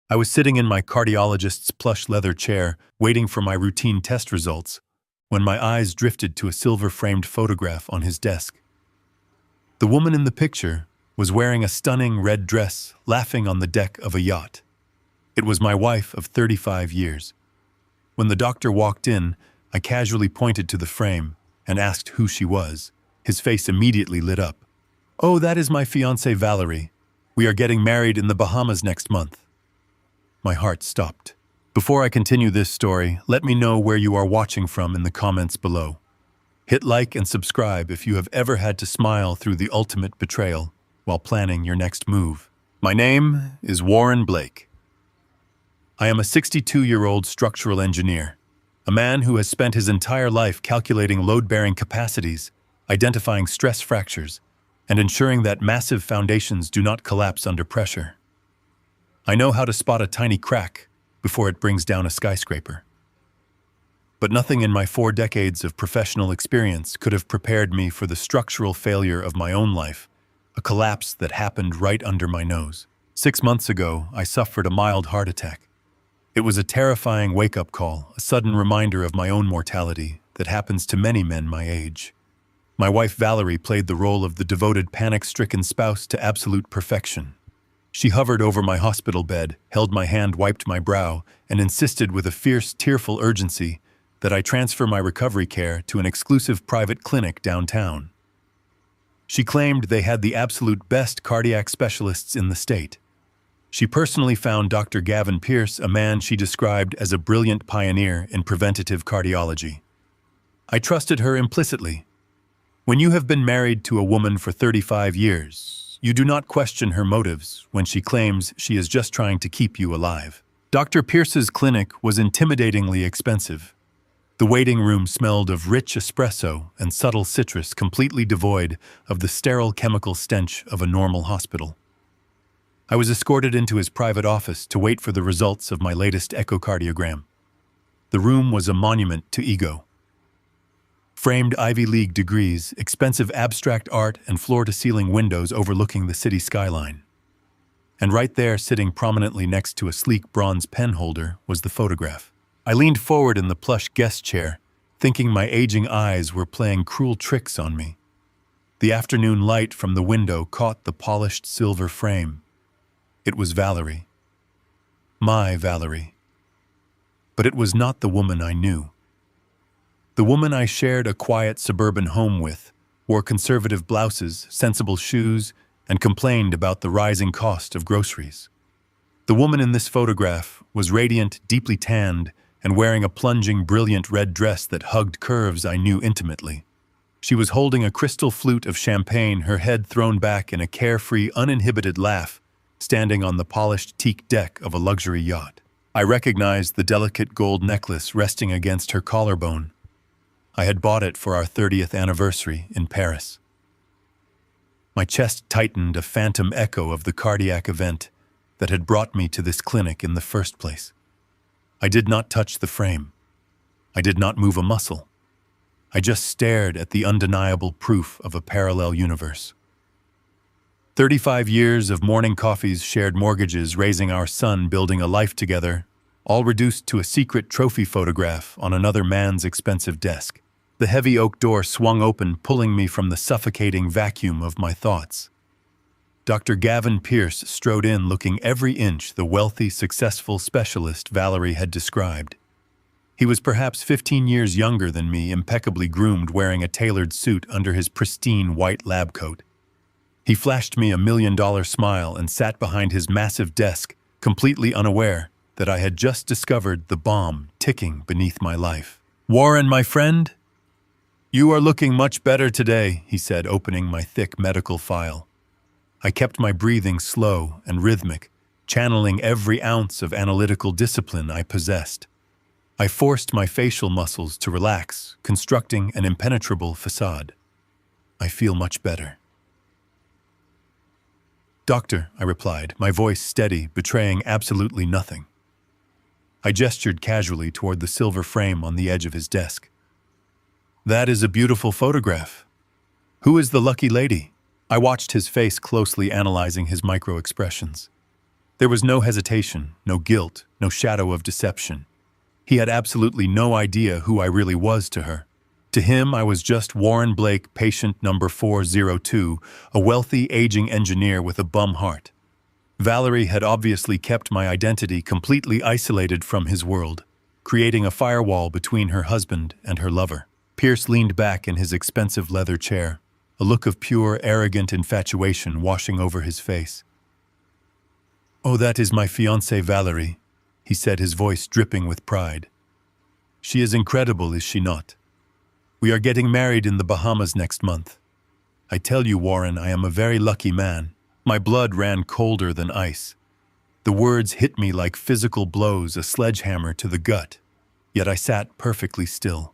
I was sitting in my cardiologist's plush leather chair, waiting for my routine test results, when my eyes drifted to a silver-framed photograph on his desk. The woman in the picture was wearing a stunning red dress, laughing on the deck of a yacht. It was my wife of 35 years. When the doctor walked in, I casually pointed to the frame and asked who she was. His face immediately lit up. "Oh, that is my fiancée Valerie. We are getting married in the Bahamas next month." My heart stopped. Before I continue this story, let me know where you are watching from in the comments below. Hit like and subscribe if you have ever had to smile through the ultimate betrayal while planning your next move. My name is Warren Blake. I am a 62-year-old structural engineer, a man who has spent his entire life calculating load-bearing capacities, identifying stress fractures, and ensuring that massive foundations do not collapse under pressure. I know how to spot a tiny crack before it brings down a skyscraper. But nothing in my 4 decades of professional experience could have prepared me for the structural failure of my own life, a collapse that happened right under my nose. 6 months ago, I suffered a mild heart attack. It was a terrifying wake-up call, a sudden reminder of my own mortality that happens to many men my age. My wife Valerie played the role of the devoted, panic-stricken spouse to absolute perfection. She hovered over my hospital bed, held my hand, wiped my brow, and insisted with a fierce, tearful urgency that I transfer my recovery care to an exclusive private clinic downtown. She claimed they had the absolute best cardiac specialists in the state. She personally found Dr. Gavin Pierce, a man she described as a brilliant pioneer in preventative cardiology. I trusted her implicitly. When you have been married to a woman for 35 years, you do not question her motives when she claims she is just trying to keep you alive. Dr. Pierce's clinic was intimidatingly expensive. The waiting room smelled of rich espresso and subtle citrus, completely devoid of the sterile chemical stench of a normal hospital. I was escorted into his private office to wait for the results of my latest echocardiogram. The room was a monument to ego. Framed Ivy League degrees, expensive abstract art, and floor-to-ceiling windows overlooking the city skyline. And right there, sitting prominently next to a sleek bronze pen holder, was the photograph. I leaned forward in the plush guest chair, thinking my aging eyes were playing cruel tricks on me. The afternoon light from the window caught the polished silver frame. It was Valerie. My Valerie. But it was not the woman I knew. The woman I shared a quiet suburban home with wore conservative blouses, sensible shoes, and complained about the rising cost of groceries. The woman in this photograph was radiant, deeply tanned, and wearing a plunging, brilliant red dress that hugged curves I knew intimately. She was holding a crystal flute of champagne, her head thrown back in a carefree, uninhibited laugh, standing on the polished teak deck of a luxury yacht. I recognized the delicate gold necklace resting against her collarbone. I had bought it for our 30th anniversary in Paris. My chest tightened, a phantom echo of the cardiac event that had brought me to this clinic in the first place. I did not touch the frame. I did not move a muscle. I just stared at the undeniable proof of a parallel universe. 35 years of morning coffees, shared mortgages, raising our son, building a life together, all reduced to a secret trophy photograph on another man's expensive desk. The heavy oak door swung open, pulling me from the suffocating vacuum of my thoughts. Dr. Gavin Pierce strode in, looking every inch the wealthy, successful specialist Valerie had described. He was perhaps 15 years younger than me, impeccably groomed, wearing a tailored suit under his pristine white lab coat. He flashed me a $1 million smile and sat behind his massive desk, completely unaware that I had just discovered the bomb ticking beneath my life. "Warren, my friend? You are looking much better today," he said, opening my thick medical file. I kept my breathing slow and rhythmic, channeling every ounce of analytical discipline I possessed. I forced my facial muscles to relax, constructing an impenetrable facade. "I feel much better." "Doctor," I replied, my voice steady, betraying absolutely nothing. I gestured casually toward the silver frame on the edge of his desk. "That is a beautiful photograph. Who is the lucky lady?" I watched his face closely, analyzing his micro-expressions. There was no hesitation, no guilt, no shadow of deception. He had absolutely no idea who I really was to her. To him, I was just Warren Blake, patient number 402, a wealthy, aging engineer with a bum heart. Valerie had obviously kept my identity completely isolated from his world, creating a firewall between her husband and her lover. Pierce leaned back in his expensive leather chair, a look of pure, arrogant infatuation washing over his face. "Oh, that is my fiancée Valerie," he said, his voice dripping with pride. "She is incredible, is she not? We are getting married in the Bahamas next month. I tell you, Warren, I am a very lucky man." My blood ran colder than ice. The words hit me like physical blows, a sledgehammer to the gut, yet I sat perfectly still.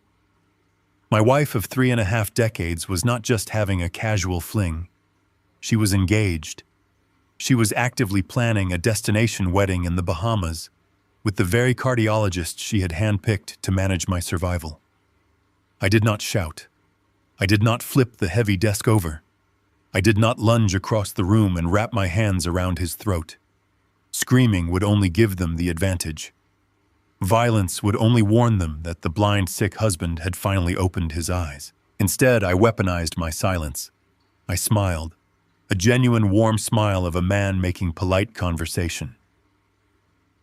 My wife of 3.5 decades was not just having a casual fling. She was engaged. She was actively planning a destination wedding in the Bahamas with the very cardiologist she had handpicked to manage my survival. I did not shout. I did not flip the heavy desk over. I did not lunge across the room and wrap my hands around his throat. Screaming would only give them the advantage. Violence would only warn them that the blind, sick husband had finally opened his eyes. Instead, I weaponized my silence. I smiled, a genuine warm smile of a man making polite conversation.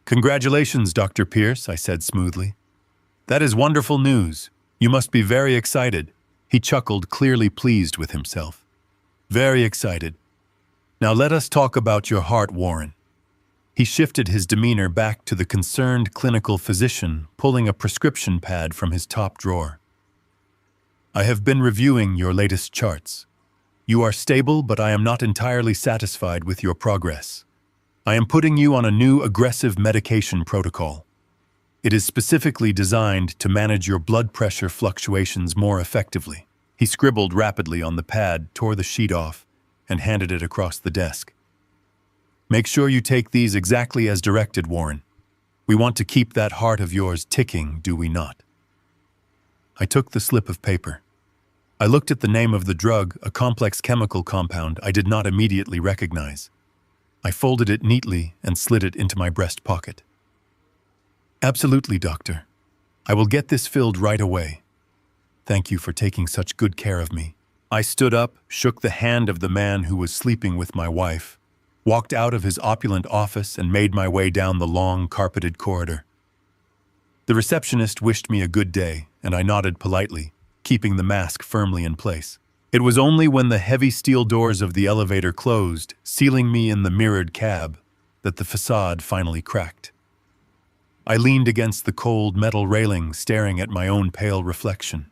"Congratulations, Dr. Pierce," I said smoothly. "That is wonderful news. You must be very excited." He chuckled, clearly pleased with himself. "Very excited. Now let us talk about your heart, Warren." He shifted his demeanor back to the concerned clinical physician, pulling a prescription pad from his top drawer. "I have been reviewing your latest charts. You are stable, but I am not entirely satisfied with your progress. I am putting you on a new aggressive medication protocol. It is specifically designed to manage your blood pressure fluctuations more effectively." He scribbled rapidly on the pad, tore the sheet off, and handed it across the desk. "Make sure you take these exactly as directed, Warren. We want to keep that heart of yours ticking, do we not?" I took the slip of paper. I looked at the name of the drug, a complex chemical compound I did not immediately recognize. I folded it neatly and slid it into my breast pocket. "Absolutely, doctor. I will get this filled right away. Thank you for taking such good care of me." I stood up, shook the hand of the man who was sleeping with my wife, walked out of his opulent office, and made my way down the long, carpeted corridor. The receptionist wished me a good day, and I nodded politely, keeping the mask firmly in place. It was only when the heavy steel doors of the elevator closed, sealing me in the mirrored cab, that the facade finally cracked. I leaned against the cold metal railing, staring at my own pale reflection.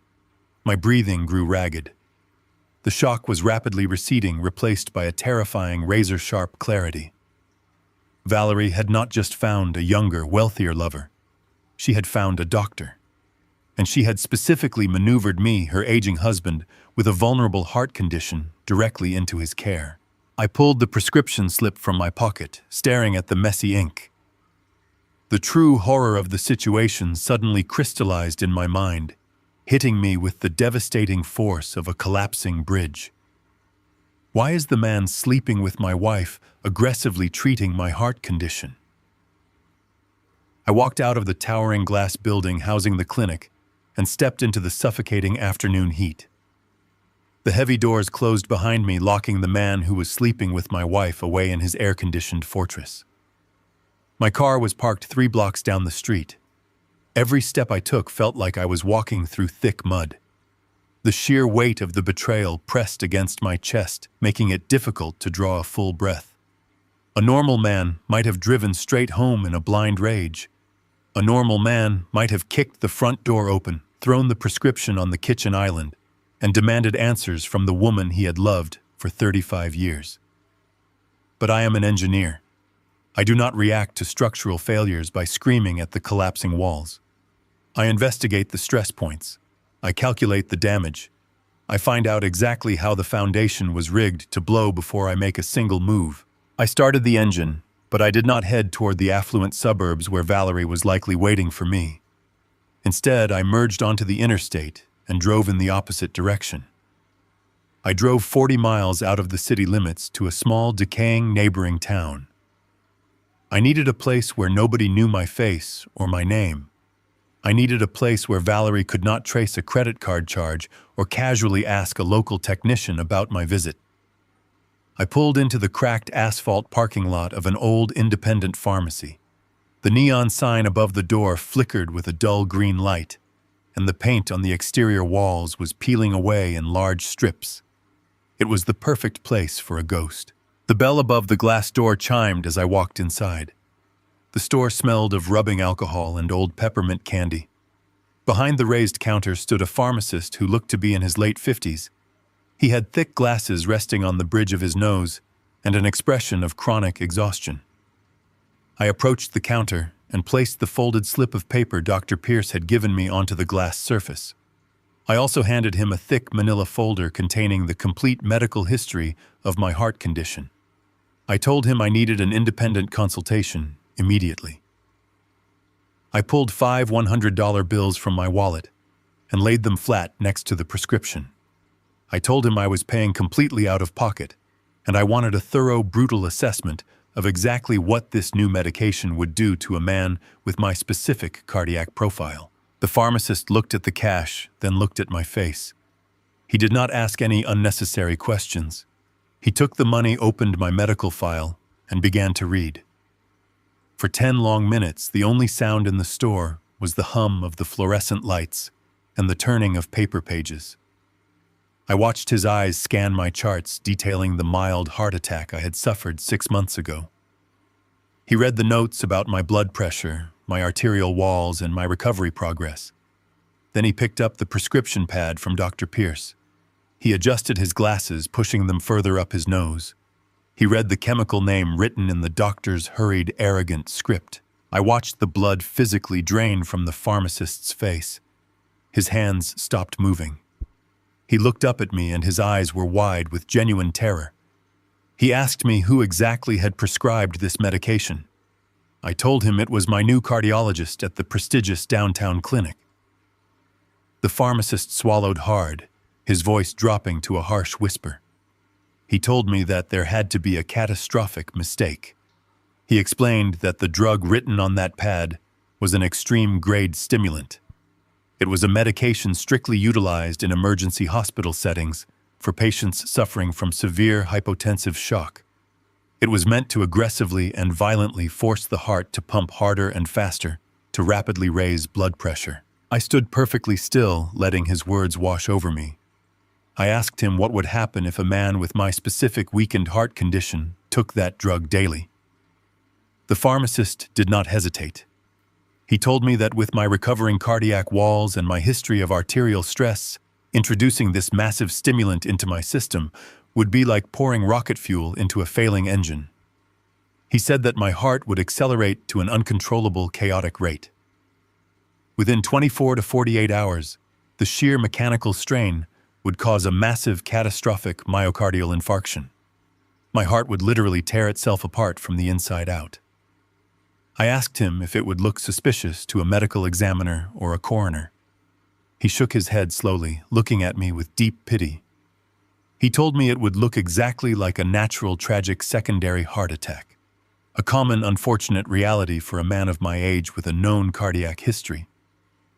My breathing grew ragged. The shock was rapidly receding, replaced by a terrifying, razor-sharp clarity. Valerie had not just found a younger, wealthier lover. She had found a doctor. And she had specifically maneuvered me, her aging husband, with a vulnerable heart condition, directly into his care. I pulled the prescription slip from my pocket, staring at the messy ink. The true horror of the situation suddenly crystallized in my mind, hitting me with the devastating force of a collapsing bridge. Why is the man sleeping with my wife aggressively treating my heart condition? I walked out of the towering glass building housing the clinic and stepped into the suffocating afternoon heat. The heavy doors closed behind me, locking the man who was sleeping with my wife away in his air-conditioned fortress. My car was parked 3 blocks down the street. Every step I took felt like I was walking through thick mud. The sheer weight of the betrayal pressed against my chest, making it difficult to draw a full breath. A normal man might have driven straight home in a blind rage. A normal man might have kicked the front door open, thrown the prescription on the kitchen island, and demanded answers from the woman he had loved for 35 years. But I am an engineer. I do not react to structural failures by screaming at the collapsing walls. I investigate the stress points. I calculate the damage. I find out exactly how the foundation was rigged to blow before I make a single move. I started the engine, but I did not head toward the affluent suburbs where Valerie was likely waiting for me. Instead, I merged onto the interstate and drove in the opposite direction. I drove 40 miles out of the city limits to a small, decaying neighboring town. I needed a place where nobody knew my face or my name. I needed a place where Valerie could not trace a credit card charge or casually ask a local technician about my visit. I pulled into the cracked asphalt parking lot of an old independent pharmacy. The neon sign above the door flickered with a dull green light, and the paint on the exterior walls was peeling away in large strips. It was the perfect place for a ghost. The bell above the glass door chimed as I walked inside. The store smelled of rubbing alcohol and old peppermint candy. Behind the raised counter stood a pharmacist who looked to be in his late 50s. He had thick glasses resting on the bridge of his nose and an expression of chronic exhaustion. I approached the counter and placed the folded slip of paper Dr. Pierce had given me onto the glass surface. I also handed him a thick manila folder containing the complete medical history of my heart condition. I told him I needed an independent consultation immediately. I pulled 5 $100 bills from my wallet and laid them flat next to the prescription. I told him I was paying completely out of pocket, and I wanted a thorough, brutal assessment of exactly what this new medication would do to a man with my specific cardiac profile. The pharmacist looked at the cash, then looked at my face. He did not ask any unnecessary questions. He took the money, opened my medical file, and began to read. For 10 long minutes, the only sound in the store was the hum of the fluorescent lights and the turning of paper pages. I watched his eyes scan my charts detailing the mild heart attack I had suffered 6 months ago. He read the notes about my blood pressure, my arterial walls, and my recovery progress. Then he picked up the prescription pad from Dr. Pierce. He adjusted his glasses, pushing them further up his nose. He read the chemical name written in the doctor's hurried, arrogant script. I watched the blood physically drain from the pharmacist's face. His hands stopped moving. He looked up at me and his eyes were wide with genuine terror. He asked me who exactly had prescribed this medication. I told him it was my new cardiologist at the prestigious downtown clinic. The pharmacist swallowed hard, his voice dropping to a harsh whisper. He told me that there had to be a catastrophic mistake. He explained that the drug written on that pad was an extreme-grade stimulant. It was a medication strictly utilized in emergency hospital settings for patients suffering from severe hypotensive shock. It was meant to aggressively and violently force the heart to pump harder and faster to rapidly raise blood pressure. I stood perfectly still, letting his words wash over me. I asked him what would happen if a man with my specific weakened heart condition took that drug daily. The pharmacist did not hesitate. He told me that with my recovering cardiac walls and my history of arterial stress, introducing this massive stimulant into my system would be like pouring rocket fuel into a failing engine. He said that my heart would accelerate to an uncontrollable, chaotic rate. Within 24 to 48 hours, the sheer mechanical strain would cause a massive, catastrophic myocardial infarction. My heart would literally tear itself apart from the inside out. I asked him if it would look suspicious to a medical examiner or a coroner. He shook his head slowly, looking at me with deep pity. He told me it would look exactly like a natural, tragic secondary heart attack, a common, unfortunate reality for a man of my age with a known cardiac history.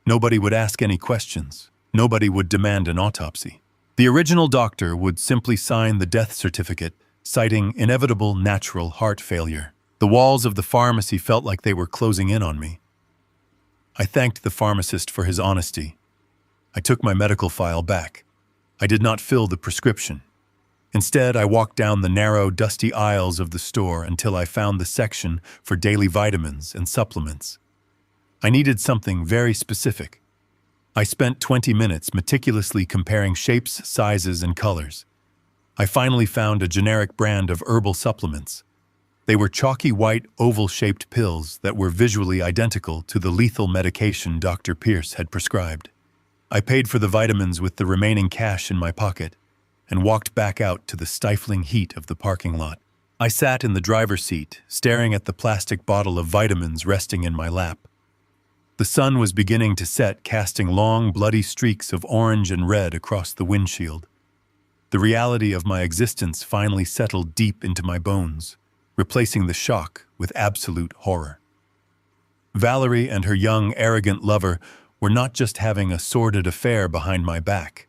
Nobody would ask any questions. Nobody would demand an autopsy. The original doctor would simply sign the death certificate, citing inevitable natural heart failure. The walls of the pharmacy felt like they were closing in on me. I thanked the pharmacist for his honesty. I took my medical file back. I did not fill the prescription. Instead, I walked down the narrow, dusty aisles of the store until I found the section for daily vitamins and supplements. I needed something very specific. I spent 20 minutes meticulously comparing shapes, sizes, and colors. I finally found a generic brand of herbal supplements. They were chalky white, oval-shaped pills that were visually identical to the lethal medication Dr. Pierce had prescribed. I paid for the vitamins with the remaining cash in my pocket and walked back out to the stifling heat of the parking lot. I sat in the driver's seat, staring at the plastic bottle of vitamins resting in my lap. The sun was beginning to set, casting long, bloody streaks of orange and red across the windshield. The reality of my existence finally settled deep into my bones, replacing the shock with absolute horror. Valerie and her young, arrogant lover were not just having a sordid affair behind my back.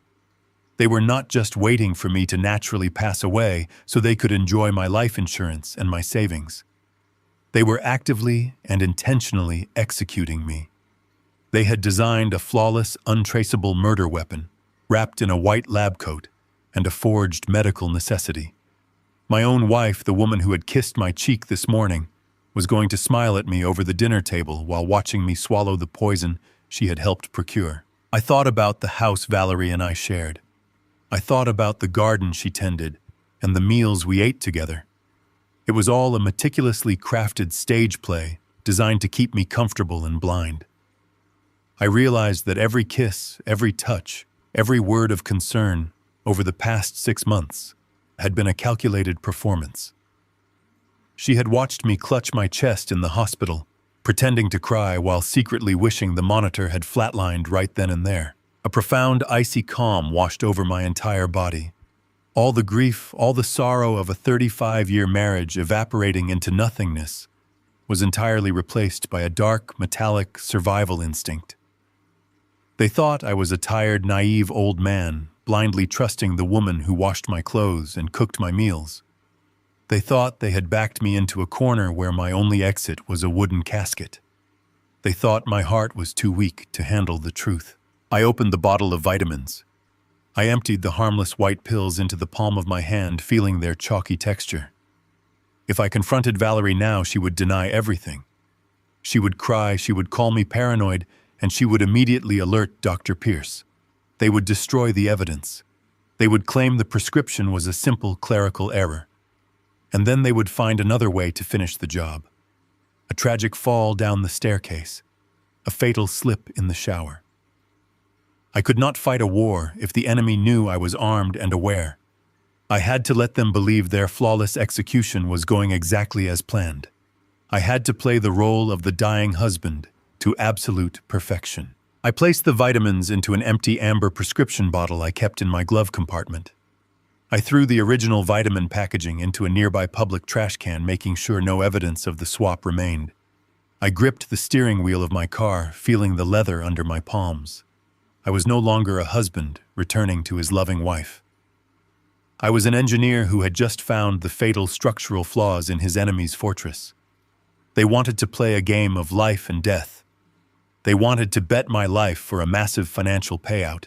They were not just waiting for me to naturally pass away so they could enjoy my life insurance and my savings. They were actively and intentionally executing me. They had designed a flawless, untraceable murder weapon, wrapped in a white lab coat and a forged medical necessity. My own wife, the woman who had kissed my cheek this morning, was going to smile at me over the dinner table while watching me swallow the poison she had helped procure. I thought about the house Valerie and I shared. I thought about the garden she tended and the meals we ate together. It was all a meticulously crafted stage play designed to keep me comfortable and blind. I realized that every kiss, every touch, every word of concern over the past 6 months had been a calculated performance. She had watched me clutch my chest in the hospital, pretending to cry while secretly wishing the monitor had flatlined right then and there. A profound, icy calm washed over my entire body. All the grief, all the sorrow of a 35-year marriage evaporating into nothingness was entirely replaced by a dark, metallic survival instinct. They thought I was a tired, naive old man, blindly trusting the woman who washed my clothes and cooked my meals. They thought they had backed me into a corner where my only exit was a wooden casket. They thought my heart was too weak to handle the truth. I opened the bottle of vitamins. I emptied the harmless white pills into the palm of my hand, feeling their chalky texture. If I confronted Valerie now, she would deny everything. She would cry, she would call me paranoid, and she would immediately alert Dr. Pierce. They would destroy the evidence. They would claim the prescription was a simple clerical error. And then they would find another way to finish the job. A tragic fall down the staircase. A fatal slip in the shower. I could not fight a war if the enemy knew I was armed and aware. I had to let them believe their flawless execution was going exactly as planned. I had to play the role of the dying husband to absolute perfection. I placed the vitamins into an empty amber prescription bottle I kept in my glove compartment. I threw the original vitamin packaging into a nearby public trash can, making sure no evidence of the swap remained. I gripped the steering wheel of my car, feeling the leather under my palms. I was no longer a husband returning to his loving wife. I was an engineer who had just found the fatal structural flaws in his enemy's fortress. They wanted to play a game of life and death. They wanted to bet my life for a massive financial payout.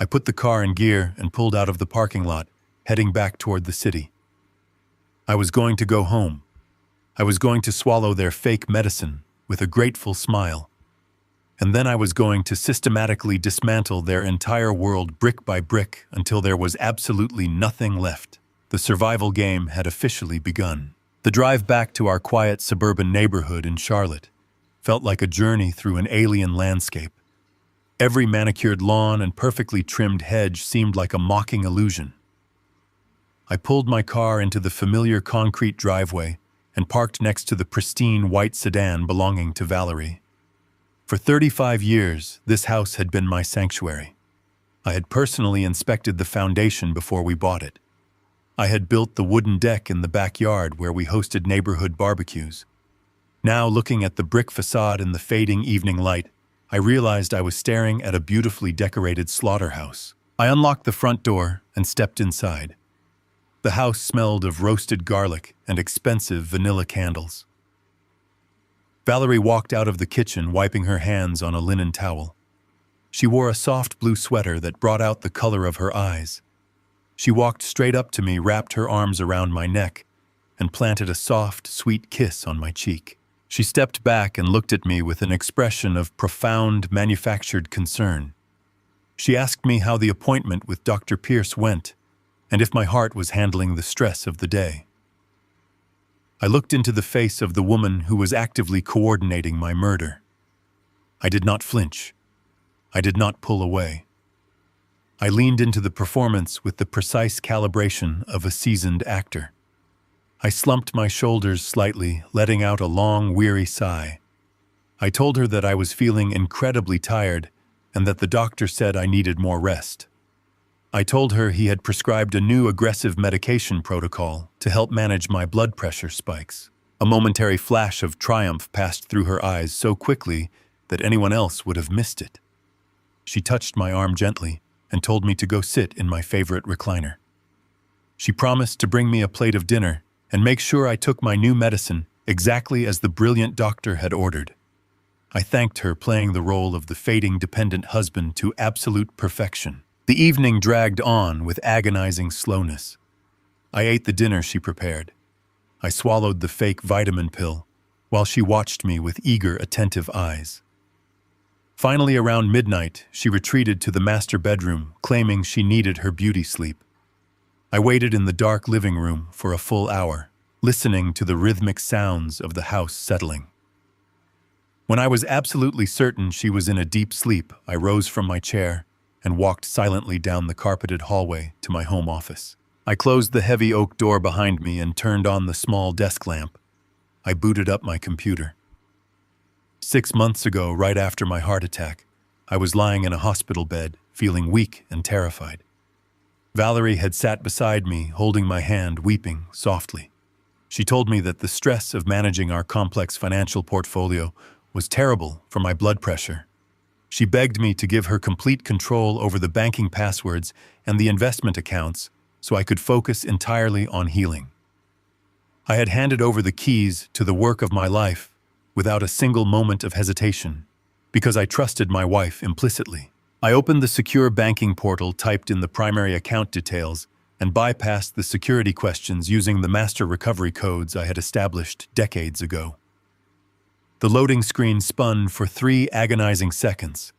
I put the car in gear and pulled out of the parking lot, heading back toward the city. I was going to go home. I was going to swallow their fake medicine with a grateful smile. And then I was going to systematically dismantle their entire world brick by brick until there was absolutely nothing left. The survival game had officially begun. The drive back to our quiet suburban neighborhood in Charlotte felt like a journey through an alien landscape. Every manicured lawn and perfectly trimmed hedge seemed like a mocking illusion. I pulled my car into the familiar concrete driveway and parked next to the pristine white sedan belonging to Valerie. For 35 years, this house had been my sanctuary. I had personally inspected the foundation before we bought it. I had built the wooden deck in the backyard where we hosted neighborhood barbecues. Now, looking at the brick facade in the fading evening light, I realized I was staring at a beautifully decorated slaughterhouse. I unlocked the front door and stepped inside. The house smelled of roasted garlic and expensive vanilla candles. Valerie walked out of the kitchen, wiping her hands on a linen towel. She wore a soft blue sweater that brought out the color of her eyes. She walked straight up to me, wrapped her arms around my neck, and planted a soft, sweet kiss on my cheek. She stepped back and looked at me with an expression of profound, manufactured concern. She asked me how the appointment with Dr. Pierce went, and if my heart was handling the stress of the day. I looked into the face of the woman who was actively coordinating my murder. I did not flinch. I did not pull away. I leaned into the performance with the precise calibration of a seasoned actor. I slumped my shoulders slightly, letting out a long, weary sigh. I told her that I was feeling incredibly tired and that the doctor said I needed more rest. I told her he had prescribed a new aggressive medication protocol to help manage my blood pressure spikes. A momentary flash of triumph passed through her eyes so quickly that anyone else would have missed it. She touched my arm gently and told me to go sit in my favorite recliner. She promised to bring me a plate of dinner and make sure I took my new medicine exactly as the brilliant doctor had ordered. I thanked her, playing the role of the fading dependent husband to absolute perfection. The evening dragged on with agonizing slowness. I ate the dinner she prepared. I swallowed the fake vitamin pill while she watched me with eager, attentive eyes. Finally, around midnight, she retreated to the master bedroom, claiming she needed her beauty sleep. I waited in the dark living room for a full hour, listening to the rhythmic sounds of the house settling. When I was absolutely certain she was in a deep sleep, I rose from my chair and walked silently down the carpeted hallway to my home office. I closed the heavy oak door behind me and turned on the small desk lamp. I booted up my computer. 6 months ago, right after my heart attack, I was lying in a hospital bed, feeling weak and terrified. Valerie had sat beside me, holding my hand, weeping softly. She told me that the stress of managing our complex financial portfolio was terrible for my blood pressure. She begged me to give her complete control over the banking passwords and the investment accounts so I could focus entirely on healing. I had handed over the keys to the work of my life without a single moment of hesitation, because I trusted my wife implicitly. I opened the secure banking portal, typed in the primary account details, and bypassed the security questions using the master recovery codes I had established decades ago. The loading screen spun for 3 agonizing seconds.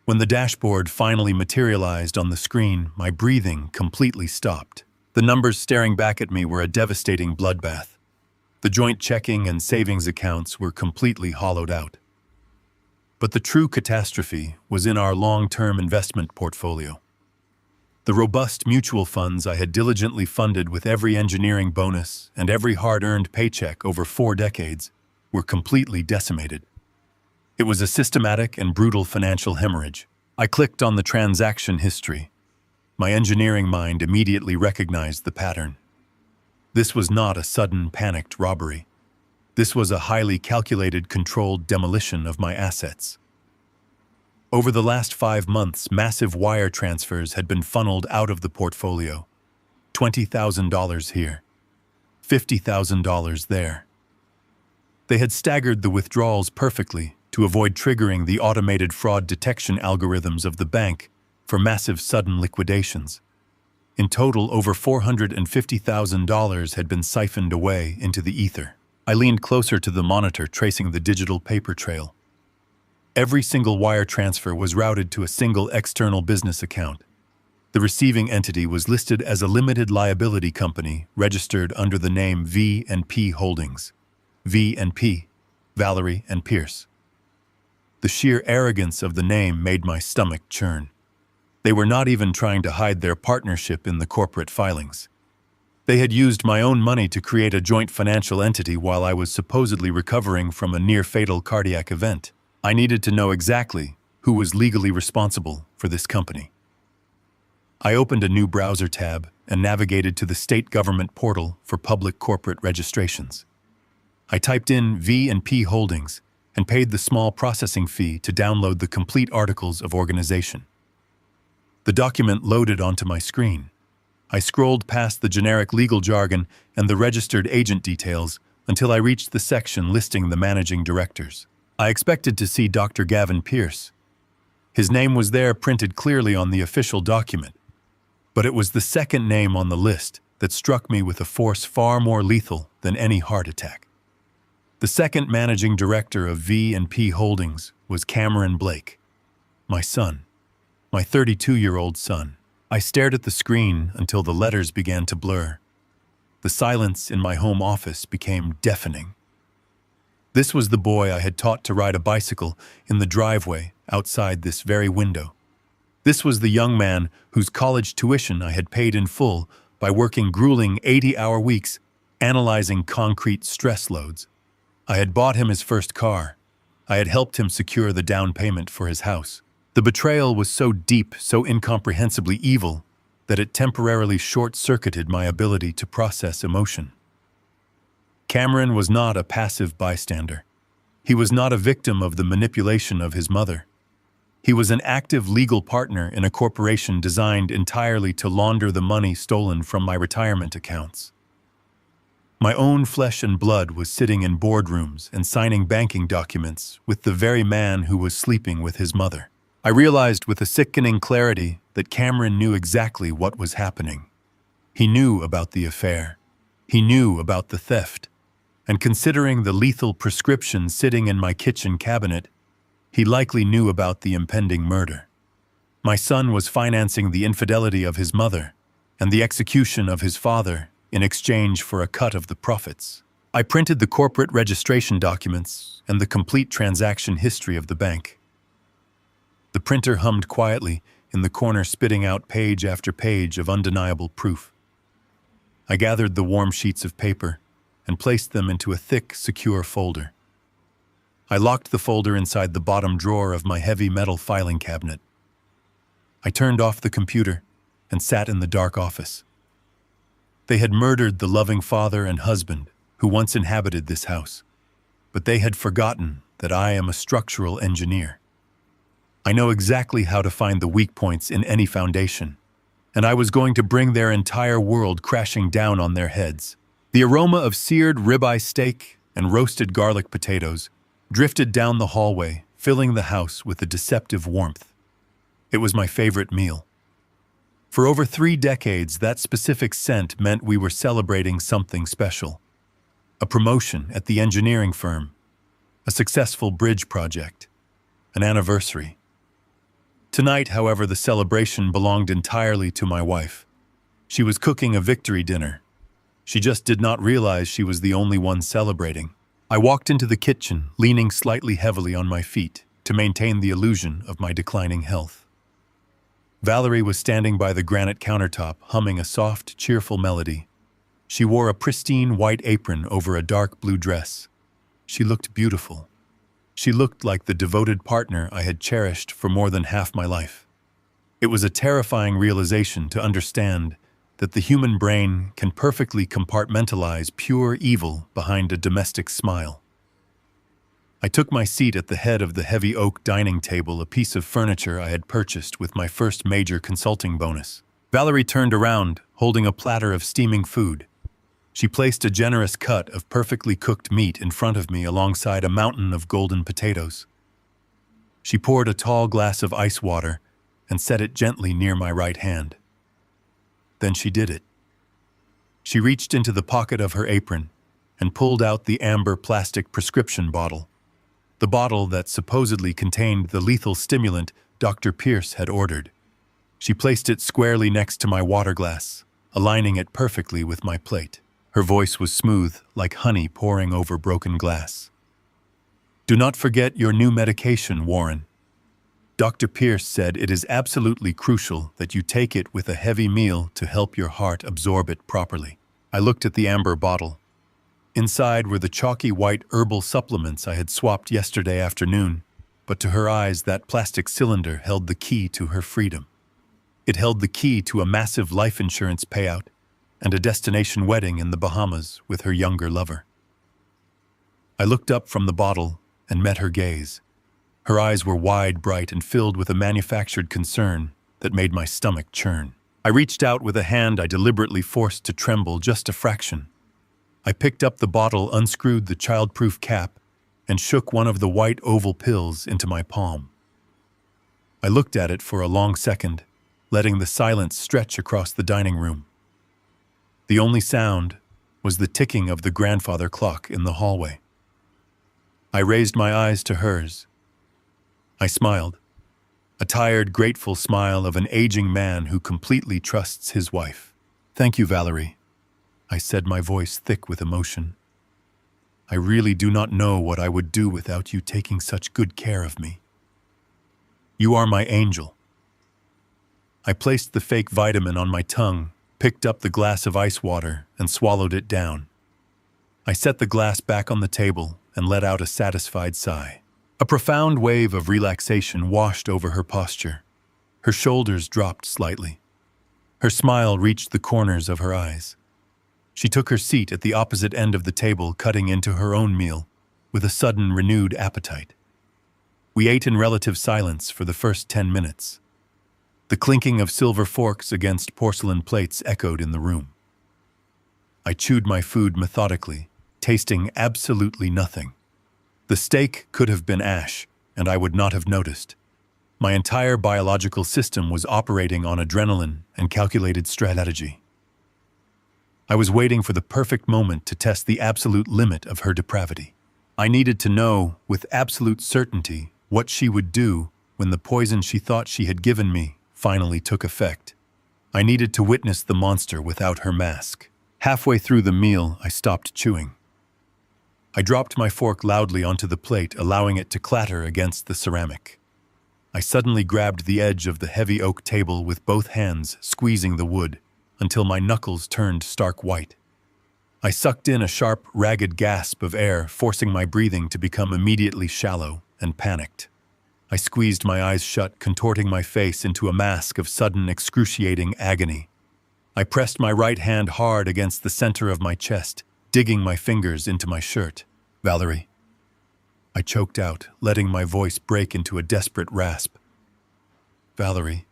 When the dashboard finally materialized on the screen, my breathing completely stopped. The numbers staring back at me were a devastating bloodbath. The joint checking and savings accounts were completely hollowed out. But the true catastrophe was in our long-term investment portfolio. The robust mutual funds I had diligently funded with every engineering bonus and every hard-earned paycheck over 4 decades were completely decimated. It was a systematic and brutal financial hemorrhage. I clicked on the transaction history. My engineering mind immediately recognized the pattern. This was not a sudden, panicked robbery. This was a highly calculated, controlled demolition of my assets. Over the last 5 months, massive wire transfers had been funneled out of the portfolio. $20,000 here, $50,000 there. They had staggered the withdrawals perfectly to avoid triggering the automated fraud detection algorithms of the bank for massive sudden liquidations. In total, over $450,000 had been siphoned away into the ether. I leaned closer to the monitor, tracing the digital paper trail. Every single wire transfer was routed to a single external business account. The receiving entity was listed as a limited liability company registered under the name V&P Holdings. V&P, Valerie and Pierce. The sheer arrogance of the name made my stomach churn. They were not even trying to hide their partnership in the corporate filings. They had used my own money to create a joint financial entity while I was supposedly recovering from a near-fatal cardiac event. I needed to know exactly who was legally responsible for this company. I opened a new browser tab and navigated to the state government portal for public corporate registrations. I typed in V&P Holdings and paid the small processing fee to download the complete articles of organization. The document loaded onto my screen. I scrolled past the generic legal jargon and the registered agent details until I reached the section listing the managing directors. I expected to see Dr. Gavin Pierce. His name was there, printed clearly on the official document, but it was the second name on the list that struck me with a force far more lethal than any heart attack. The second managing director of V&P Holdings was Cameron Blake, my son, my 32-year-old son. I stared at the screen until the letters began to blur. The silence in my home office became deafening. This was the boy I had taught to ride a bicycle in the driveway outside this very window. This was the young man whose college tuition I had paid in full by working grueling 80-hour weeks analyzing concrete stress loads. I had bought him his first car. I had helped him secure the down payment for his house. The betrayal was so deep, so incomprehensibly evil, that it temporarily short-circuited my ability to process emotion. Cameron was not a passive bystander. He was not a victim of the manipulation of his mother. He was an active legal partner in a corporation designed entirely to launder the money stolen from my retirement accounts. My own flesh and blood was sitting in boardrooms and signing banking documents with the very man who was sleeping with his mother. I realized with a sickening clarity that Cameron knew exactly what was happening. He knew about the affair. He knew about the theft. And considering the lethal prescription sitting in my kitchen cabinet, he likely knew about the impending murder. My son was financing the infidelity of his mother and the execution of his father in exchange for a cut of the profits. I printed the corporate registration documents and the complete transaction history of the bank. The printer hummed quietly in the corner, spitting out page after page of undeniable proof. I gathered the warm sheets of paper and placed them into a thick, secure folder. I locked the folder inside the bottom drawer of my heavy metal filing cabinet. I turned off the computer and sat in the dark office. They had murdered the loving father and husband who once inhabited this house, but they had forgotten that I am a structural engineer. I know exactly how to find the weak points in any foundation, and I was going to bring their entire world crashing down on their heads. The aroma of seared ribeye steak and roasted garlic potatoes drifted down the hallway, filling the house with a deceptive warmth. It was my favorite meal. For over 3 decades, that specific scent meant we were celebrating something special. A promotion at the engineering firm, a successful bridge project, an anniversary. Tonight, however, the celebration belonged entirely to my wife. She was cooking a victory dinner. She just did not realize she was the only one celebrating. I walked into the kitchen, leaning slightly heavily on my feet to maintain the illusion of my declining health. Valerie was standing by the granite countertop, humming a soft, cheerful melody. She wore a pristine white apron over a dark blue dress. She looked beautiful. She looked like the devoted partner I had cherished for more than half my life. It was a terrifying realization to understand that the human brain can perfectly compartmentalize pure evil behind a domestic smile. I took my seat at the head of the heavy oak dining table, a piece of furniture I had purchased with my first major consulting bonus. Valerie turned around, holding a platter of steaming food. She placed a generous cut of perfectly cooked meat in front of me alongside a mountain of golden potatoes. She poured a tall glass of ice water and set it gently near my right hand. Then she did it. She reached into the pocket of her apron and pulled out the amber plastic prescription bottle, the bottle that supposedly contained the lethal stimulant Dr. Pierce had ordered. She placed it squarely next to my water glass, aligning it perfectly with my plate. Her voice was smooth, like honey pouring over broken glass. "Do not forget your new medication, Warren. Dr. Pierce said it is absolutely crucial that you take it with a heavy meal to help your heart absorb it properly." I looked at the amber bottle. Inside were the chalky white herbal supplements I had swapped yesterday afternoon, but to her eyes that plastic cylinder held the key to her freedom. It held the key to a massive life insurance payout and a destination wedding in the Bahamas with her younger lover. I looked up from the bottle and met her gaze. Her eyes were wide, bright, and filled with a manufactured concern that made my stomach churn. I reached out with a hand I deliberately forced to tremble just a fraction. I picked up the bottle, unscrewed the child-proof cap, and shook one of the white oval pills into my palm. I looked at it for a long second, letting the silence stretch across the dining room. The only sound was the ticking of the grandfather clock in the hallway. I raised my eyes to hers. I smiled, a tired, grateful smile of an aging man who completely trusts his wife. "Thank you, Valerie," I said, my voice thick with emotion. "I really do not know what I would do without you taking such good care of me. You are my angel." I placed the fake vitamin on my tongue, picked up the glass of ice water, and swallowed it down. I set the glass back on the table and let out a satisfied sigh. A profound wave of relaxation washed over her posture. Her shoulders dropped slightly. Her smile reached the corners of her eyes. She took her seat at the opposite end of the table, cutting into her own meal, with a sudden renewed appetite. We ate in relative silence for the first 10 minutes. The clinking of silver forks against porcelain plates echoed in the room. I chewed my food methodically, tasting absolutely nothing. The steak could have been ash, and I would not have noticed. My entire biological system was operating on adrenaline and calculated strategy. I was waiting for the perfect moment to test the absolute limit of her depravity. I needed to know, with absolute certainty, what she would do when the poison she thought she had given me finally took effect. I needed to witness the monster without her mask. Halfway through the meal, I stopped chewing. I dropped my fork loudly onto the plate, allowing it to clatter against the ceramic. I suddenly grabbed the edge of the heavy oak table with both hands, squeezing the wood, until my knuckles turned stark white. I sucked in a sharp, ragged gasp of air, forcing my breathing to become immediately shallow and panicked. I squeezed my eyes shut, contorting my face into a mask of sudden, excruciating agony. I pressed my right hand hard against the center of my chest, digging my fingers into my shirt. "Valerie," I choked out, letting my voice break into a desperate rasp. "Valerie,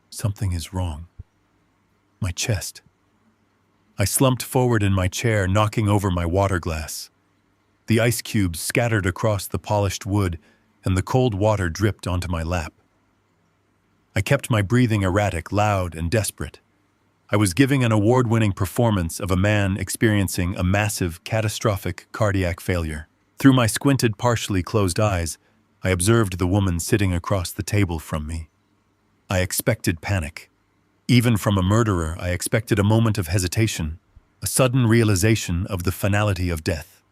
something is wrong. My chest." I slumped forward in my chair, knocking over my water glass. The ice cubes scattered across the polished wood, and the cold water dripped onto my lap. I kept my breathing erratic, loud, and desperate. I was giving an award-winning performance of a man experiencing a massive, catastrophic cardiac failure. Through my squinted, partially closed eyes, I observed the woman sitting across the table from me. I expected panic. Even from a murderer, I expected a moment of hesitation, a sudden realization of the finality of death.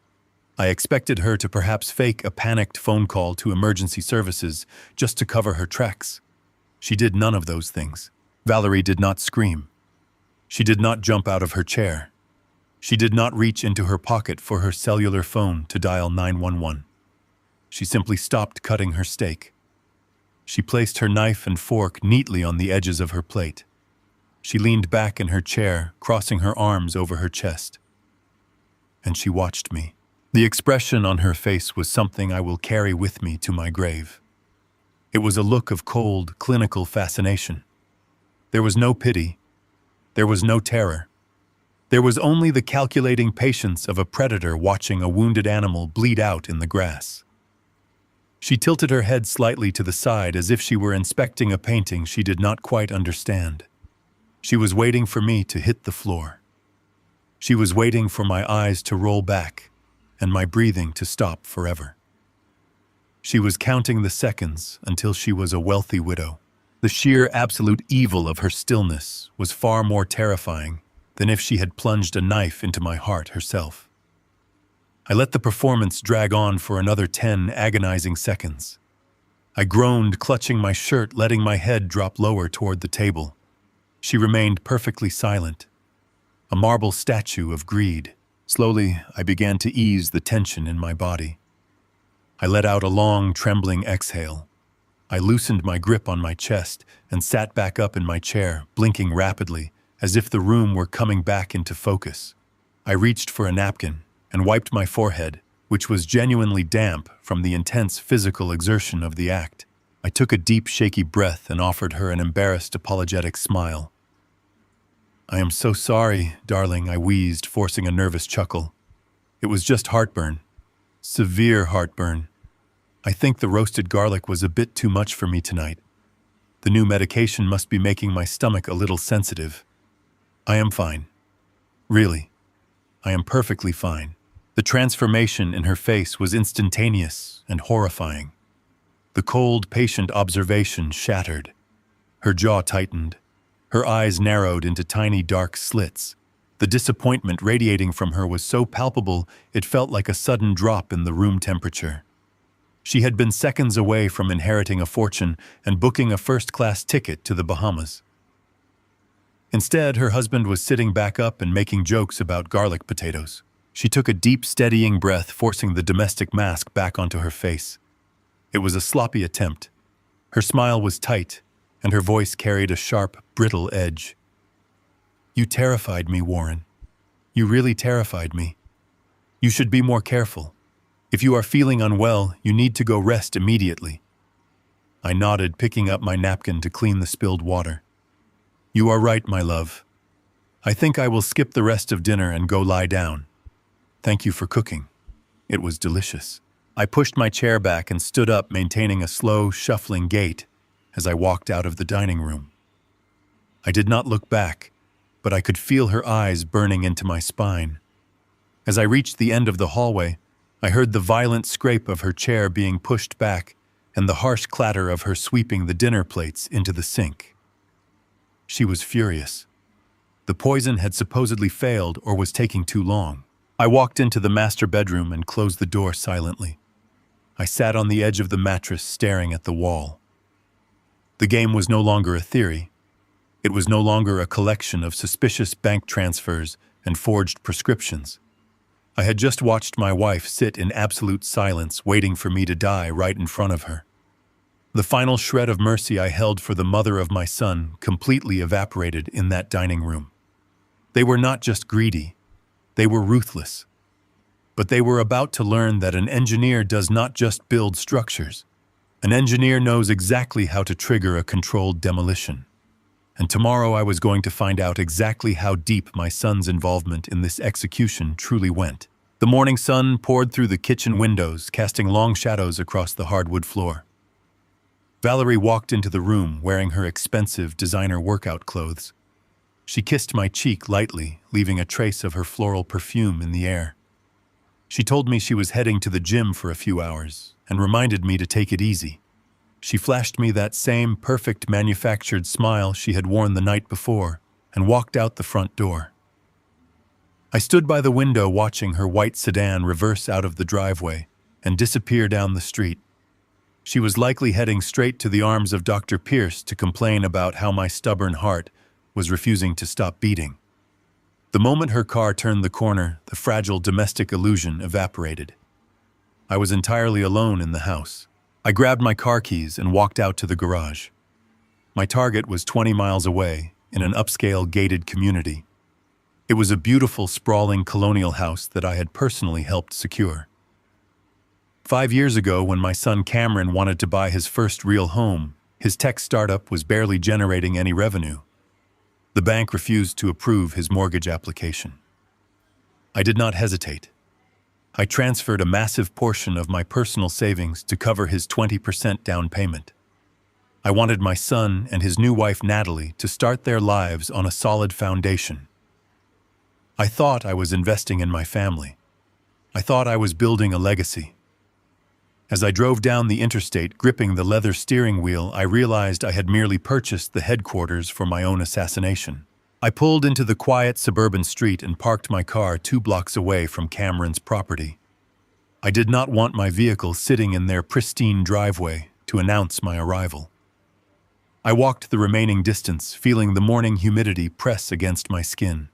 I expected her to perhaps fake a panicked phone call to emergency services just to cover her tracks. She did none of those things. Valerie did not scream. She did not jump out of her chair. She did not reach into her pocket for her cellular phone to dial 911. She simply stopped cutting her steak. She placed her knife and fork neatly on the edges of her plate. She leaned back in her chair, crossing her arms over her chest. And she watched me. The expression on her face was something I will carry with me to my grave. It was a look of cold, clinical fascination. There was no pity. There was no terror. There was only the calculating patience of a predator watching a wounded animal bleed out in the grass. She tilted her head slightly to the side as if she were inspecting a painting she did not quite understand. She was waiting for me to hit the floor. She was waiting for my eyes to roll back and my breathing to stop forever. She was counting the seconds until she was a wealthy widow. The sheer absolute evil of her stillness was far more terrifying than if she had plunged a knife into my heart herself. I let the performance drag on for another 10 agonizing seconds. I groaned, clutching my shirt, letting my head drop lower toward the table. She remained perfectly silent, a marble statue of greed. Slowly, I began to ease the tension in my body. I let out a long, trembling exhale. I loosened my grip on my chest and sat back up in my chair, blinking rapidly, as if the room were coming back into focus. I reached for a napkin and wiped my forehead, which was genuinely damp from the intense physical exertion of the act. I took a deep, shaky breath and offered her an embarrassed, apologetic smile. "I am so sorry, darling," I wheezed, forcing a nervous chuckle. "It was just heartburn. Severe heartburn. I think the roasted garlic was a bit too much for me tonight. The new medication must be making my stomach a little sensitive. I am fine. Really, I am perfectly fine." The transformation in her face was instantaneous and horrifying. The cold, patient observation shattered. Her jaw tightened. Her eyes narrowed into tiny dark slits. The disappointment radiating from her was so palpable it felt like a sudden drop in the room temperature. She had been seconds away from inheriting a fortune and booking a first-class ticket to the Bahamas. Instead, her husband was sitting back up and making jokes about garlic potatoes. She took a deep, steadying breath, forcing the domestic mask back onto her face. It was a sloppy attempt. Her smile was tight, and her voice carried a sharp, brittle edge. "You terrified me, Warren. You really terrified me. You should be more careful. If you are feeling unwell, you need to go rest immediately." I nodded, picking up my napkin to clean the spilled water. "You are right, my love. I think I will skip the rest of dinner and go lie down. Thank you for cooking. It was delicious." I pushed my chair back and stood up, maintaining a slow, shuffling gait as I walked out of the dining room. I did not look back, but I could feel her eyes burning into my spine. As I reached the end of the hallway, I heard the violent scrape of her chair being pushed back and the harsh clatter of her sweeping the dinner plates into the sink. She was furious. The poison had supposedly failed or was taking too long. I walked into the master bedroom and closed the door silently. I sat on the edge of the mattress, staring at the wall. The game was no longer a theory. It was no longer a collection of suspicious bank transfers and forged prescriptions. I had just watched my wife sit in absolute silence, waiting for me to die right in front of her. The final shred of mercy I held for the mother of my son completely evaporated in that dining room. They were not just greedy, they were ruthless. But they were about to learn that an engineer does not just build structures. An engineer knows exactly how to trigger a controlled demolition. And tomorrow I was going to find out exactly how deep my son's involvement in this execution truly went. The morning sun poured through the kitchen windows, casting long shadows across the hardwood floor. Valerie walked into the room wearing her expensive designer workout clothes. She kissed my cheek lightly, leaving a trace of her floral perfume in the air. She told me she was heading to the gym for a few hours and reminded me to take it easy. She flashed me that same perfect manufactured smile she had worn the night before and walked out the front door. I stood by the window watching her white sedan reverse out of the driveway and disappear down the street. She was likely heading straight to the arms of Dr. Pierce to complain about how my stubborn heart was refusing to stop beating. The moment her car turned the corner, the fragile domestic illusion evaporated. I was entirely alone in the house. I grabbed my car keys and walked out to the garage. My target was 20 miles away, in an upscale gated community. It was a beautiful, sprawling colonial house that I had personally helped secure. 5 years ago, when my son Cameron wanted to buy his first real home, his tech startup was barely generating any revenue. The bank refused to approve his mortgage application. I did not hesitate. I transferred a massive portion of my personal savings to cover his 20% down payment. I wanted my son and his new wife Natalie to start their lives on a solid foundation. I thought I was investing in my family. I thought I was building a legacy. As I drove down the interstate, gripping the leather steering wheel, I realized I had merely purchased the headquarters for my own assassination. I pulled into the quiet suburban street and parked my car 2 blocks away from Cameron's property. I did not want my vehicle sitting in their pristine driveway to announce my arrival. I walked the remaining distance, feeling the morning humidity press against my skin.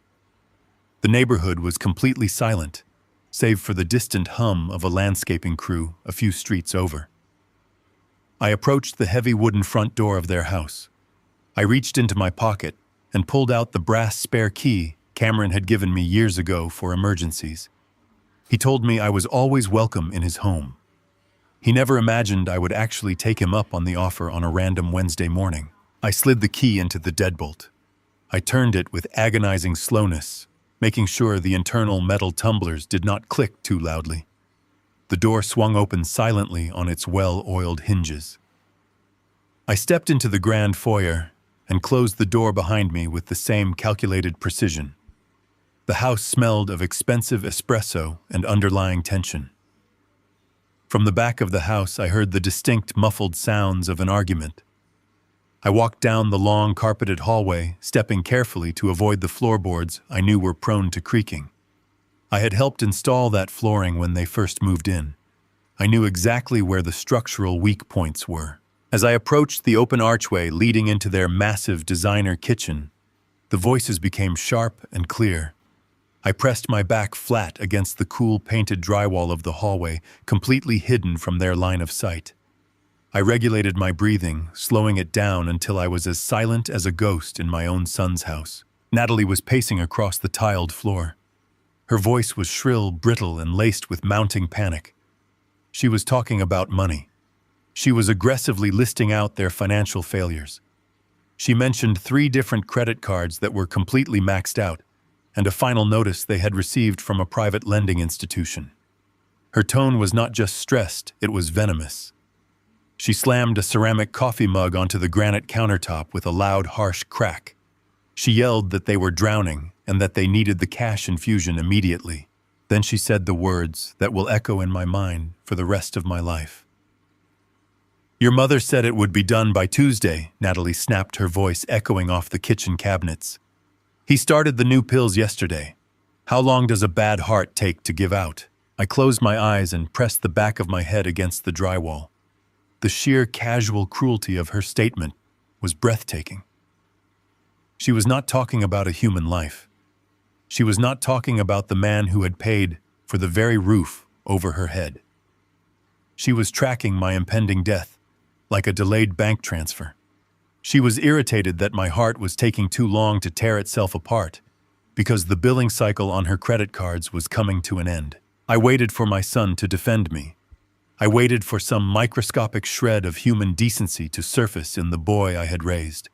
The neighborhood was completely silent, save for the distant hum of a landscaping crew a few streets over. I approached the heavy wooden front door of their house. I reached into my pocket and pulled out the brass spare key Cameron had given me years ago for emergencies. He told me I was always welcome in his home. He never imagined I would actually take him up on the offer on a random Wednesday morning. I slid the key into the deadbolt. I turned it with agonizing slowness, making sure the internal metal tumblers did not click too loudly. The door swung open silently on its well-oiled hinges. I stepped into the grand foyer and closed the door behind me with the same calculated precision. The house smelled of expensive espresso and underlying tension. From the back of the house, I heard the distinct muffled sounds of an argument. I walked down the long carpeted hallway, stepping carefully to avoid the floorboards I knew were prone to creaking. I had helped install that flooring when they first moved in. I knew exactly where the structural weak points were. As I approached the open archway leading into their massive designer kitchen, the voices became sharp and clear. I pressed my back flat against the cool painted drywall of the hallway, completely hidden from their line of sight. I regulated my breathing, slowing it down until I was as silent as a ghost in my own son's house. Natalie was pacing across the tiled floor. Her voice was shrill, brittle, and laced with mounting panic. She was talking about money. She was aggressively listing out their financial failures. She mentioned 3 different credit cards that were completely maxed out, and a final notice they had received from a private lending institution. Her tone was not just stressed, it was venomous. She slammed a ceramic coffee mug onto the granite countertop with a loud, harsh crack. She yelled that they were drowning and that they needed the cash infusion immediately. Then she said the words that will echo in my mind for the rest of my life. "Your mother said it would be done by Tuesday," Natalie snapped, her voice echoing off the kitchen cabinets. "He started the new pills yesterday. How long does a bad heart take to give out?" I closed my eyes and pressed the back of my head against the drywall. The sheer casual cruelty of her statement was breathtaking. She was not talking about a human life. She was not talking about the man who had paid for the very roof over her head. She was tracking my impending death, like a delayed bank transfer. She was irritated that my heart was taking too long to tear itself apart, because the billing cycle on her credit cards was coming to an end. I waited for my son to defend me. I waited for some microscopic shred of human decency to surface in the boy I had raised.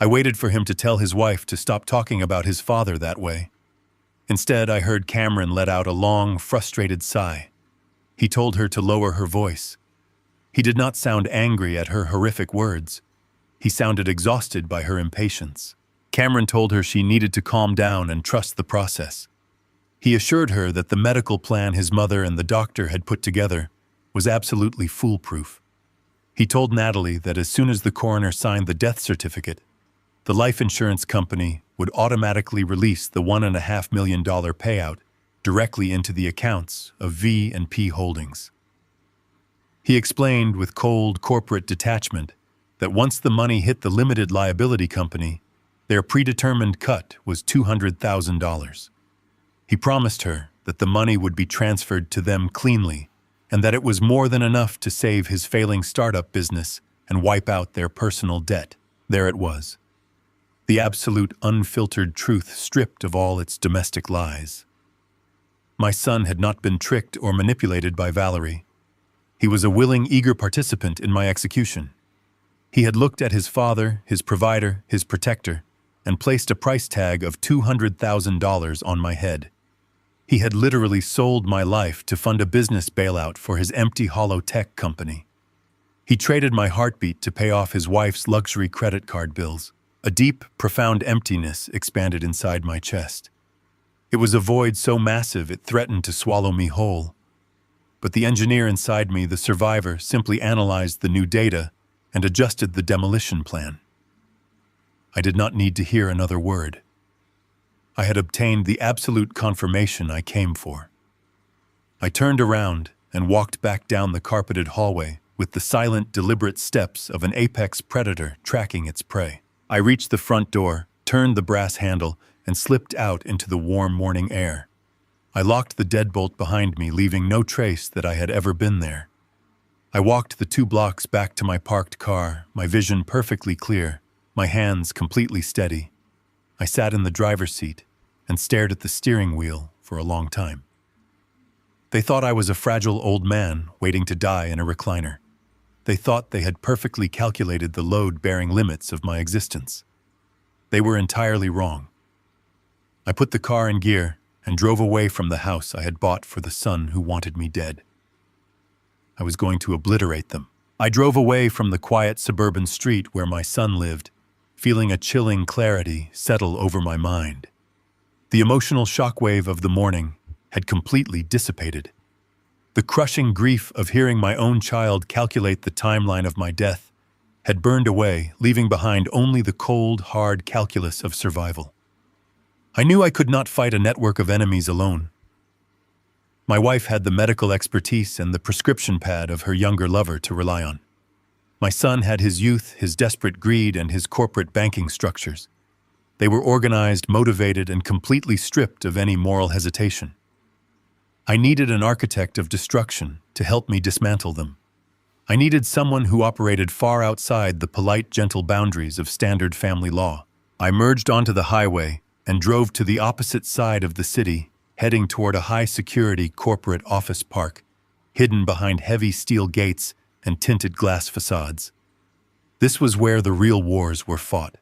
I waited for him to tell his wife to stop talking about his father that way. Instead, I heard Cameron let out a long, frustrated sigh. He told her to lower her voice. He did not sound angry at her horrific words. He sounded exhausted by her impatience. Cameron told her she needed to calm down and trust the process. He assured her that the medical plan his mother and the doctor had put together was absolutely foolproof. He told Natalie that as soon as the coroner signed the death certificate, the life insurance company would automatically release the $1.5 million payout directly into the accounts of V&P Holdings. He explained with cold corporate detachment that once the money hit the limited liability company, their predetermined cut was $200,000. He promised her that the money would be transferred to them cleanly and that it was more than enough to save his failing startup business and wipe out their personal debt. There it was. The absolute unfiltered truth stripped of all its domestic lies. My son had not been tricked or manipulated by Valerie. He was a willing, eager participant in my execution. He had looked at his father, his provider, his protector, and placed a price tag of $200,000 on my head. He had literally sold my life to fund a business bailout for his empty, hollow tech company. He traded my heartbeat to pay off his wife's luxury credit card bills. A deep, profound emptiness expanded inside my chest. It was a void so massive it threatened to swallow me whole. But the engineer inside me, the survivor, simply analyzed the new data and adjusted the demolition plan. I did not need to hear another word. I had obtained the absolute confirmation I came for. I turned around and walked back down the carpeted hallway with the silent, deliberate steps of an apex predator tracking its prey. I reached the front door, turned the brass handle, and slipped out into the warm morning air. I locked the deadbolt behind me, leaving no trace that I had ever been there. I walked the 2 blocks back to my parked car, my vision perfectly clear, my hands completely steady. I sat in the driver's seat and stared at the steering wheel for a long time. They thought I was a fragile old man waiting to die in a recliner. They thought they had perfectly calculated the load-bearing limits of my existence. They were entirely wrong. I put the car in gear and drove away from the house I had bought for the son who wanted me dead. I was going to obliterate them. I drove away from the quiet suburban street where my son lived, feeling a chilling clarity settle over my mind. The emotional shockwave of the morning had completely dissipated. The crushing grief of hearing my own child calculate the timeline of my death had burned away, leaving behind only the cold, hard calculus of survival. I knew I could not fight a network of enemies alone. My wife had the medical expertise and the prescription pad of her younger lover to rely on. My son had his youth, his desperate greed, and his corporate banking structures. They were organized, motivated, and completely stripped of any moral hesitation. I needed an architect of destruction to help me dismantle them. I needed someone who operated far outside the polite, gentle boundaries of standard family law. I merged onto the highway and drove to the opposite side of the city, heading toward a high-security corporate office park, hidden behind heavy steel gates and tinted glass facades. This was where the real wars were fought.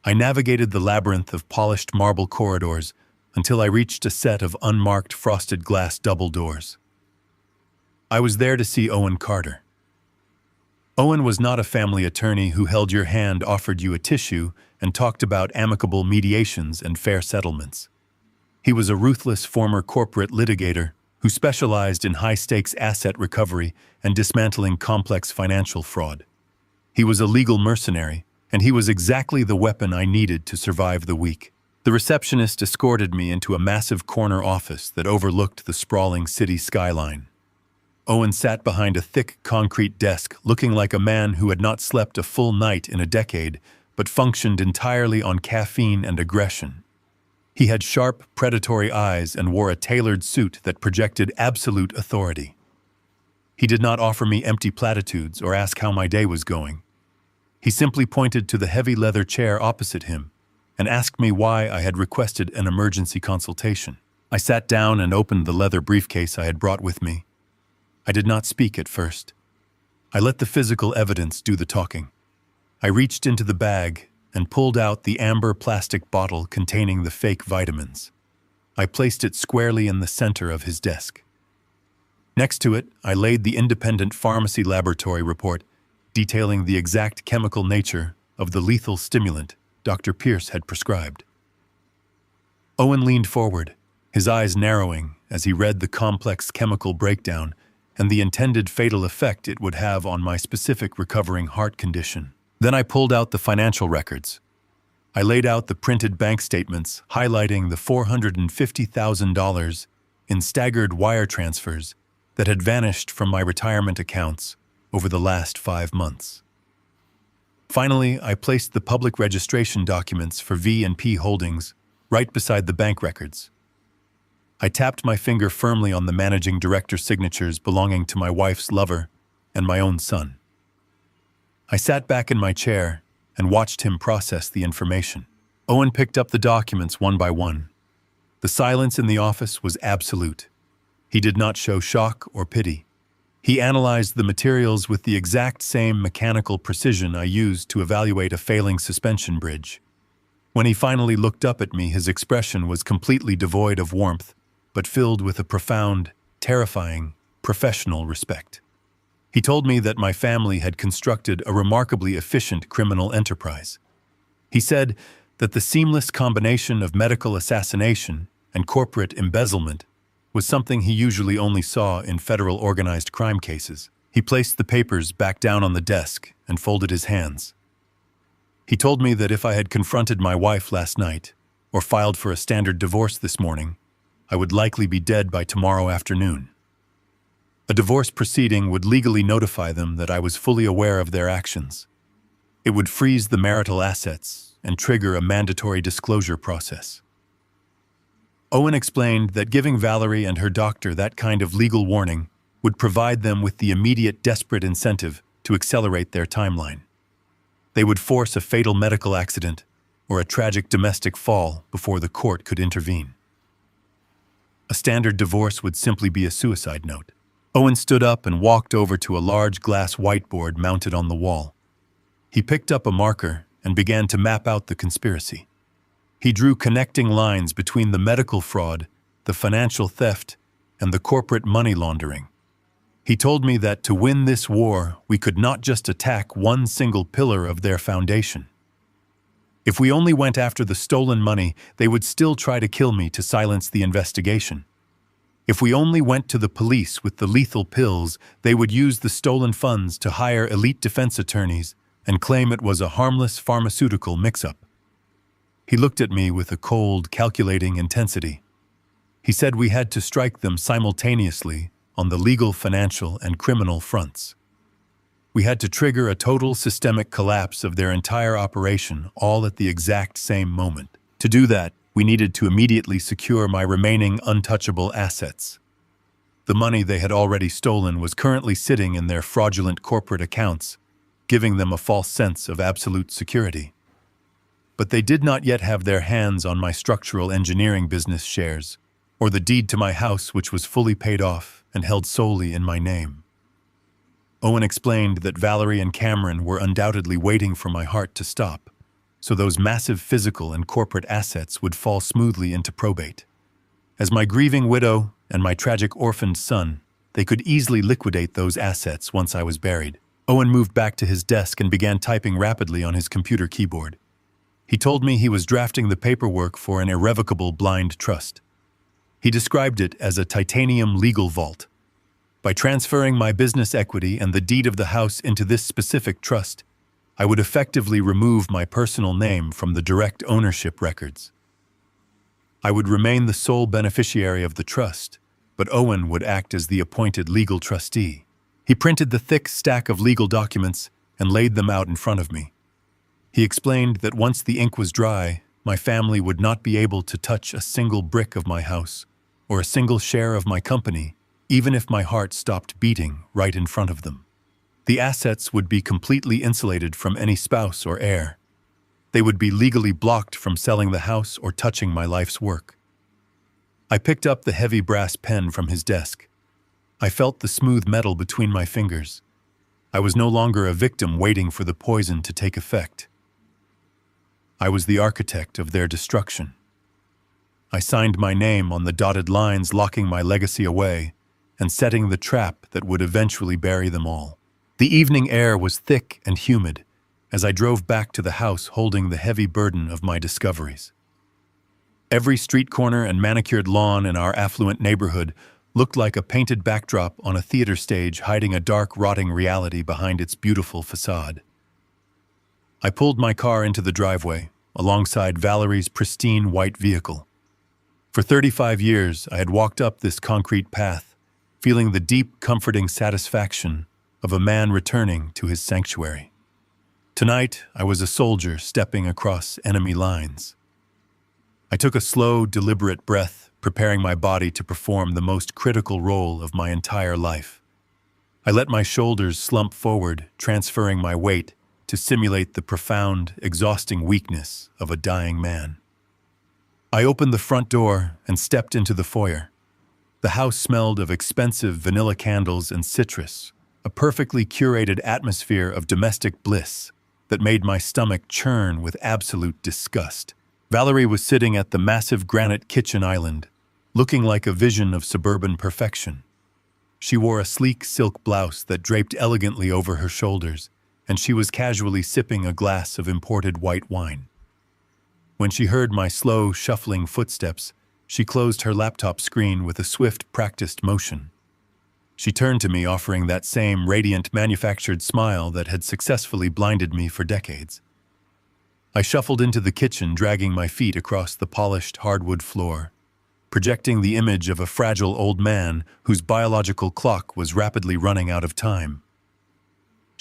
I navigated the labyrinth of polished marble corridors until I reached a set of unmarked frosted glass double doors. I was there to see Owen Carter. Owen was not a family attorney who held your hand, offered you a tissue, and talked about amicable mediations and fair settlements. He was a ruthless former corporate litigator who specialized in high-stakes asset recovery and dismantling complex financial fraud. He was a legal mercenary, and he was exactly the weapon I needed to survive the week. The receptionist escorted me into a massive corner office that overlooked the sprawling city skyline. Owen sat behind a thick concrete desk, looking like a man who had not slept a full night in a decade, but functioned entirely on caffeine and aggression. He had sharp, predatory eyes and wore a tailored suit that projected absolute authority. He did not offer me empty platitudes or ask how my day was going. He simply pointed to the heavy leather chair opposite him and asked me why I had requested an emergency consultation. I sat down and opened the leather briefcase I had brought with me. I did not speak at first. I let the physical evidence do the talking. I reached into the bag and pulled out the amber plastic bottle containing the fake vitamins. I placed it squarely in the center of his desk. Next to it, I laid the independent pharmacy laboratory report detailing the exact chemical nature of the lethal stimulant Dr. Pierce had prescribed. Owen leaned forward, his eyes narrowing as he read the complex chemical breakdown and the intended fatal effect it would have on my specific recovering heart condition. Then I pulled out the financial records. I laid out the printed bank statements highlighting the $450,000 in staggered wire transfers that had vanished from my retirement accounts over the last 5 months. Finally, I placed the public registration documents for V&P Holdings right beside the bank records. I tapped my finger firmly on the managing director's signatures belonging to my wife's lover and my own son. I sat back in my chair and watched him process the information. Owen picked up the documents one by one. The silence in the office was absolute. He did not show shock or pity. He analyzed the materials with the exact same mechanical precision I used to evaluate a failing suspension bridge. When he finally looked up at me, his expression was completely devoid of warmth, but filled with a profound, terrifying, professional respect. He told me that my family had constructed a remarkably efficient criminal enterprise. He said that the seamless combination of medical assassination and corporate embezzlement was something he usually only saw in federal organized crime cases. He placed the papers back down on the desk and folded his hands. He told me that if I had confronted my wife last night or filed for a standard divorce this morning, I would likely be dead by tomorrow afternoon. A divorce proceeding would legally notify them that I was fully aware of their actions. It would freeze the marital assets and trigger a mandatory disclosure process. Owen explained that giving Valerie and her doctor that kind of legal warning would provide them with the immediate desperate incentive to accelerate their timeline. They would force a fatal medical accident or a tragic domestic fall before the court could intervene. A standard divorce would simply be a suicide note. Owen stood up and walked over to a large glass whiteboard mounted on the wall. He picked up a marker and began to map out the conspiracy. He drew connecting lines between the medical fraud, the financial theft, and the corporate money laundering. He told me that to win this war, we could not just attack one single pillar of their foundation. If we only went after the stolen money, they would still try to kill me to silence the investigation. If we only went to the police with the lethal pills, they would use the stolen funds to hire elite defense attorneys and claim it was a harmless pharmaceutical mix-up. He looked at me with a cold, calculating intensity. He said we had to strike them simultaneously on the legal, financial, and criminal fronts. We had to trigger a total systemic collapse of their entire operation, all at the exact same moment. To do that, we needed to immediately secure my remaining untouchable assets. The money they had already stolen was currently sitting in their fraudulent corporate accounts, giving them a false sense of absolute security. but they did not yet have their hands on my structural engineering business shares, or the deed to my house which was fully paid off and held solely in my name. Owen explained that Valerie and Cameron were undoubtedly waiting for my heart to stop, so those massive physical and corporate assets would fall smoothly into probate. As my grieving widow and my tragic orphaned son, they could easily liquidate those assets once I was buried. Owen moved back to his desk and began typing rapidly on his computer keyboard. He told me he was drafting the paperwork for an irrevocable blind trust. He described it as a titanium legal vault. By transferring my business equity and the deed of the house into this specific trust, I would effectively remove my personal name from the direct ownership records. I would remain the sole beneficiary of the trust, but Owen would act as the appointed legal trustee. He printed the thick stack of legal documents and laid them out in front of me. He explained that once the ink was dry, my family would not be able to touch a single brick of my house or a single share of my company, even if my heart stopped beating right in front of them. The assets would be completely insulated from any spouse or heir. They would be legally blocked from selling the house or touching my life's work. I picked up the heavy brass pen from his desk. I felt the smooth metal between my fingers. I was no longer a victim waiting for the poison to take effect. I was the architect of their destruction. I signed my name on the dotted lines, locking my legacy away and setting the trap that would eventually bury them all. The evening air was thick and humid as I drove back to the house holding the heavy burden of my discoveries. Every street corner and manicured lawn in our affluent neighborhood looked like a painted backdrop on a theater stage hiding a dark, rotting reality behind its beautiful facade. I pulled my car into the driveway, alongside Valerie's pristine white vehicle. For 35 years, I had walked up this concrete path, feeling the deep, comforting satisfaction of a man returning to his sanctuary. Tonight, I was a soldier stepping across enemy lines. I took a slow, deliberate breath, preparing my body to perform the most critical role of my entire life. I let my shoulders slump forward, transferring my weight to simulate the profound, exhausting weakness of a dying man. I opened the front door and stepped into the foyer. The house smelled of expensive vanilla candles and citrus, a perfectly curated atmosphere of domestic bliss that made my stomach churn with absolute disgust. Valerie was sitting at the massive granite kitchen island, looking like a vision of suburban perfection. She wore a sleek silk blouse that draped elegantly over her shoulders, and she was casually sipping a glass of imported white wine. When she heard my slow, shuffling footsteps, she closed her laptop screen with a swift, practiced motion. She turned to me, offering that same radiant, manufactured smile that had successfully blinded me for decades. I shuffled into the kitchen, dragging my feet across the polished hardwood floor, projecting the image of a fragile old man whose biological clock was rapidly running out of time.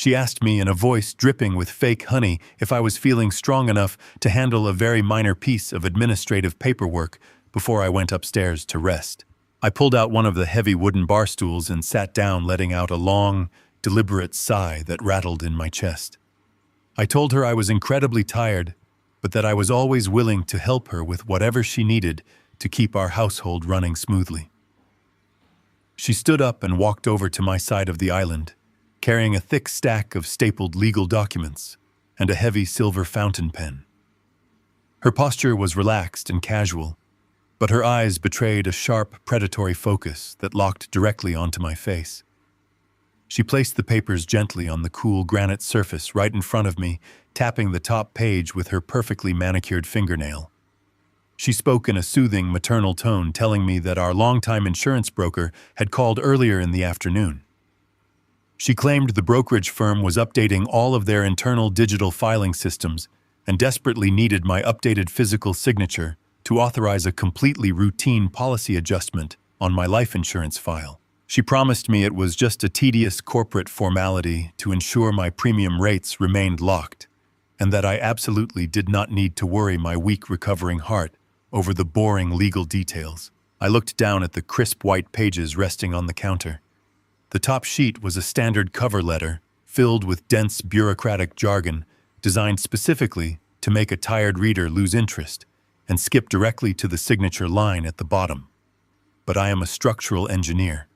She asked me in a voice dripping with fake honey if I was feeling strong enough to handle a very minor piece of administrative paperwork before I went upstairs to rest. I pulled out one of the heavy wooden bar stools and sat down, letting out a long, deliberate sigh that rattled in my chest. I told her I was incredibly tired, but that I was always willing to help her with whatever she needed to keep our household running smoothly. She stood up and walked over to my side of the island, carrying a thick stack of stapled legal documents and a heavy silver fountain pen. Her posture was relaxed and casual, but her eyes betrayed a sharp, predatory focus that locked directly onto my face. She placed the papers gently on the cool granite surface right in front of me, tapping the top page with her perfectly manicured fingernail. She spoke in a soothing, maternal tone, telling me that our longtime insurance broker had called earlier in the afternoon. She claimed the brokerage firm was updating all of their internal digital filing systems and desperately needed my updated physical signature to authorize a completely routine policy adjustment on my life insurance file. She promised me it was just a tedious corporate formality to ensure my premium rates remained locked, and that I absolutely did not need to worry my weak recovering heart over the boring legal details. I looked down at the crisp white pages resting on the counter. The top sheet was a standard cover letter filled with dense bureaucratic jargon designed specifically to make a tired reader lose interest and skip directly to the signature line at the bottom. But I am a structural engineer.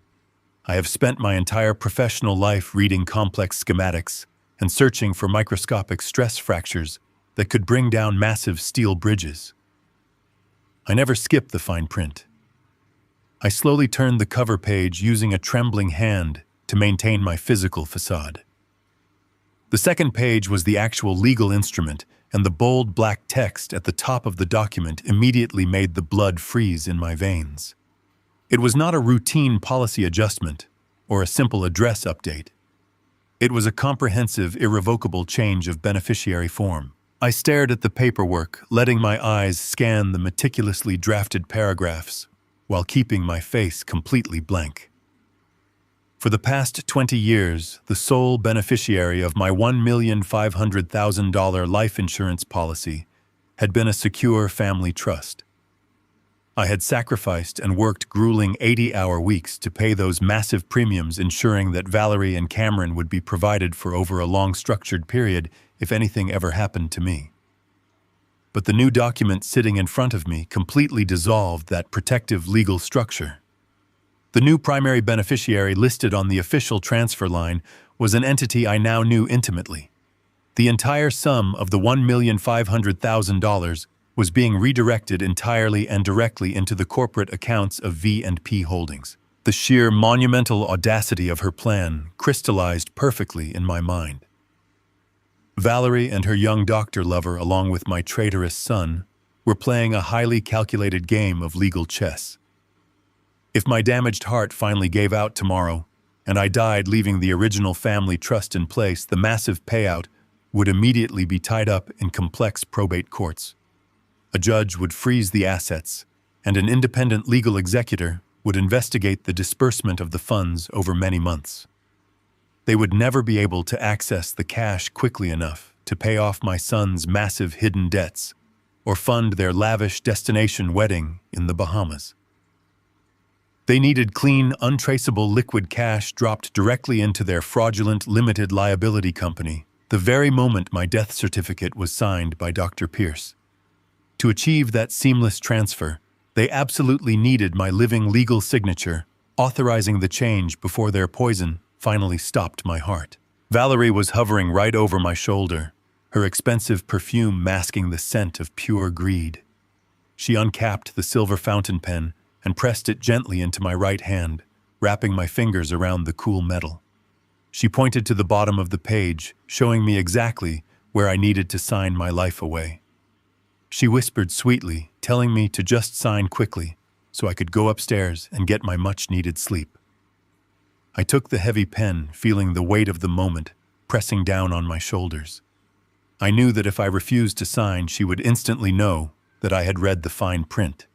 I have spent my entire professional life reading complex schematics and searching for microscopic stress fractures that could bring down massive steel bridges. I never skip the fine print. I slowly turned the cover page using a trembling hand to maintain my physical facade. The second page was the actual legal instrument, and the bold black text at the top of the document immediately made the blood freeze in my veins. It was not a routine policy adjustment or a simple address update. It was a comprehensive, irrevocable change of beneficiary form. I stared at the paperwork, letting my eyes scan the meticulously drafted paragraphs while keeping my face completely blank. For the past 20 years, the sole beneficiary of my $1,500,000 life insurance policy had been a secure family trust. I had sacrificed and worked grueling 80-hour weeks to pay those massive premiums, ensuring that Valerie and Cameron would be provided for over a long structured period if anything ever happened to me. But the new document sitting in front of me completely dissolved that protective legal structure. The new primary beneficiary listed on the official transfer line was an entity I now knew intimately. The entire sum of the $1,500,000 was being redirected entirely and directly into the corporate accounts of V&P Holdings. The sheer monumental audacity of her plan crystallized perfectly in my mind. Valerie and her young doctor lover, along with my traitorous son, were playing a highly calculated game of legal chess. If my damaged heart finally gave out tomorrow, and I died leaving the original family trust in place, the massive payout would immediately be tied up in complex probate courts. A judge would freeze the assets, and an independent legal executor would investigate the disbursement of the funds over many months. They would never be able to access the cash quickly enough to pay off my son's massive hidden debts or fund their lavish destination wedding in the Bahamas. They needed clean, untraceable liquid cash dropped directly into their fraudulent limited liability company the very moment my death certificate was signed by Dr. Pierce. To achieve that seamless transfer, they absolutely needed my living legal signature authorizing the change before their poison finally stopped my heart. Valerie was hovering right over my shoulder, her expensive perfume masking the scent of pure greed. She uncapped the silver fountain pen and pressed it gently into my right hand, wrapping my fingers around the cool metal. She pointed to the bottom of the page, showing me exactly where I needed to sign my life away. She whispered sweetly, telling me to just sign quickly so I could go upstairs and get my much-needed sleep. I took the heavy pen, feeling the weight of the moment pressing down on my shoulders. I knew that if I refused to sign, she would instantly know that I had read the fine print.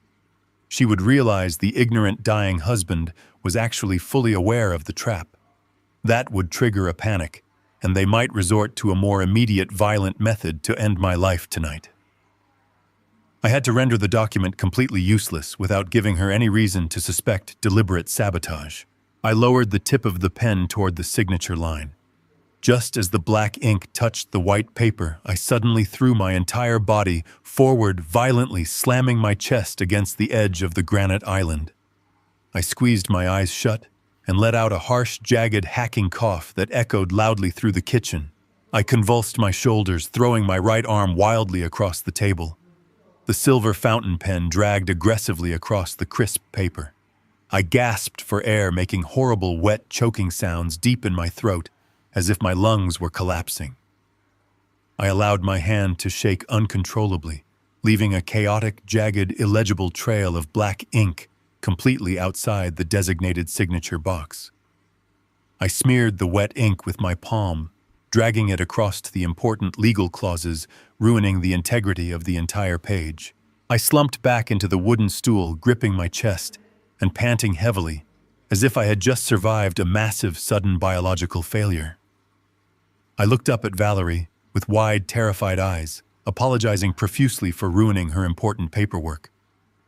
She would realize the ignorant dying husband was actually fully aware of the trap. That would trigger a panic, and they might resort to a more immediate violent method to end my life tonight. I had to render the document completely useless without giving her any reason to suspect deliberate sabotage. I lowered the tip of the pen toward the signature line. Just as the black ink touched the white paper, I suddenly threw my entire body forward, violently slamming my chest against the edge of the granite island. I squeezed my eyes shut and let out a harsh, jagged, hacking cough that echoed loudly through the kitchen. I convulsed my shoulders, throwing my right arm wildly across the table. The silver fountain pen dragged aggressively across the crisp paper. I gasped for air, making horrible, wet, choking sounds deep in my throat, as if my lungs were collapsing. I allowed my hand to shake uncontrollably, leaving a chaotic, jagged, illegible trail of black ink completely outside the designated signature box. I smeared the wet ink with my palm, dragging it across the important legal clauses, ruining the integrity of the entire page. I slumped back into the wooden stool, gripping my chest and panting heavily, as if I had just survived a massive, sudden biological failure. I looked up at Valerie with wide, terrified eyes, apologizing profusely for ruining her important paperwork.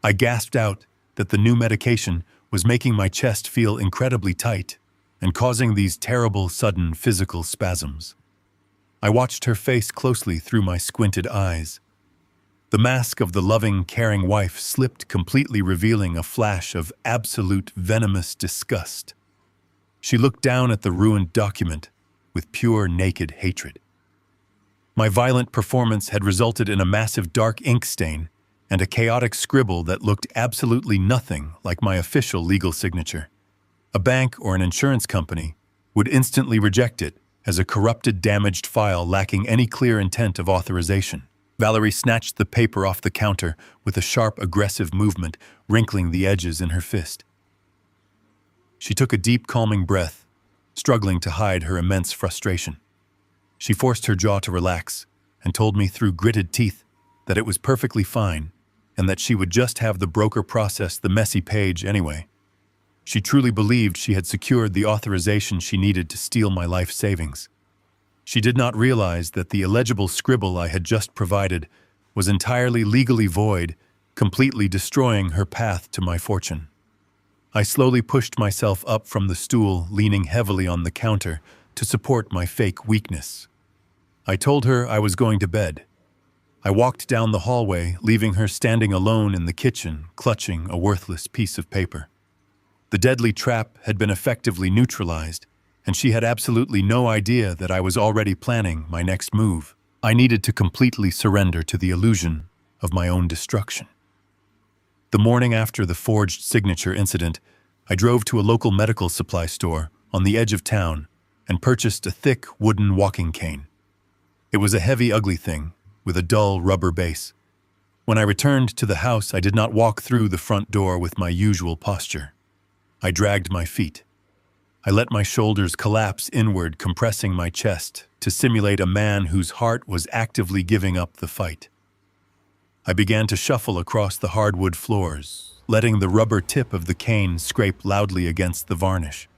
I gasped out that the new medication was making my chest feel incredibly tight and causing these terrible, sudden physical spasms. I watched her face closely through my squinted eyes. The mask of the loving, caring wife slipped completely, revealing a flash of absolute venomous disgust. She looked down at the ruined document with pure, naked hatred. My violent performance had resulted in a massive dark ink stain and a chaotic scribble that looked absolutely nothing like my official legal signature. A bank or an insurance company would instantly reject it as a corrupted, damaged file lacking any clear intent of authorization. Valerie snatched the paper off the counter with a sharp, aggressive movement, wrinkling the edges in her fist. She took a deep, calming breath, struggling to hide her immense frustration. She forced her jaw to relax and told me through gritted teeth that it was perfectly fine and that she would just have the broker process the messy page anyway. She truly believed she had secured the authorization she needed to steal my life savings. She did not realize that the illegible scribble I had just provided was entirely legally void, completely destroying her path to my fortune. I slowly pushed myself up from the stool, leaning heavily on the counter to support my fake weakness. I told her I was going to bed. I walked down the hallway, leaving her standing alone in the kitchen, clutching a worthless piece of paper. The deadly trap had been effectively neutralized, and she had absolutely no idea that I was already planning my next move. I needed to completely surrender to the illusion of my own destruction. The morning after the forged signature incident, I drove to a local medical supply store on the edge of town and purchased a thick wooden walking cane. It was a heavy, ugly thing with a dull rubber base. When I returned to the house, I did not walk through the front door with my usual posture. I dragged my feet. I let my shoulders collapse inward, compressing my chest to simulate a man whose heart was actively giving up the fight. I began to shuffle across the hardwood floors, letting the rubber tip of the cane scrape loudly against the varnish.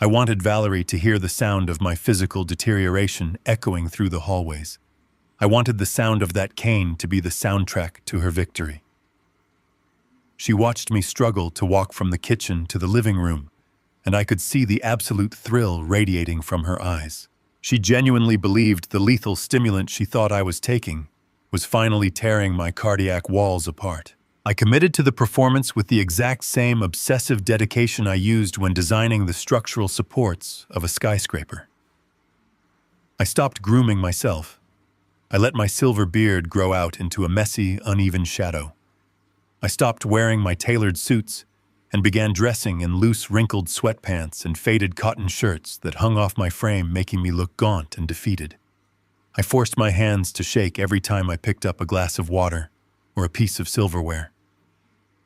I wanted Valerie to hear the sound of my physical deterioration echoing through the hallways. I wanted the sound of that cane to be the soundtrack to her victory. She watched me struggle to walk from the kitchen to the living room, and I could see the absolute thrill radiating from her eyes. She genuinely believed the lethal stimulant she thought I was taking was finally tearing my cardiac walls apart. I committed to the performance with the exact same obsessive dedication I used when designing the structural supports of a skyscraper. I stopped grooming myself. I let my silver beard grow out into a messy, uneven shadow. I stopped wearing my tailored suits and began dressing in loose, wrinkled sweatpants and faded cotton shirts that hung off my frame, making me look gaunt and defeated. I forced my hands to shake every time I picked up a glass of water or a piece of silverware.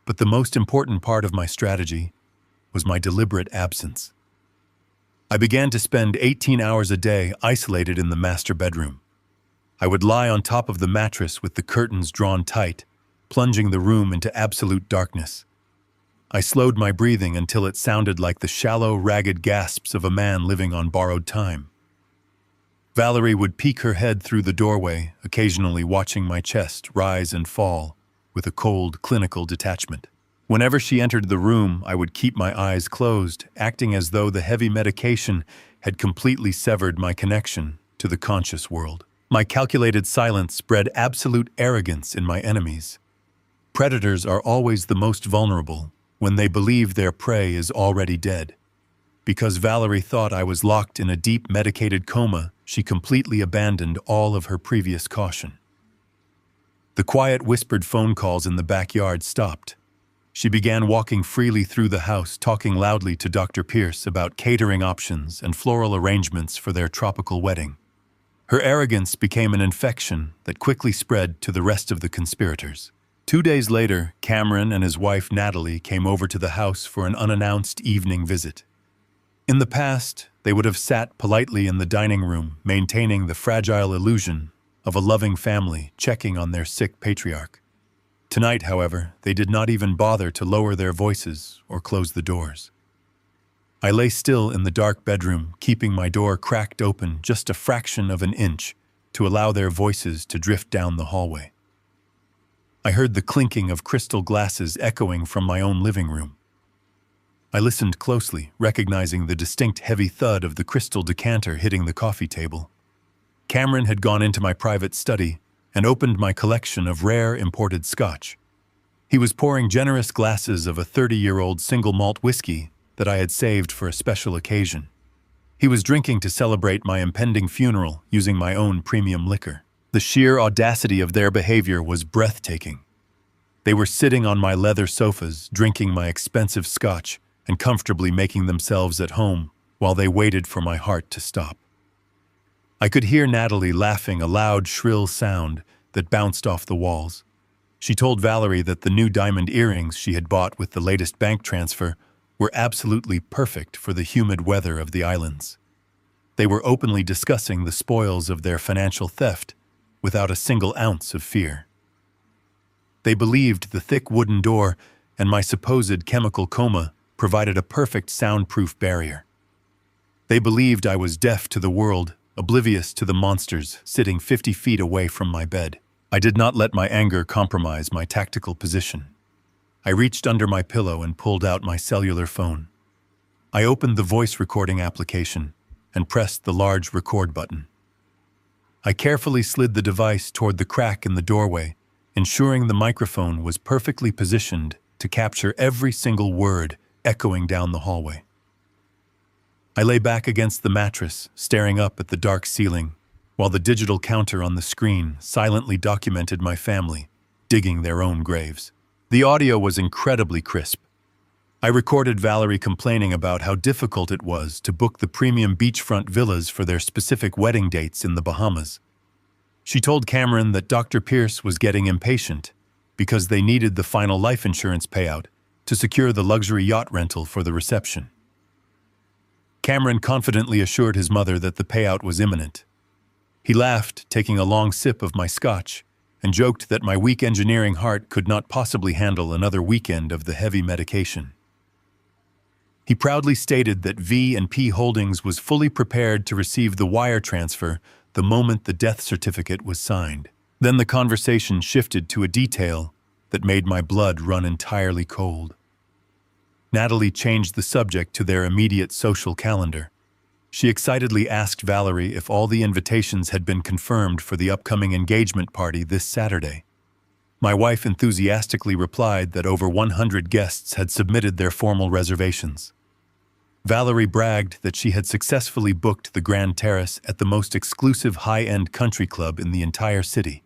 But the most important part of my strategy was my deliberate absence. I began to spend 18 hours a day isolated in the master bedroom. I would lie on top of the mattress with the curtains drawn tight, plunging the room into absolute darkness. I slowed my breathing until it sounded like the shallow, ragged gasps of a man living on borrowed time. Valerie would peek her head through the doorway, occasionally watching my chest rise and fall with a cold, clinical detachment. Whenever she entered the room, I would keep my eyes closed, acting as though the heavy medication had completely severed my connection to the conscious world. My calculated silence bred absolute arrogance in my enemies. Predators are always the most vulnerable when they believe their prey is already dead. Because Valerie thought I was locked in a deep medicated coma, she completely abandoned all of her previous caution. The quiet, whispered phone calls in the backyard stopped. She began walking freely through the house, talking loudly to Dr. Pierce about catering options and floral arrangements for their tropical wedding. Her arrogance became an infection that quickly spread to the rest of the conspirators. 2 days later, Cameron and his wife Natalie came over to the house for an unannounced evening visit. In the past, they would have sat politely in the dining room, maintaining the fragile illusion of a loving family checking on their sick patriarch. Tonight, however, they did not even bother to lower their voices or close the doors. I lay still in the dark bedroom, keeping my door cracked open just a fraction of an inch to allow their voices to drift down the hallway. I heard the clinking of crystal glasses echoing from my own living room. I listened closely, recognizing the distinct heavy thud of the crystal decanter hitting the coffee table. Cameron had gone into my private study and opened my collection of rare imported scotch. He was pouring generous glasses of a 30-year-old single malt whiskey that I had saved for a special occasion. He was drinking to celebrate my impending funeral using my own premium liquor. The sheer audacity of their behavior was breathtaking. They were sitting on my leather sofas, drinking my expensive scotch and comfortably making themselves at home while they waited for my heart to stop. I could hear Natalie laughing, a loud, shrill sound that bounced off the walls. She told Valerie that the new diamond earrings she had bought with the latest bank transfer were absolutely perfect for the humid weather of the islands. They were openly discussing the spoils of their financial theft without a single ounce of fear. They believed the thick wooden door and my supposed chemical coma provided a perfect soundproof barrier. They believed I was deaf to the world, oblivious to the monsters sitting 50 feet away from my bed. I did not let my anger compromise my tactical position. I reached under my pillow and pulled out my cellular phone. I opened the voice recording application and pressed the large record button. I carefully slid the device toward the crack in the doorway, ensuring the microphone was perfectly positioned to capture every single word echoing down the hallway. I lay back against the mattress, staring up at the dark ceiling, while the digital counter on the screen silently documented my family, digging their own graves. The audio was incredibly crisp. I recorded Valerie complaining about how difficult it was to book the premium beachfront villas for their specific wedding dates in the Bahamas. She told Cameron that Dr. Pierce was getting impatient because they needed the final life insurance payout to secure the luxury yacht rental for the reception. Cameron confidently assured his mother that the payout was imminent. He laughed, taking a long sip of my scotch, and joked that my weak engineering heart could not possibly handle another weekend of the heavy medication. He proudly stated that V&P Holdings was fully prepared to receive the wire transfer the moment the death certificate was signed. Then the conversation shifted to a detail that made my blood run entirely cold. Natalie changed the subject to their immediate social calendar. She excitedly asked Valerie if all the invitations had been confirmed for the upcoming engagement party this Saturday. My wife enthusiastically replied that over 100 guests had submitted their formal reservations. Valerie bragged that she had successfully booked the Grand Terrace at the most exclusive high-end country club in the entire city.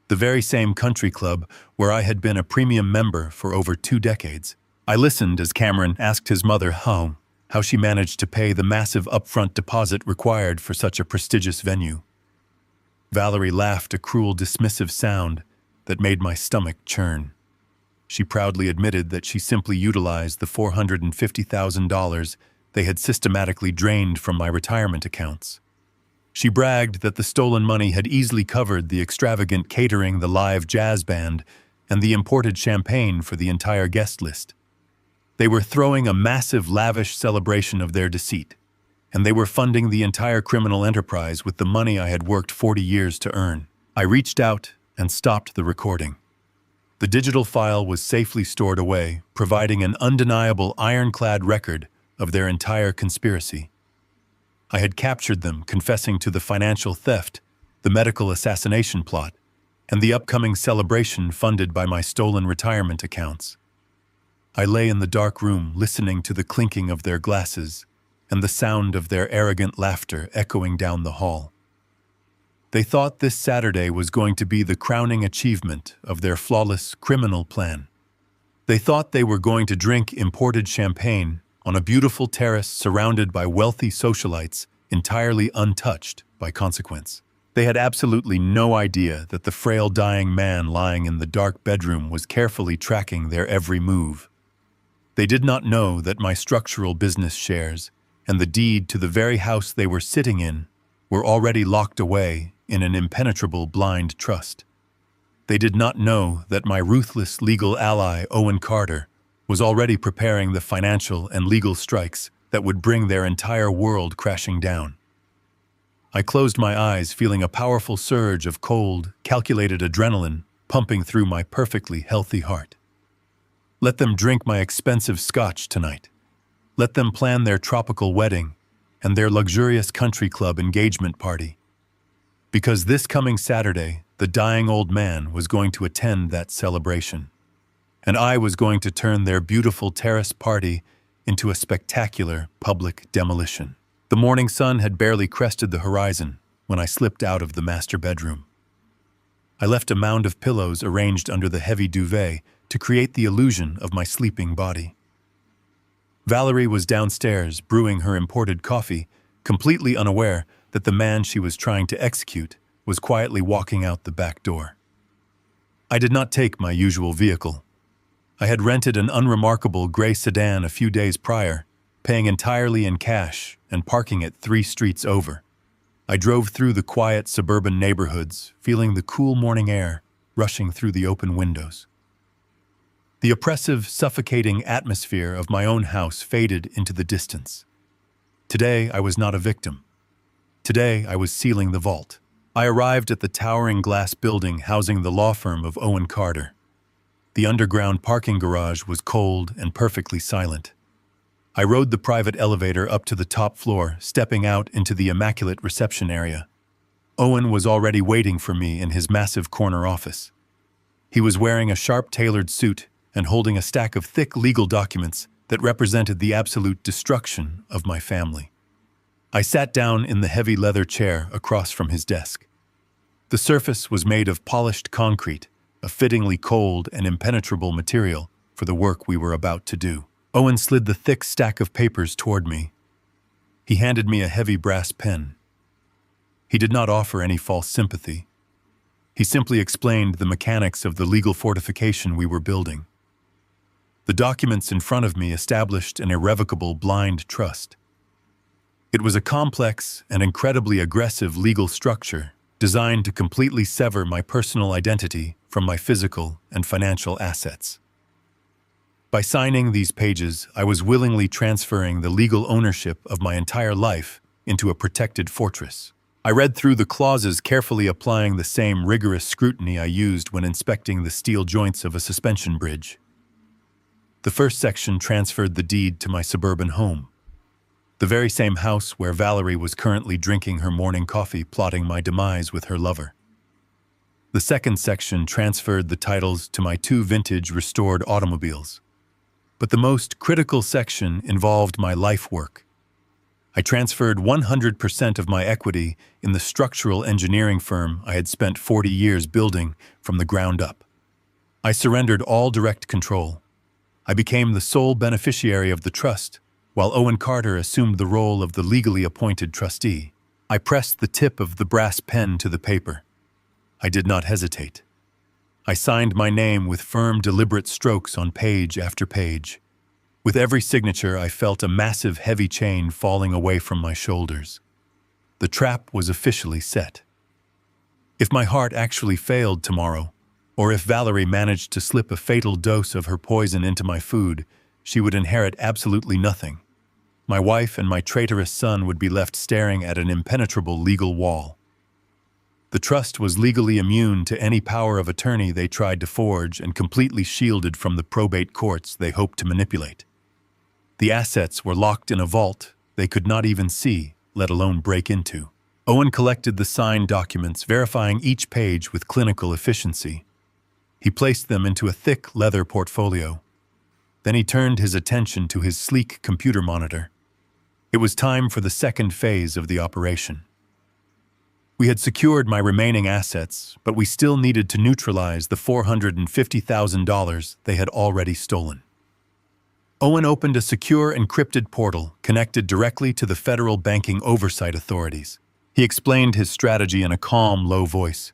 The very same country club where I had been a premium member for over 2 decades. I listened as Cameron asked his mother how she managed to pay the massive upfront deposit required for such a prestigious venue. Valerie laughed, a cruel, dismissive sound that made my stomach churn. She proudly admitted that she simply utilized the $450,000 they had systematically drained from my retirement accounts. She bragged that the stolen money had easily covered the extravagant catering, the live jazz band, and the imported champagne for the entire guest list. They were throwing a massive, lavish celebration of their deceit, and they were funding the entire criminal enterprise with the money I had worked 40 years to earn. I reached out and stopped the recording. The digital file was safely stored away, providing an undeniable ironclad record of their entire conspiracy. I had captured them confessing to the financial theft, the medical assassination plot, and the upcoming celebration funded by my stolen retirement accounts. I lay in the dark room listening to the clinking of their glasses and the sound of their arrogant laughter echoing down the hall. They thought this Saturday was going to be the crowning achievement of their flawless criminal plan. They thought they were going to drink imported champagne on a beautiful terrace surrounded by wealthy socialites, entirely untouched by consequence. They had absolutely no idea that the frail dying man lying in the dark bedroom was carefully tracking their every move. They did not know that my structural business shares and the deed to the very house they were sitting in were already locked away in an impenetrable blind trust. They did not know that my ruthless legal ally, Owen Carter, was already preparing the financial and legal strikes that would bring their entire world crashing down. I closed my eyes, feeling a powerful surge of cold, calculated adrenaline pumping through my perfectly healthy heart. Let them drink my expensive scotch tonight. Let them plan their tropical wedding and their luxurious country club engagement party. Because this coming Saturday, the dying old man was going to attend that celebration, and I was going to turn their beautiful terrace party into a spectacular public demolition. The morning sun had barely crested the horizon when I slipped out of the master bedroom. I left a mound of pillows arranged under the heavy duvet to create the illusion of my sleeping body. Valerie was downstairs brewing her imported coffee, completely unaware that the man she was trying to execute was quietly walking out the back door. I did not take my usual vehicle. I had rented an unremarkable gray sedan a few days prior, paying entirely in cash and parking it 3 streets over. I drove through the quiet suburban neighborhoods, feeling the cool morning air rushing through the open windows. The oppressive, suffocating atmosphere of my own house faded into the distance. Today, I was not a victim. Today, I was sealing the vault. I arrived at the towering glass building housing the law firm of Owen Carter. The underground parking garage was cold and perfectly silent. I rode the private elevator up to the top floor, stepping out into the immaculate reception area. Owen was already waiting for me in his massive corner office. He was wearing a sharp-tailored suit and holding a stack of thick legal documents that represented the absolute destruction of my family. I sat down in the heavy leather chair across from his desk. The surface was made of polished concrete, a fittingly cold and impenetrable material for the work we were about to do. Owen slid the thick stack of papers toward me. He handed me a heavy brass pen. He did not offer any false sympathy. He simply explained the mechanics of the legal fortification we were building. The documents in front of me established an irrevocable blind trust. It was a complex and incredibly aggressive legal structure designed to completely sever my personal identity from my physical and financial assets. By signing these pages, I was willingly transferring the legal ownership of my entire life into a protected fortress. I read through the clauses, carefully applying the same rigorous scrutiny I used when inspecting the steel joints of a suspension bridge. The first section transferred the deed to my suburban home, the very same house where Valerie was currently drinking her morning coffee, plotting my demise with her lover. The second section transferred the titles to my 2 vintage restored automobiles. But the most critical section involved my life work. I transferred 100% of my equity in the structural engineering firm I had spent 40 years building from the ground up. I surrendered all direct control. I became the sole beneficiary of the trust, while Owen Carter assumed the role of the legally appointed trustee. I pressed the tip of the brass pen to the paper. I did not hesitate. I signed my name with firm, deliberate strokes on page after page. With every signature, I felt a massive, heavy chain falling away from my shoulders. The trap was officially set. If my heart actually failed tomorrow, or if Valerie managed to slip a fatal dose of her poison into my food, she would inherit absolutely nothing. My wife and my traitorous son would be left staring at an impenetrable legal wall. The trust was legally immune to any power of attorney they tried to forge and completely shielded from the probate courts they hoped to manipulate. The assets were locked in a vault they could not even see, let alone break into. Owen collected the signed documents, verifying each page with clinical efficiency. He placed them into a thick leather portfolio. Then he turned his attention to his sleek computer monitor. It was time for the second phase of the operation. We had secured my remaining assets, but we still needed to neutralize the $450,000 they had already stolen. Owen opened a secure encrypted portal connected directly to the federal banking oversight authorities. He explained his strategy in a calm, low voice.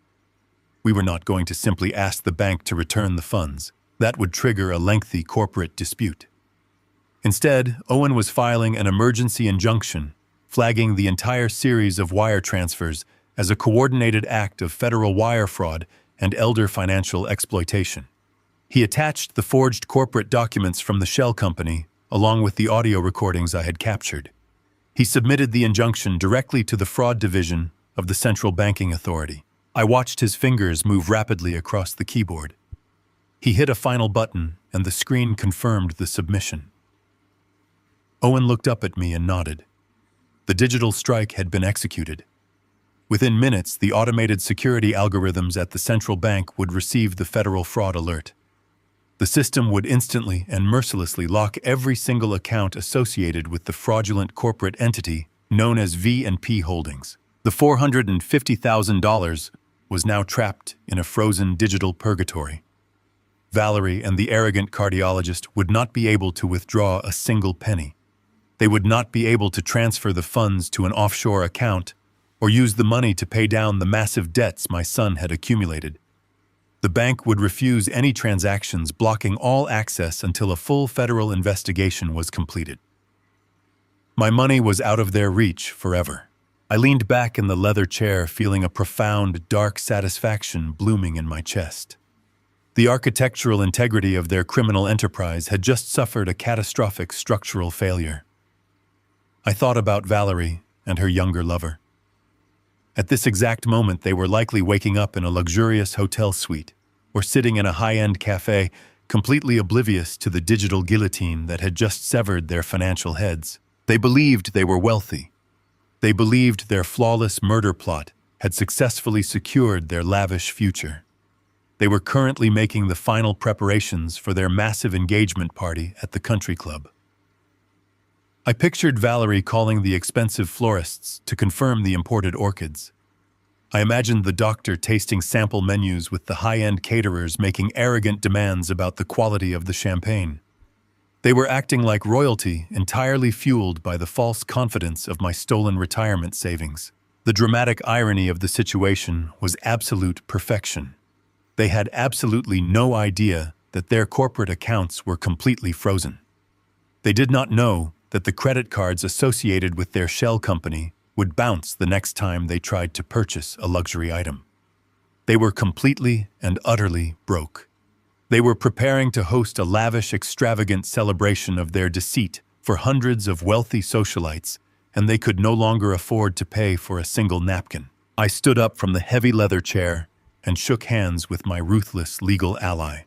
We were not going to simply ask the bank to return the funds. That would trigger a lengthy corporate dispute. Instead, Owen was filing an emergency injunction, flagging the entire series of wire transfers as a coordinated act of federal wire fraud and elder financial exploitation. He attached the forged corporate documents from the shell company, along with the audio recordings I had captured. He submitted the injunction directly to the fraud division of the Central Banking Authority. I watched his fingers move rapidly across the keyboard. He hit a final button, and the screen confirmed the submission. Owen looked up at me and nodded. The digital strike had been executed. Within minutes, the automated security algorithms at the central bank would receive the federal fraud alert. The system would instantly and mercilessly lock every single account associated with the fraudulent corporate entity known as V&P Holdings. The $450,000 was now trapped in a frozen digital purgatory. Valerie and the arrogant cardiologist would not be able to withdraw a single penny. They would not be able to transfer the funds to an offshore account or use the money to pay down the massive debts my son had accumulated. The bank would refuse any transactions, blocking all access until a full federal investigation was completed. My money was out of their reach forever. I leaned back in the leather chair, feeling a profound, dark satisfaction blooming in my chest. The architectural integrity of their criminal enterprise had just suffered a catastrophic structural failure. I thought about Valerie and her younger lover. At this exact moment, they were likely waking up in a luxurious hotel suite or sitting in a high-end cafe, completely oblivious to the digital guillotine that had just severed their financial heads. They believed they were wealthy. They believed their flawless murder plot had successfully secured their lavish future. They were currently making the final preparations for their massive engagement party at the country club. I pictured Valerie calling the expensive florists to confirm the imported orchids. I imagined the doctor tasting sample menus with the high-end caterers making arrogant demands about the quality of the champagne. They were acting like royalty, entirely fueled by the false confidence of my stolen retirement savings. The dramatic irony of the situation was absolute perfection. They had absolutely no idea that their corporate accounts were completely frozen. They did not know that the credit cards associated with their shell company would bounce the next time they tried to purchase a luxury item. They were completely and utterly broke. They were preparing to host a lavish, extravagant celebration of their deceit for hundreds of wealthy socialites, and they could no longer afford to pay for a single napkin. I stood up from the heavy leather chair and shook hands with my ruthless legal ally.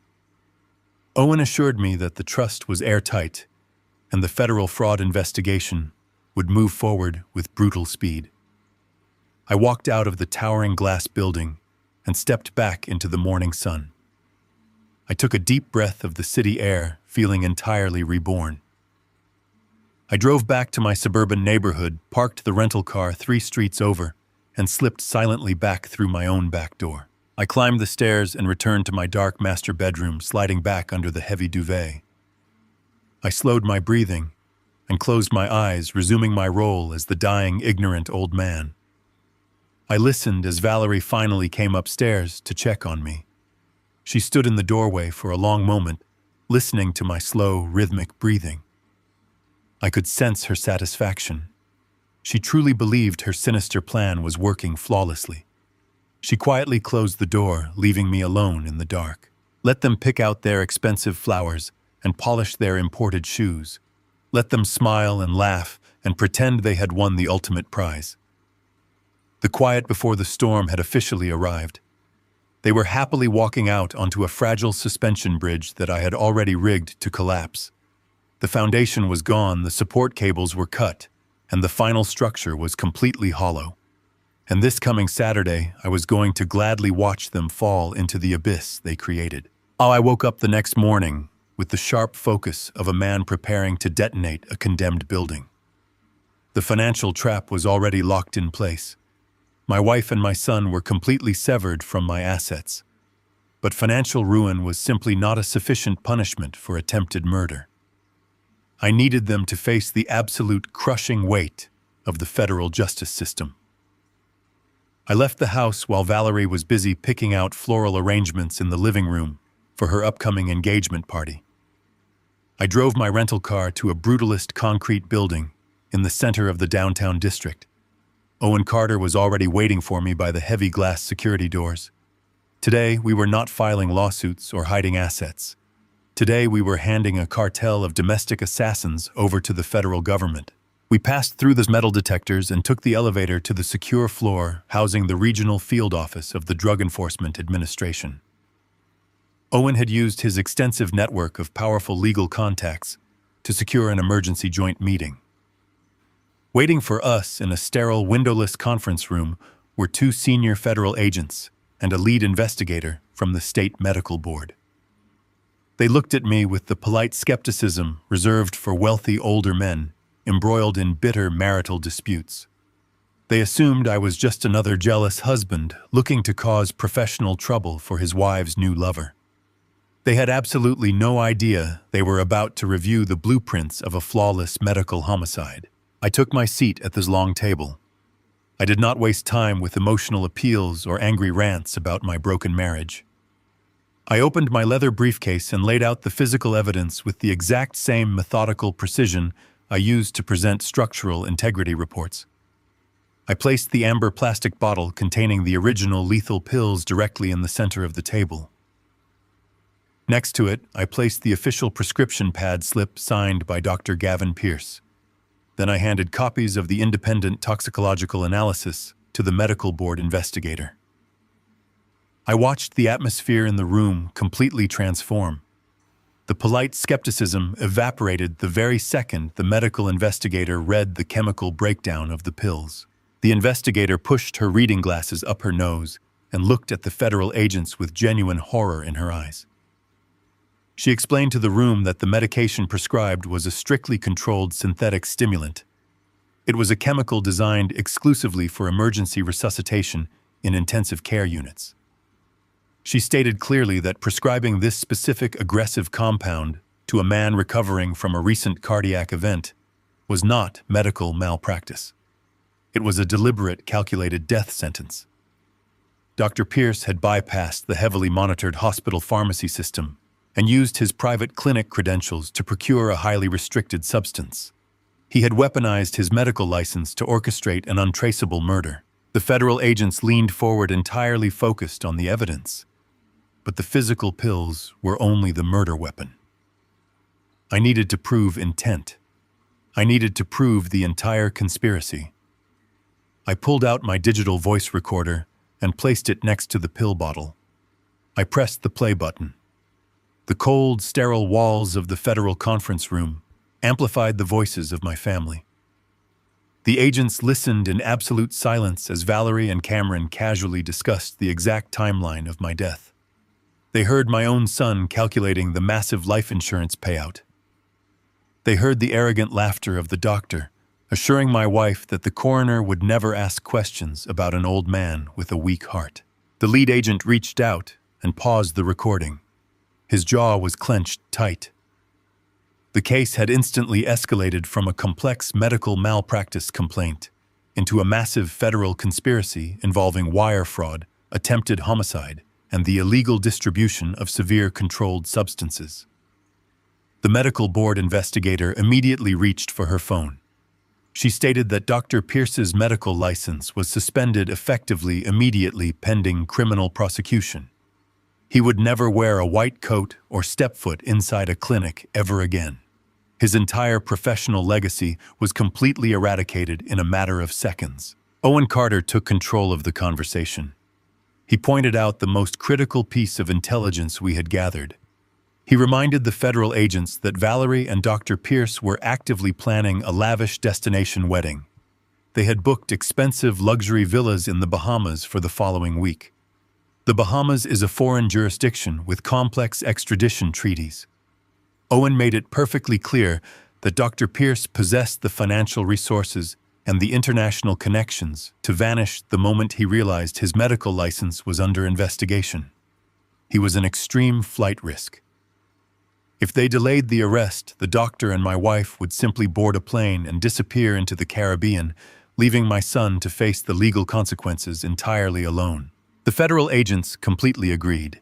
Owen assured me that the trust was airtight, and the federal fraud investigation would move forward with brutal speed. I walked out of the towering glass building and stepped back into the morning sun. I took a deep breath of the city air, feeling entirely reborn. I drove back to my suburban neighborhood, parked the rental car 3 streets over, and slipped silently back through my own back door. I climbed the stairs and returned to my dark master bedroom, sliding back under the heavy duvet. I slowed my breathing and closed my eyes, resuming my role as the dying, ignorant old man. I listened as Valerie finally came upstairs to check on me. She stood in the doorway for a long moment, listening to my slow, rhythmic breathing. I could sense her satisfaction. She truly believed her sinister plan was working flawlessly. She quietly closed the door, leaving me alone in the dark. Let them pick out their expensive flowers and polish their imported shoes. Let them smile and laugh and pretend they had won the ultimate prize. The quiet before the storm had officially arrived. They were happily walking out onto a fragile suspension bridge that I had already rigged to collapse. The foundation was gone, the support cables were cut, and the final structure was completely hollow. And this coming Saturday, I was going to gladly watch them fall into the abyss they created. I woke up the next morning with the sharp focus of a man preparing to detonate a condemned building. The financial trap was already locked in place. My wife and my son were completely severed from my assets. But financial ruin was simply not a sufficient punishment for attempted murder. I needed them to face the absolute crushing weight of the federal justice system. I left the house while Valerie was busy picking out floral arrangements in the living room for her upcoming engagement party. I drove my rental car to a brutalist concrete building in the center of the downtown district. Owen Carter was already waiting for me by the heavy glass security doors. Today, we were not filing lawsuits or hiding assets. Today, we were handing a cartel of domestic assassins over to the federal government. We passed through the metal detectors and took the elevator to the secure floor housing the regional field office of the Drug Enforcement Administration. Owen had used his extensive network of powerful legal contacts to secure an emergency joint meeting. Waiting for us in a sterile, windowless conference room were 2 senior federal agents and a lead investigator from the state medical board. They looked at me with the polite skepticism reserved for wealthy older men embroiled in bitter marital disputes. They assumed I was just another jealous husband looking to cause professional trouble for his wife's new lover. They had absolutely no idea they were about to review the blueprints of a flawless medical homicide. I took my seat at this long table. I did not waste time with emotional appeals or angry rants about my broken marriage. I opened my leather briefcase and laid out the physical evidence with the exact same methodical precision I used to present structural integrity reports. I placed the amber plastic bottle containing the original lethal pills directly in the center of the table. Next to it, I placed the official prescription pad slip signed by Dr. Gavin Pierce. Then I handed copies of the independent toxicological analysis to the medical board investigator. I watched the atmosphere in the room completely transform. The polite skepticism evaporated the very second the medical investigator read the chemical breakdown of the pills. The investigator pushed her reading glasses up her nose and looked at the federal agents with genuine horror in her eyes. She explained to the room that the medication prescribed was a strictly controlled synthetic stimulant. It was a chemical designed exclusively for emergency resuscitation in intensive care units. She stated clearly that prescribing this specific aggressive compound to a man recovering from a recent cardiac event was not medical malpractice. It was a deliberate, calculated death sentence. Dr. Pierce had bypassed the heavily monitored hospital pharmacy system and used his private clinic credentials to procure a highly restricted substance. He had weaponized his medical license to orchestrate an untraceable murder. The federal agents leaned forward entirely focused on the evidence, but the physical pills were only the murder weapon. I needed to prove intent. I needed to prove the entire conspiracy. I pulled out my digital voice recorder and placed it next to the pill bottle. I pressed the play button. The cold, sterile walls of the federal conference room amplified the voices of my family. The agents listened in absolute silence as Valerie and Cameron casually discussed the exact timeline of my death. They heard my own son calculating the massive life insurance payout. They heard the arrogant laughter of the doctor, assuring my wife that the coroner would never ask questions about an old man with a weak heart. The lead agent reached out and paused the recording. His jaw was clenched tight. The case had instantly escalated from a complex medical malpractice complaint into a massive federal conspiracy involving wire fraud, attempted homicide, and the illegal distribution of severe controlled substances. The medical board investigator immediately reached for her phone. She stated that Dr. Pierce's medical license was suspended effectively immediately pending criminal prosecution. He would never wear a white coat or step foot inside a clinic ever again. His entire professional legacy was completely eradicated in a matter of seconds. Owen Carter took control of the conversation. He pointed out the most critical piece of intelligence we had gathered. He reminded the federal agents that Valerie and Dr. Pierce were actively planning a lavish destination wedding. They had booked expensive luxury villas in the Bahamas for the following week. The Bahamas is a foreign jurisdiction with complex extradition treaties. Owen made it perfectly clear that Dr. Pierce possessed the financial resources and the international connections to vanish the moment he realized his medical license was under investigation. He was an extreme flight risk. If they delayed the arrest, the doctor and my wife would simply board a plane and disappear into the Caribbean, leaving my son to face the legal consequences entirely alone. The federal agents completely agreed.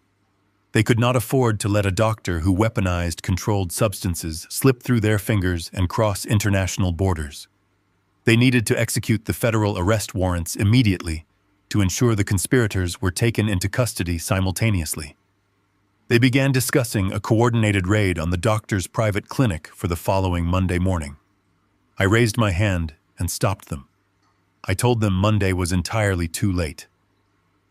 They could not afford to let a doctor who weaponized controlled substances slip through their fingers and cross international borders. They needed to execute the federal arrest warrants immediately to ensure the conspirators were taken into custody simultaneously. They began discussing a coordinated raid on the doctor's private clinic for the following Monday morning. I raised my hand and stopped them. I told them Monday was entirely too late.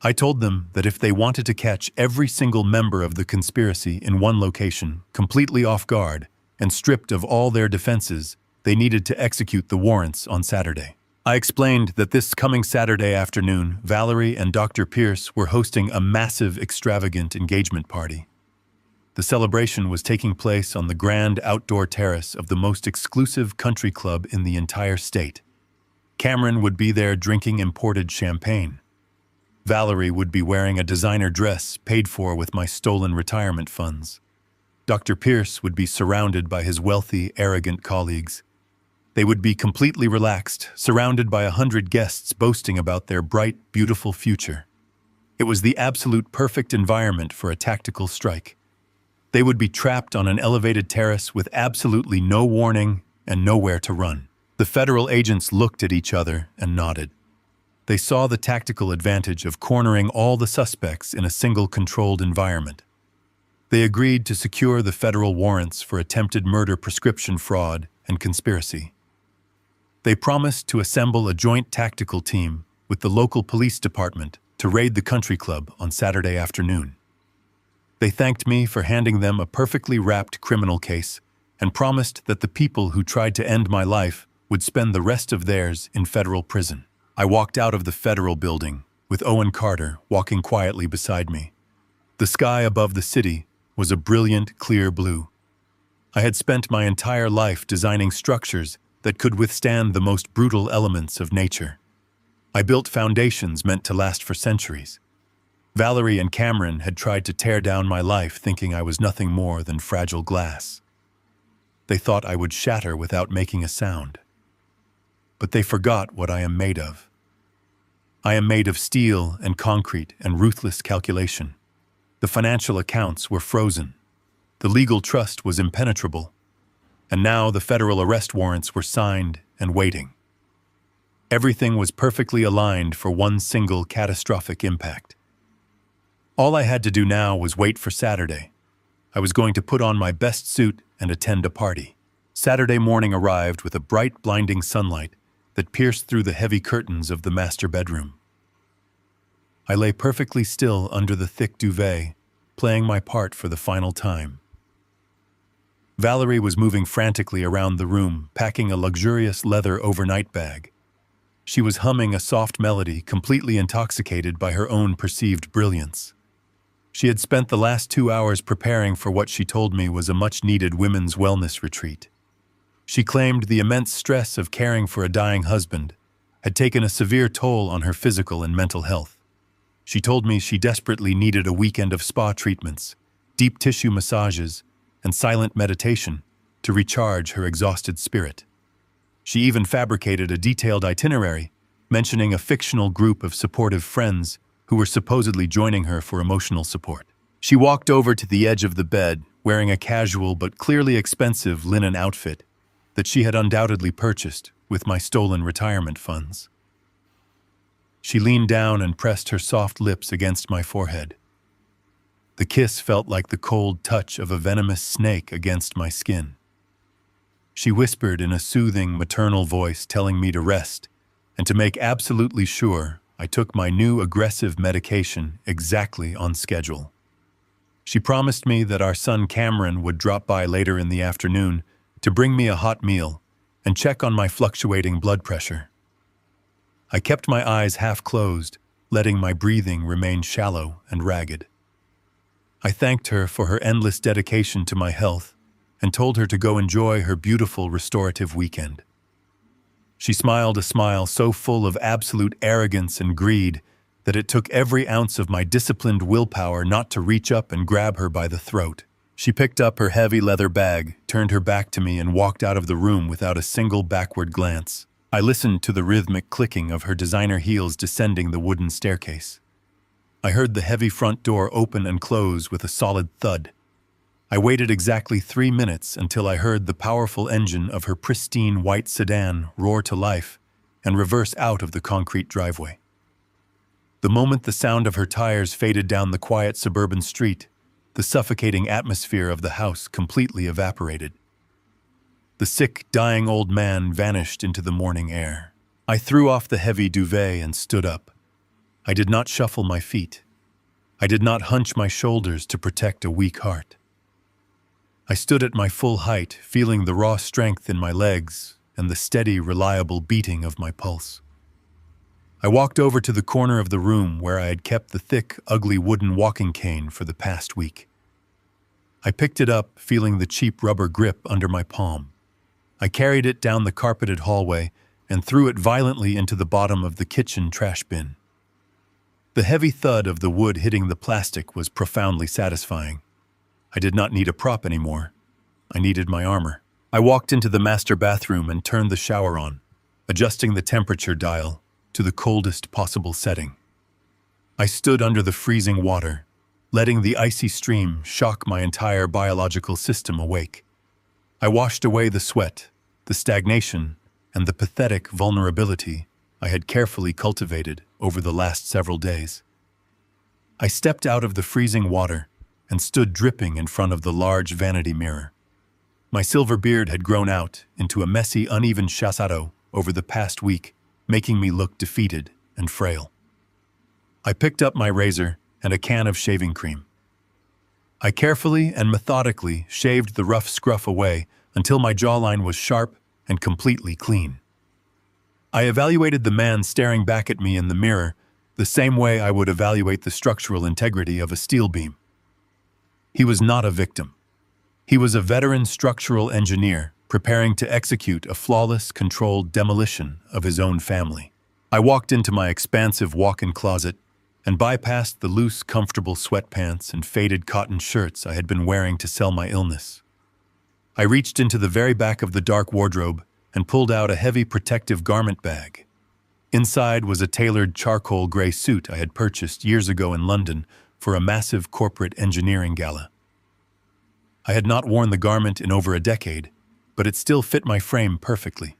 I told them that if they wanted to catch every single member of the conspiracy in one location, completely off guard, and stripped of all their defenses, they needed to execute the warrants on Saturday. I explained that this coming Saturday afternoon, Valerie and Dr. Pierce were hosting a massive, extravagant engagement party. The celebration was taking place on the grand outdoor terrace of the most exclusive country club in the entire state. Cameron would be there drinking imported champagne. Valerie would be wearing a designer dress paid for with my stolen retirement funds. Dr. Pierce would be surrounded by his wealthy, arrogant colleagues. They would be completely relaxed, surrounded by 100 guests boasting about their bright, beautiful future. It was the absolute perfect environment for a tactical strike. They would be trapped on an elevated terrace with absolutely no warning and nowhere to run. The federal agents looked at each other and nodded. They saw the tactical advantage of cornering all the suspects in a single controlled environment. They agreed to secure the federal warrants for attempted murder, prescription fraud, and conspiracy. They promised to assemble a joint tactical team with the local police department to raid the country club on Saturday afternoon. They thanked me for handing them a perfectly wrapped criminal case and promised that the people who tried to end my life would spend the rest of theirs in federal prison. I walked out of the federal building, with Owen Carter walking quietly beside me. The sky above the city was a brilliant, clear blue. I had spent my entire life designing structures that could withstand the most brutal elements of nature. I built foundations meant to last for centuries. Valerie and Cameron had tried to tear down my life, thinking I was nothing more than fragile glass. They thought I would shatter without making a sound. But they forgot what I am made of. I am made of steel and concrete and ruthless calculation. The financial accounts were frozen. The legal trust was impenetrable. And now the federal arrest warrants were signed and waiting. Everything was perfectly aligned for one single catastrophic impact. All I had to do now was wait for Saturday. I was going to put on my best suit and attend a party. Saturday morning arrived with a bright, blinding sunlight that pierced through the heavy curtains of the master bedroom. I lay perfectly still under the thick duvet, playing my part for the final time. Valerie was moving frantically around the room, packing a luxurious leather overnight bag. She was humming a soft melody, completely intoxicated by her own perceived brilliance. She had spent the last 2 hours preparing for what she told me was a much-needed women's wellness retreat. She claimed the immense stress of caring for a dying husband had taken a severe toll on her physical and mental health. She told me she desperately needed a weekend of spa treatments, deep tissue massages, and silent meditation to recharge her exhausted spirit. She even fabricated a detailed itinerary, mentioning a fictional group of supportive friends who were supposedly joining her for emotional support. She walked over to the edge of the bed, wearing a casual but clearly expensive linen outfit that she had undoubtedly purchased with my stolen retirement funds. She leaned down and pressed her soft lips against my forehead. The kiss felt like the cold touch of a venomous snake against my skin. She whispered in a soothing, maternal voice, telling me to rest and to make absolutely sure I took my new aggressive medication exactly on schedule. She promised me that our son Cameron would drop by later in the afternoon to bring me a hot meal and check on my fluctuating blood pressure. I kept my eyes half closed, letting my breathing remain shallow and ragged. I thanked her for her endless dedication to my health and told her to go enjoy her beautiful restorative weekend. She smiled a smile so full of absolute arrogance and greed that it took every ounce of my disciplined willpower not to reach up and grab her by the throat. She picked up her heavy leather bag, turned her back to me, and walked out of the room without a single backward glance. I listened to the rhythmic clicking of her designer heels descending the wooden staircase. I heard the heavy front door open and close with a solid thud. I waited exactly 3 minutes until I heard the powerful engine of her pristine white sedan roar to life and reverse out of the concrete driveway. The moment the sound of her tires faded down the quiet suburban street, the suffocating atmosphere of the house completely evaporated. The sick, dying old man vanished into the morning air. I threw off the heavy duvet and stood up. I did not shuffle my feet. I did not hunch my shoulders to protect a weak heart. I stood at my full height, feeling the raw strength in my legs and the steady, reliable beating of my pulse. I walked over to the corner of the room where I had kept the thick, ugly wooden walking cane for the past week. I picked it up, feeling the cheap rubber grip under my palm. I carried it down the carpeted hallway and threw it violently into the bottom of the kitchen trash bin. The heavy thud of the wood hitting the plastic was profoundly satisfying. I did not need a prop anymore. I needed my armor. I walked into the master bathroom and turned the shower on, adjusting the temperature dial to the coldest possible setting. I stood under the freezing water, letting the icy stream shock my entire biological system awake. I washed away the sweat, the stagnation, and the pathetic vulnerability I had carefully cultivated over the last several days. I stepped out of the freezing water and stood dripping in front of the large vanity mirror. My silver beard had grown out into a messy, uneven chasado over the past week, making me look defeated and frail. I picked up my razor and a can of shaving cream. I carefully and methodically shaved the rough scruff away until my jawline was sharp and completely clean. I evaluated the man staring back at me in the mirror the same way I would evaluate the structural integrity of a steel beam. He was not a victim. He was a veteran structural engineer preparing to execute a flawless, controlled demolition of his own family. I walked into my expansive walk-in closet and bypassed the loose, comfortable sweatpants and faded cotton shirts I had been wearing to sell my illness. I reached into the very back of the dark wardrobe and pulled out a heavy protective garment bag. Inside was a tailored charcoal gray suit I had purchased years ago in London for a massive corporate engineering gala. I had not worn the garment in over a decade, but it still fit my frame perfectly.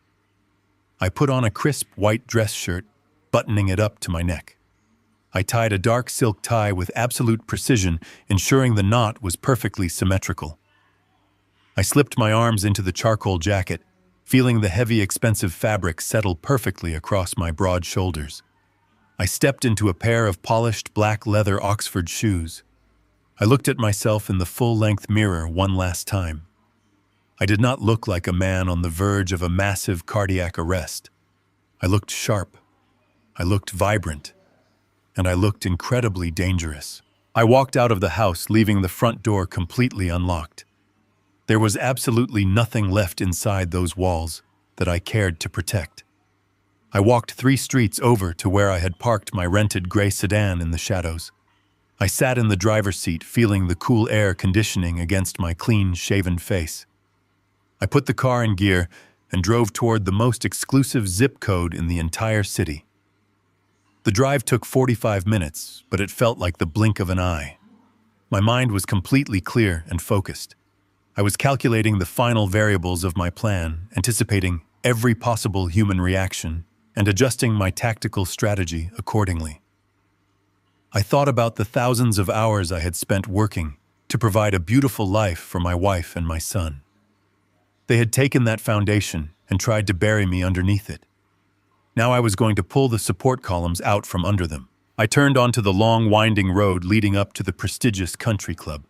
I put on a crisp white dress shirt, buttoning it up to my neck. I tied a dark silk tie with absolute precision, ensuring the knot was perfectly symmetrical. I slipped my arms into the charcoal jacket, feeling the heavy, expensive fabric settle perfectly across my broad shoulders. I stepped into a pair of polished black leather Oxford shoes. I looked at myself in the full-length mirror one last time. I did not look like a man on the verge of a massive cardiac arrest. I looked sharp. I looked vibrant. And I looked incredibly dangerous. I walked out of the house, leaving the front door completely unlocked. There was absolutely nothing left inside those walls that I cared to protect. I walked 3 streets over to where I had parked my rented gray sedan in the shadows. I sat in the driver's seat, feeling the cool air conditioning against my clean-shaven face. I put the car in gear and drove toward the most exclusive zip code in the entire city. The drive took 45 minutes, but it felt like the blink of an eye. My mind was completely clear and focused. I was calculating the final variables of my plan, anticipating every possible human reaction, and adjusting my tactical strategy accordingly. I thought about the thousands of hours I had spent working to provide a beautiful life for my wife and my son. They had taken that foundation and tried to bury me underneath it. Now I was going to pull the support columns out from under them. I turned onto the long, winding road leading up to the prestigious country club.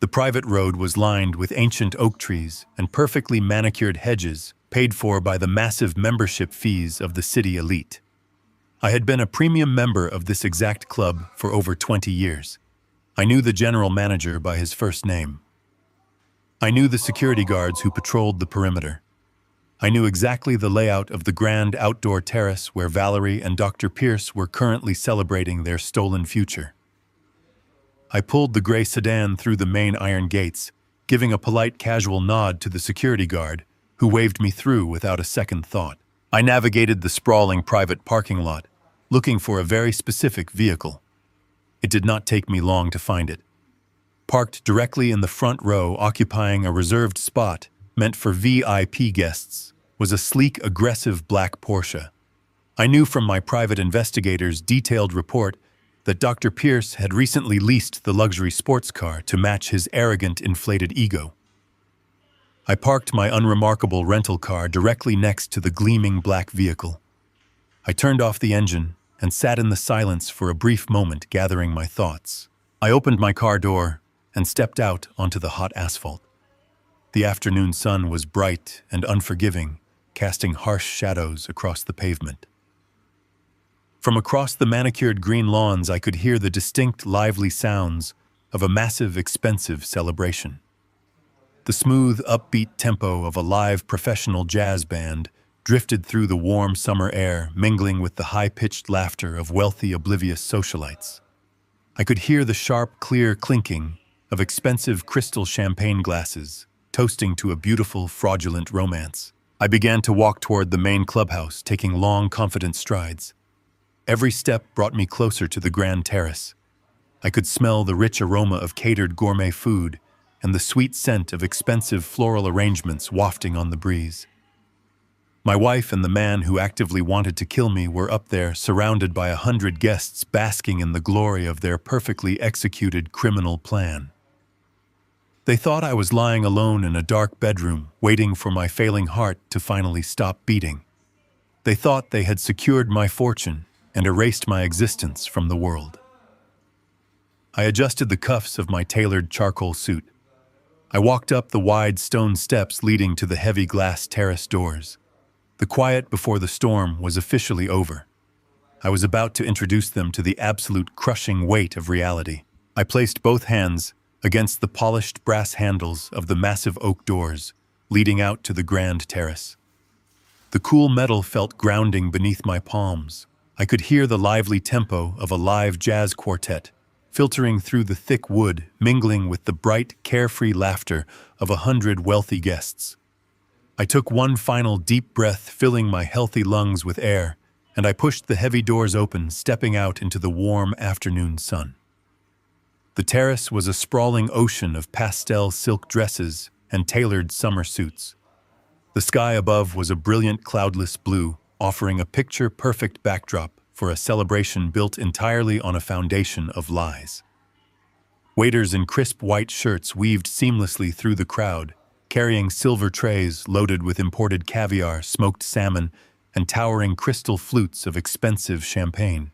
The private road was lined with ancient oak trees and perfectly manicured hedges paid for by the massive membership fees of the city elite. I had been a premium member of this exact club for over 20 years. I knew the general manager by his first name. I knew the security guards who patrolled the perimeter. I knew exactly the layout of the grand outdoor terrace where Valerie and Dr. Pierce were currently celebrating their stolen future. I pulled the gray sedan through the main iron gates, giving a polite, casual nod to the security guard, who waved me through without a second thought. I navigated the sprawling private parking lot, looking for a very specific vehicle. It did not take me long to find it. Parked directly in the front row, occupying a reserved spot meant for VIP guests, was a sleek, aggressive black Porsche. I knew from my private investigator's detailed report that Dr. Pierce had recently leased the luxury sports car to match his arrogant, inflated ego. I parked my unremarkable rental car directly next to the gleaming black vehicle. I turned off the engine and sat in the silence for a brief moment, gathering my thoughts. I opened my car door and stepped out onto the hot asphalt. The afternoon sun was bright and unforgiving, casting harsh shadows across the pavement. From across the manicured green lawns, I could hear the distinct, lively sounds of a massive, expensive celebration. The smooth, upbeat tempo of a live professional jazz band drifted through the warm summer air, mingling with the high-pitched laughter of wealthy, oblivious socialites. I could hear the sharp, clear clinking of expensive crystal champagne glasses, toasting to a beautiful, fraudulent romance. I began to walk toward the main clubhouse, taking long, confident strides. Every step brought me closer to the grand terrace. I could smell the rich aroma of catered gourmet food and the sweet scent of expensive floral arrangements wafting on the breeze. My wife and the man who actively wanted to kill me were up there, surrounded by 100 guests basking in the glory of their perfectly executed criminal plan. They thought I was lying alone in a dark bedroom, waiting for my failing heart to finally stop beating. They thought they had secured my fortune and erased my existence from the world. I adjusted the cuffs of my tailored charcoal suit. I walked up the wide stone steps leading to the heavy glass terrace doors. The quiet before the storm was officially over. I was about to introduce them to the absolute crushing weight of reality. I placed both hands against the polished brass handles of the massive oak doors leading out to the grand terrace. The cool metal felt grounding beneath my palms. I could hear the lively tempo of a live jazz quartet filtering through the thick wood, mingling with the bright, carefree laughter of 100 wealthy guests. I took one final deep breath, filling my healthy lungs with air, and I pushed the heavy doors open, stepping out into the warm afternoon sun. The terrace was a sprawling ocean of pastel silk dresses and tailored summer suits. The sky above was a brilliant cloudless blue, offering a picture-perfect backdrop for a celebration built entirely on a foundation of lies. Waiters in crisp white shirts weaved seamlessly through the crowd, carrying silver trays loaded with imported caviar, smoked salmon, and towering crystal flutes of expensive champagne.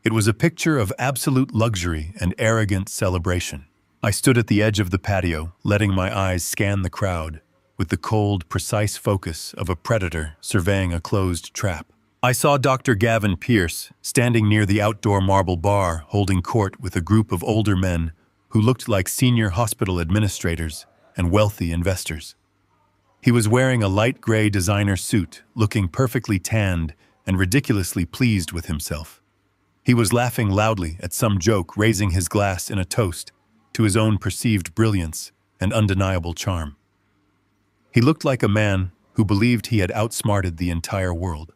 It was a picture of absolute luxury and arrogant celebration. I stood at the edge of the patio, letting my eyes scan the crowd with the cold, precise focus of a predator surveying a closed trap. I saw Dr. Gavin Pierce standing near the outdoor marble bar, holding court with a group of older men who looked like senior hospital administrators and wealthy investors. He was wearing a light gray designer suit, looking perfectly tanned and ridiculously pleased with himself. He was laughing loudly at some joke, raising his glass in a toast to his own perceived brilliance and undeniable charm. He looked like a man who believed he had outsmarted the entire world.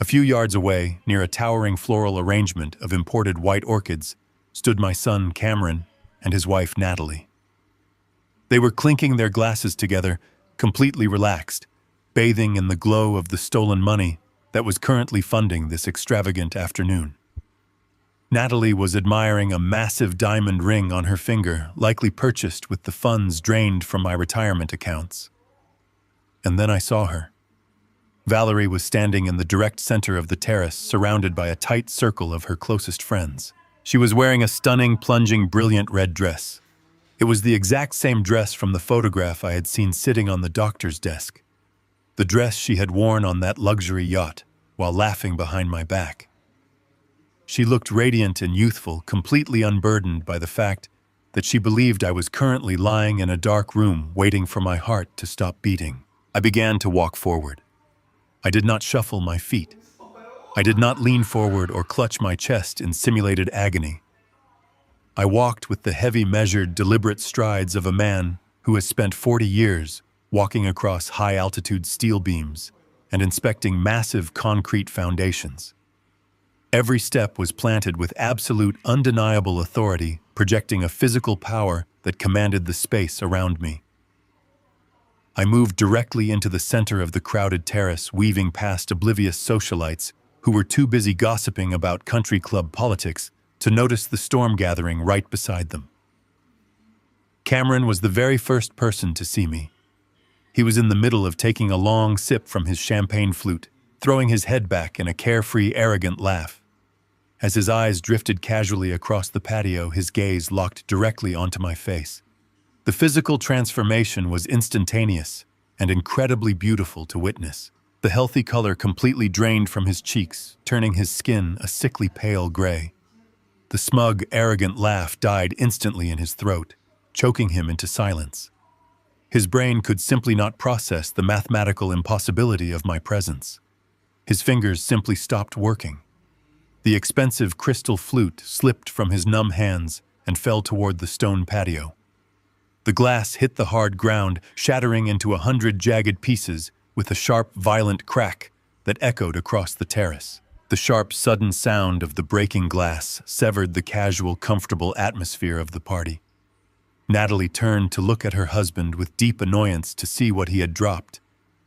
A few yards away, near a towering floral arrangement of imported white orchids, stood my son Cameron and his wife Natalie. They were clinking their glasses together, completely relaxed, bathing in the glow of the stolen money that was currently funding this extravagant afternoon. Natalie was admiring a massive diamond ring on her finger, likely purchased with the funds drained from my retirement accounts. And then I saw her. Valerie was standing in the direct center of the terrace, surrounded by a tight circle of her closest friends. She was wearing a stunning, plunging, brilliant red dress. It was the exact same dress from the photograph I had seen sitting on the doctor's desk. The dress she had worn on that luxury yacht while laughing behind my back. She looked radiant and youthful, completely unburdened by the fact that she believed I was currently lying in a dark room waiting for my heart to stop beating. I began to walk forward. I did not shuffle my feet. I did not lean forward or clutch my chest in simulated agony. I walked with the heavy, measured, deliberate strides of a man who has spent 40 years walking across high-altitude steel beams and inspecting massive concrete foundations. Every step was planted with absolute, undeniable authority, projecting a physical power that commanded the space around me. I moved directly into the center of the crowded terrace, weaving past oblivious socialites who were too busy gossiping about country club politics to notice the storm gathering right beside them. Cameron was the very first person to see me. He was in the middle of taking a long sip from his champagne flute, throwing his head back in a carefree, arrogant laugh. As his eyes drifted casually across the patio, his gaze locked directly onto my face. The physical transformation was instantaneous, and incredibly beautiful to witness. The healthy color completely drained from his cheeks, turning his skin a sickly pale gray. The smug, arrogant laugh died instantly in his throat, choking him into silence. His brain could simply not process the mathematical impossibility of my presence. His fingers simply stopped working. The expensive crystal flute slipped from his numb hands and fell toward the stone patio. The glass hit the hard ground, shattering into 100 jagged pieces with a sharp, violent crack that echoed across the terrace. The sharp, sudden sound of the breaking glass severed the casual, comfortable atmosphere of the party. Natalie turned to look at her husband with deep annoyance to see what he had dropped,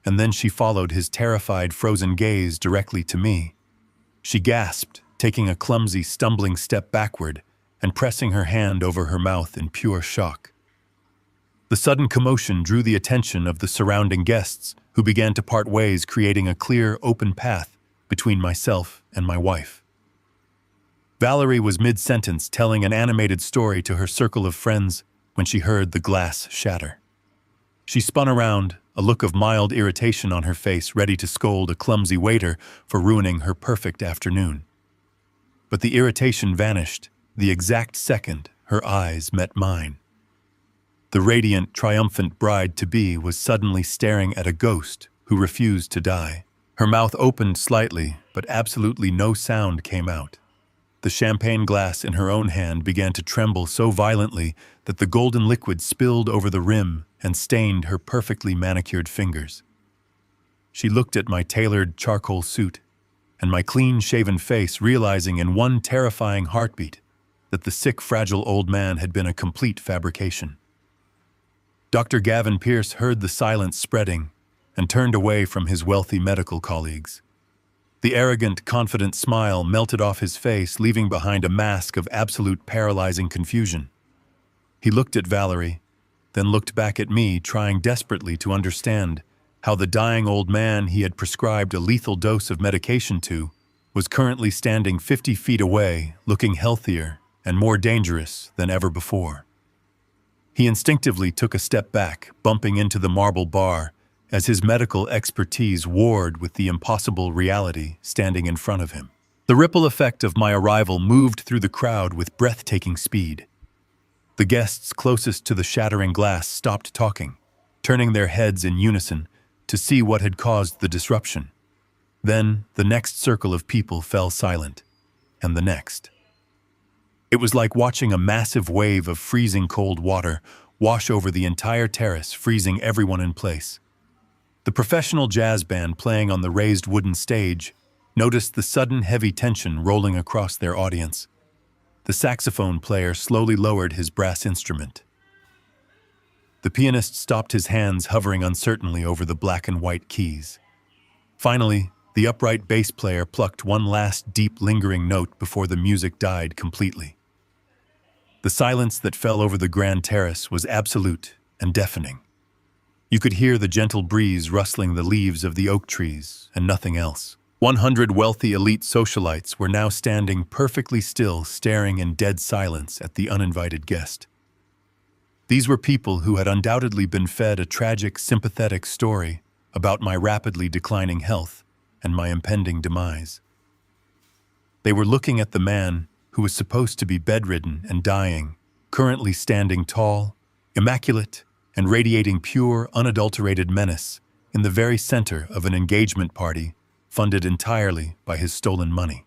and then she followed his terrified, frozen gaze directly to me. She gasped, taking a clumsy, stumbling step backward and pressing her hand over her mouth in pure shock. The sudden commotion drew the attention of the surrounding guests, who began to part ways, creating a clear, open path between myself and my wife. Valerie was mid-sentence telling an animated story to her circle of friends when she heard the glass shatter. She spun around, a look of mild irritation on her face, ready to scold a clumsy waiter for ruining her perfect afternoon. But the irritation vanished the exact second her eyes met mine. The radiant, triumphant bride-to-be was suddenly staring at a ghost who refused to die. Her mouth opened slightly, but absolutely no sound came out. The champagne glass in her own hand began to tremble so violently that the golden liquid spilled over the rim and stained her perfectly manicured fingers. She looked at my tailored charcoal suit and my clean-shaven face, realizing in one terrifying heartbeat that the sick, fragile old man had been a complete fabrication. Dr. Gavin Pierce heard the silence spreading and turned away from his wealthy medical colleagues. The arrogant, confident smile melted off his face, leaving behind a mask of absolute paralyzing confusion. He looked at Valerie, then looked back at me, trying desperately to understand how the dying old man he had prescribed a lethal dose of medication to was currently standing 50 feet away, looking healthier and more dangerous than ever before. He instinctively took a step back, bumping into the marble bar, as his medical expertise warred with the impossible reality standing in front of him. The ripple effect of my arrival moved through the crowd with breathtaking speed. The guests closest to the shattering glass stopped talking, turning their heads in unison to see what had caused the disruption. Then the next circle of people fell silent, and the next. It was like watching a massive wave of freezing cold water wash over the entire terrace, freezing everyone in place. The professional jazz band playing on the raised wooden stage noticed the sudden heavy tension rolling across their audience. The saxophone player slowly lowered his brass instrument. The pianist stopped, his hands hovering uncertainly over the black and white keys. Finally, the upright bass player plucked one last deep, lingering note before the music died completely. The silence that fell over the grand terrace was absolute and deafening. You could hear the gentle breeze rustling the leaves of the oak trees and nothing else. 100 wealthy elite socialites were now standing perfectly still, staring in dead silence at the uninvited guest. These were people who had undoubtedly been fed a tragic, sympathetic story about my rapidly declining health and my impending demise. They were looking at the man who was supposed to be bedridden and dying, currently standing tall, immaculate, and radiating pure, unadulterated menace in the very center of an engagement party funded entirely by his stolen money.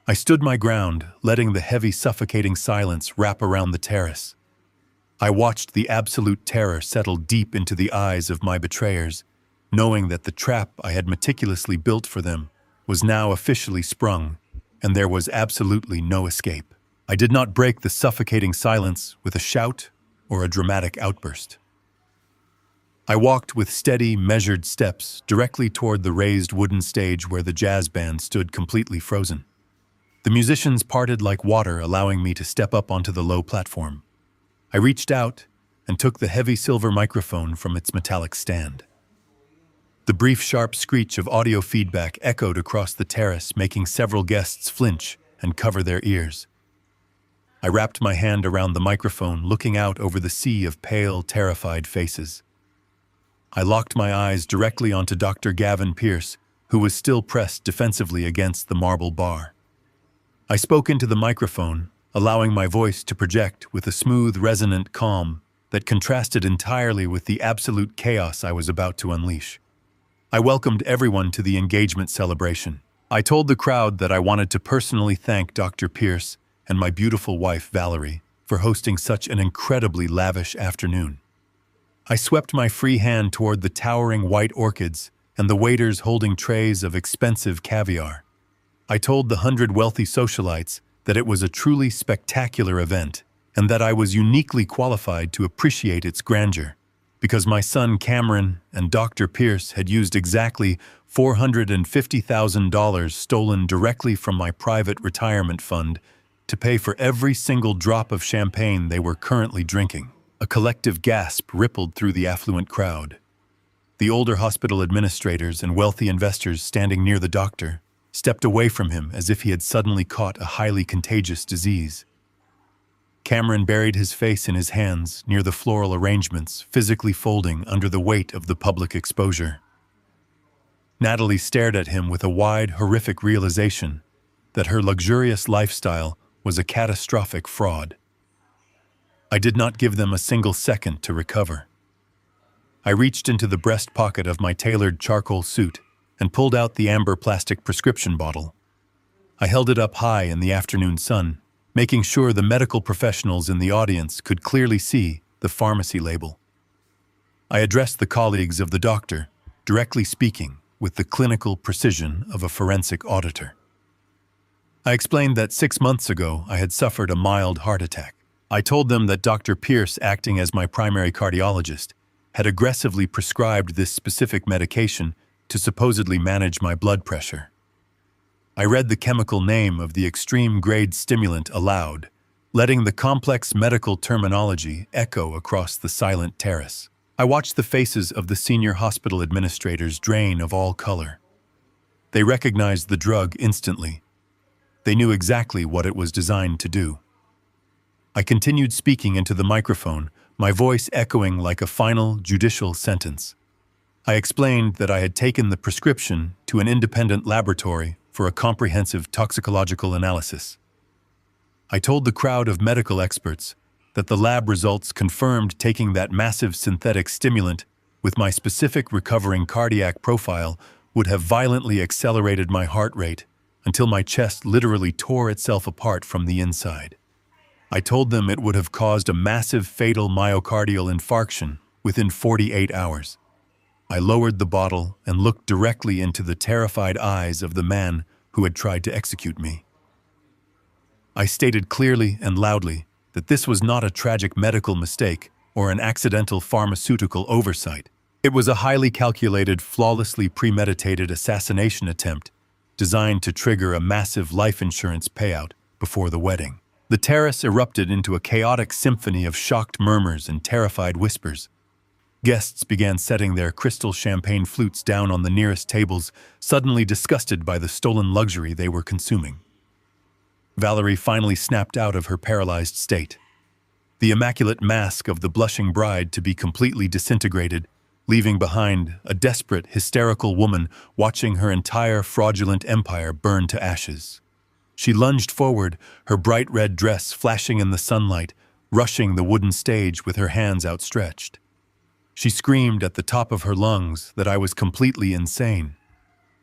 I stood my ground, letting the heavy, suffocating silence wrap around the terrace. I watched the absolute terror settle deep into the eyes of my betrayers, knowing that the trap I had meticulously built for them was now officially sprung, and there was absolutely no escape. I did not break the suffocating silence with a shout or a dramatic outburst. I walked with steady, measured steps directly toward the raised wooden stage where the jazz band stood completely frozen. The musicians parted like water, allowing me to step up onto the low platform. I reached out and took the heavy silver microphone from its metallic stand. The brief, sharp screech of audio feedback echoed across the terrace, making several guests flinch and cover their ears. I wrapped my hand around the microphone, looking out over the sea of pale, terrified faces. I locked my eyes directly onto Dr. Gavin Pierce, who was still pressed defensively against the marble bar. I spoke into the microphone, allowing my voice to project with a smooth, resonant calm that contrasted entirely with the absolute chaos I was about to unleash. I welcomed everyone to the engagement celebration. I told the crowd that I wanted to personally thank Dr. Pierce and my beautiful wife, Valerie, for hosting such an incredibly lavish afternoon. I swept my free hand toward the towering white orchids and the waiters holding trays of expensive caviar. I told the 100 wealthy socialites that it was a truly spectacular event and that I was uniquely qualified to appreciate its grandeur, because my son Cameron and Dr. Pierce had used exactly $450,000 stolen directly from my private retirement fund to pay for every single drop of champagne they were currently drinking. A collective gasp rippled through the affluent crowd. The older hospital administrators and wealthy investors standing near the doctor stepped away from him as if he had suddenly caught a highly contagious disease. Cameron buried his face in his hands near the floral arrangements, physically folding under the weight of the public exposure. Natalie stared at him with a wide, horrific realization that her luxurious lifestyle was a catastrophic fraud. I did not give them a single second to recover. I reached into the breast pocket of my tailored charcoal suit and pulled out the amber plastic prescription bottle. I held it up high in the afternoon sun, making sure the medical professionals in the audience could clearly see the pharmacy label. I addressed the colleagues of the doctor, directly speaking with the clinical precision of a forensic auditor. I explained that 6 months ago I had suffered a mild heart attack. I told them that Dr. Pierce, acting as my primary cardiologist, had aggressively prescribed this specific medication to supposedly manage my blood pressure. I read the chemical name of the extreme-grade stimulant aloud, letting the complex medical terminology echo across the silent terrace. I watched the faces of the senior hospital administrators drain of all color. They recognized the drug instantly. They knew exactly what it was designed to do. I continued speaking into the microphone, my voice echoing like a final judicial sentence. I explained that I had taken the prescription to an independent laboratory for a comprehensive toxicological analysis. I told the crowd of medical experts that the lab results confirmed taking that massive synthetic stimulant with my specific recovering cardiac profile would have violently accelerated my heart rate until my chest literally tore itself apart from the inside. I told them it would have caused a massive fatal myocardial infarction within 48 hours. I lowered the bottle and looked directly into the terrified eyes of the man who had tried to execute me. I stated clearly and loudly that this was not a tragic medical mistake or an accidental pharmaceutical oversight. It was a highly calculated, flawlessly premeditated assassination attempt designed to trigger a massive life insurance payout before the wedding. The terrace erupted into a chaotic symphony of shocked murmurs and terrified whispers. Guests began setting their crystal champagne flutes down on the nearest tables, suddenly disgusted by the stolen luxury they were consuming. Valerie finally snapped out of her paralyzed state. The immaculate mask of the blushing bride to be completely disintegrated, leaving behind a desperate, hysterical woman watching her entire fraudulent empire burn to ashes. She lunged forward, her bright red dress flashing in the sunlight, rushing the wooden stage with her hands outstretched. She screamed at the top of her lungs that I was completely insane.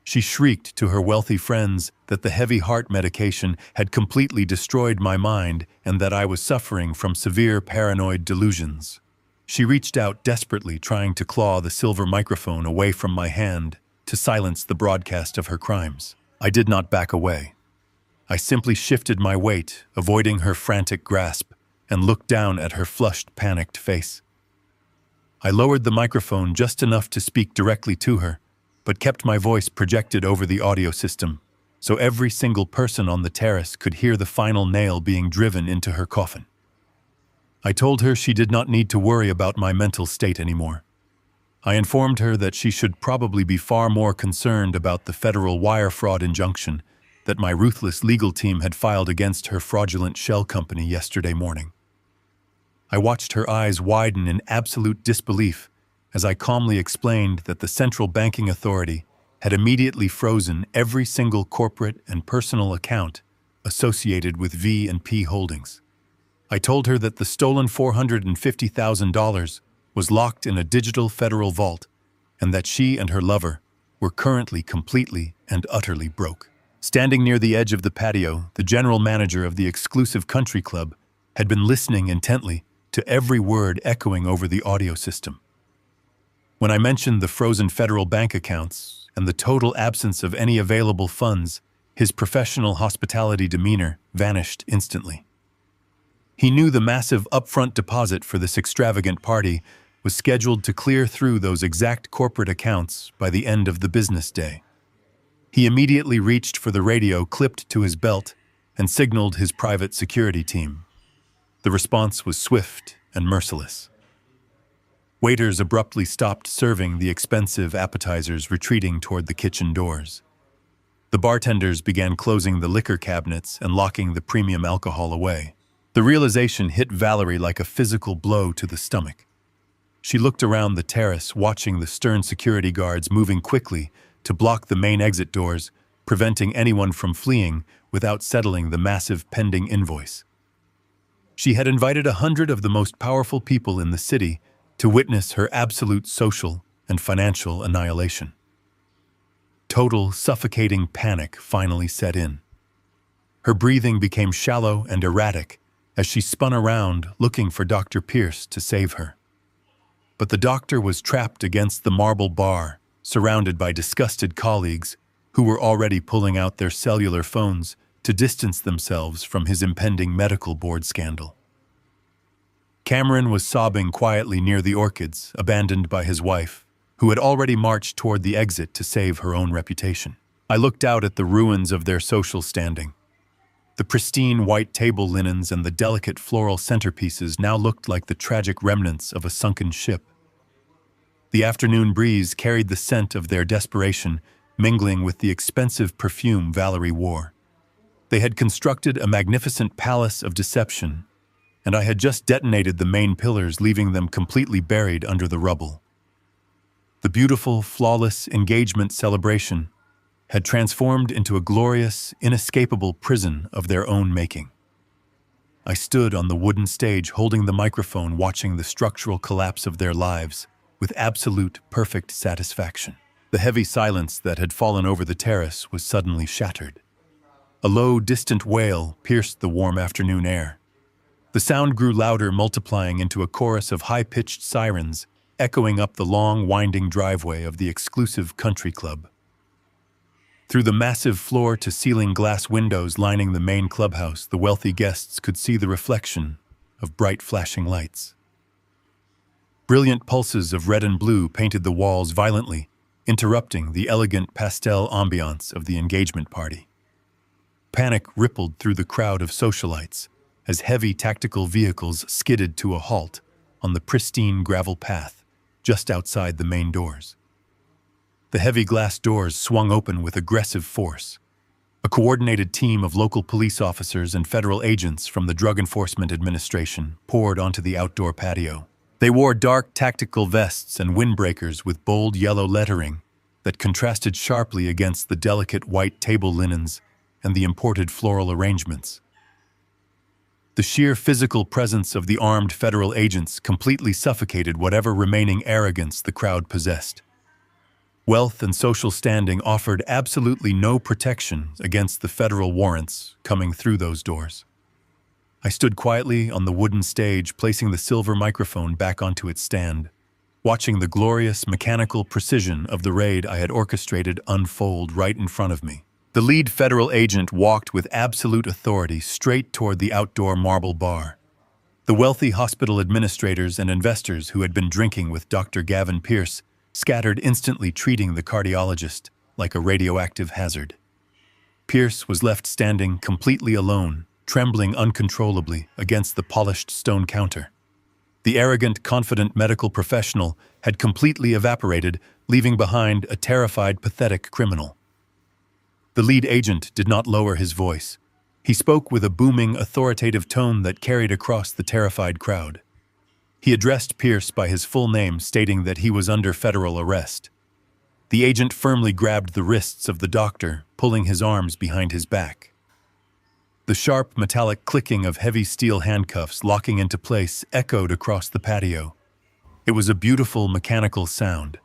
She shrieked to her wealthy friends that the heavy heart medication had completely destroyed my mind and that I was suffering from severe paranoid delusions. She reached out desperately, trying to claw the silver microphone away from my hand to silence the broadcast of her crimes. I did not back away. I simply shifted my weight, avoiding her frantic grasp, and looked down at her flushed, panicked face. I lowered the microphone just enough to speak directly to her, but kept my voice projected over the audio system, so every single person on the terrace could hear the final nail being driven into her coffin. I told her she did not need to worry about my mental state anymore. I informed her that she should probably be far more concerned about the federal wire fraud injunction that my ruthless legal team had filed against her fraudulent shell company yesterday morning. I watched her eyes widen in absolute disbelief as I calmly explained that the Central Banking Authority had immediately frozen every single corporate and personal account associated with V&P Holdings. I told her that the stolen $450,000 was locked in a digital federal vault and that she and her lover were currently completely and utterly broke. Standing near the edge of the patio, the general manager of the exclusive country club had been listening intently to every word echoing over the audio system. When I mentioned the frozen federal bank accounts and the total absence of any available funds, his professional hospitality demeanor vanished instantly. He knew the massive upfront deposit for this extravagant party was scheduled to clear through those exact corporate accounts by the end of the business day. He immediately reached for the radio clipped to his belt and signaled his private security team. The response was swift and merciless. Waiters abruptly stopped serving the expensive appetizers, retreating toward the kitchen doors. The bartenders began closing the liquor cabinets and locking the premium alcohol away. The realization hit Valerie like a physical blow to the stomach. She looked around the terrace, watching the stern security guards moving quickly to block the main exit doors, preventing anyone from fleeing without settling the massive pending invoice. She had invited 100 of the most powerful people in the city to witness her absolute social and financial annihilation. Total, suffocating panic finally set in. Her breathing became shallow and erratic as she spun around looking for Dr. Pierce to save her. But the doctor was trapped against the marble bar, surrounded by disgusted colleagues who were already pulling out their cellular phones to distance themselves from his impending medical board scandal. Cameron was sobbing quietly near the orchids, abandoned by his wife, who had already marched toward the exit to save her own reputation. I looked out at the ruins of their social standing. The pristine white table linens and the delicate floral centerpieces now looked like the tragic remnants of a sunken ship. The afternoon breeze carried the scent of their desperation, mingling with the expensive perfume Valerie wore. They had constructed a magnificent palace of deception, and I had just detonated the main pillars, leaving them completely buried under the rubble. The beautiful, flawless engagement celebration had transformed into a glorious, inescapable prison of their own making. I stood on the wooden stage holding the microphone, watching the structural collapse of their lives with absolute, perfect satisfaction. The heavy silence that had fallen over the terrace was suddenly shattered. A low, distant wail pierced the warm afternoon air. The sound grew louder, multiplying into a chorus of high-pitched sirens echoing up the long, winding driveway of the exclusive country club. Through the massive floor-to-ceiling glass windows lining the main clubhouse, the wealthy guests could see the reflection of bright flashing lights. Brilliant pulses of red and blue painted the walls violently, interrupting the elegant pastel ambiance of the engagement party. Panic rippled through the crowd of socialites as heavy tactical vehicles skidded to a halt on the pristine gravel path just outside the main doors. The heavy glass doors swung open with aggressive force. A coordinated team of local police officers and federal agents from the Drug Enforcement Administration poured onto the outdoor patio. They wore dark tactical vests and windbreakers with bold yellow lettering that contrasted sharply against the delicate white table linens and the imported floral arrangements. The sheer physical presence of the armed federal agents completely suffocated whatever remaining arrogance the crowd possessed. Wealth and social standing offered absolutely no protection against the federal warrants coming through those doors. I stood quietly on the wooden stage, placing the silver microphone back onto its stand, watching the glorious mechanical precision of the raid I had orchestrated unfold right in front of me. The lead federal agent walked with absolute authority straight toward the outdoor marble bar. The wealthy hospital administrators and investors who had been drinking with Dr. Gavin Pierce scattered, instantly treating the cardiologist like a radioactive hazard. Pierce was left standing completely alone, trembling uncontrollably against the polished stone counter. The arrogant, confident medical professional had completely evaporated, leaving behind a terrified, pathetic criminal. The lead agent did not lower his voice. He spoke with a booming, authoritative tone that carried across the terrified crowd. He addressed Pierce by his full name, stating that he was under federal arrest. The agent firmly grabbed the wrists of the doctor, pulling his arms behind his back. The sharp, metallic clicking of heavy steel handcuffs locking into place echoed across the patio. It was a beautiful, mechanical sound.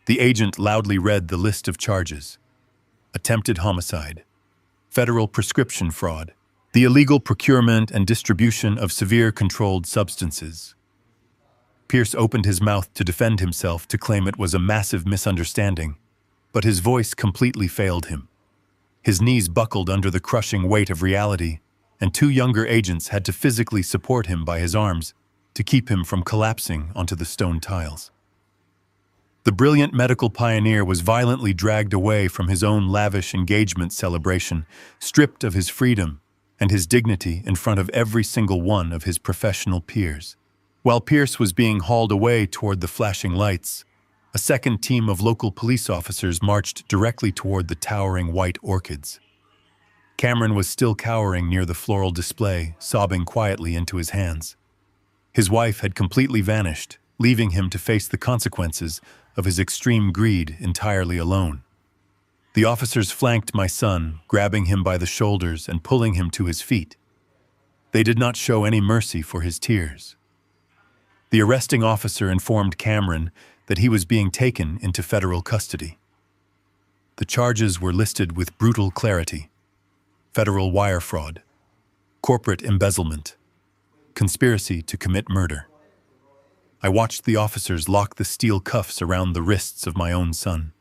The agent loudly read the list of charges: attempted homicide, federal prescription fraud, the illegal procurement and distribution of severe controlled substances. Pierce opened his mouth to defend himself, to claim it was a massive misunderstanding, but his voice completely failed him. His knees buckled under the crushing weight of reality, and two younger agents had to physically support him by his arms to keep him from collapsing onto the stone tiles. The brilliant medical pioneer was violently dragged away from his own lavish engagement celebration, stripped of his freedom and his dignity in front of every single one of his professional peers. While Pierce was being hauled away toward the flashing lights, a second team of local police officers marched directly toward the towering white orchids. Cameron was still cowering near the floral display, sobbing quietly into his hands. His wife had completely vanished, leaving him to face the consequences of his extreme greed entirely alone. The officers flanked my son, grabbing him by the shoulders and pulling him to his feet. They did not show any mercy for his tears. The arresting officer informed Cameron that he was being taken into federal custody. The charges were listed with brutal clarity: federal wire fraud, corporate embezzlement, conspiracy to commit murder. I watched the officers lock the steel cuffs around the wrists of my own son.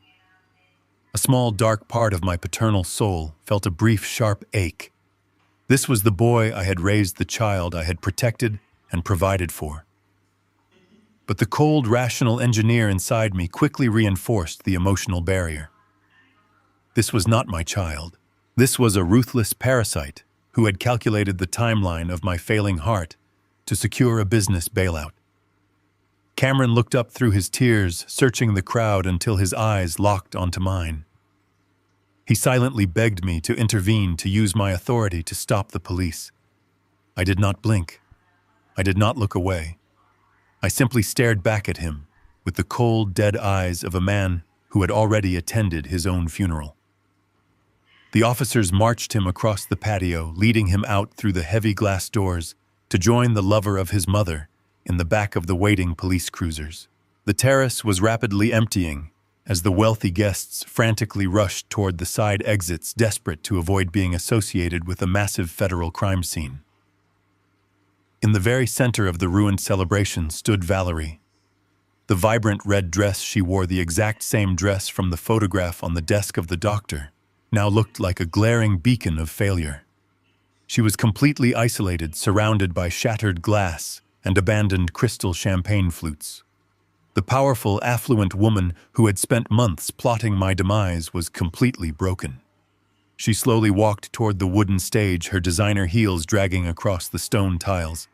A small, dark part of my paternal soul felt a brief, sharp ache. This was the boy I had raised, the child I had protected and provided for. But the cold, rational engineer inside me quickly reinforced the emotional barrier. This was not my child. This was a ruthless parasite who had calculated the timeline of my failing heart to secure a business bailout. Cameron looked up through his tears, searching the crowd until his eyes locked onto mine. He silently begged me to intervene, to use my authority to stop the police. I did not blink. I did not look away. I simply stared back at him with the cold, dead eyes of a man who had already attended his own funeral. The officers marched him across the patio, leading him out through the heavy glass doors to join the lover of his mother in the back of the waiting police cruisers. The terrace was rapidly emptying as the wealthy guests frantically rushed toward the side exits, desperate to avoid being associated with a massive federal crime scene. In the very center of the ruined celebration stood Valerie. The vibrant red dress she wore, the exact same dress from the photograph on the desk of the doctor, now looked like a glaring beacon of failure. She was completely isolated, surrounded by shattered glass and abandoned crystal champagne flutes. The powerful, affluent woman who had spent months plotting my demise was completely broken. She slowly walked toward the wooden stage, her designer heels dragging across the stone tiles.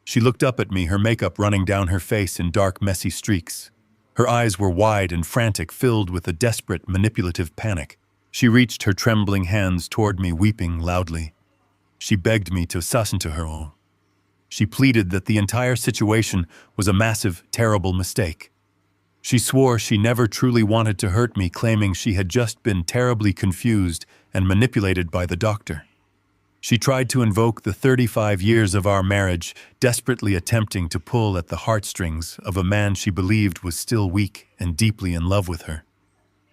She looked up at me, her makeup running down her face in dark, messy streaks. Her eyes were wide and frantic, filled with a desperate, manipulative panic. She reached her trembling hands toward me, weeping loudly. She begged me to listen to her. She pleaded that the entire situation was a massive, terrible mistake. She swore she never truly wanted to hurt me, claiming she had just been terribly confused and manipulated by the doctor. She tried to invoke the 35 years of our marriage, desperately attempting to pull at the heartstrings of a man she believed was still weak and deeply in love with her.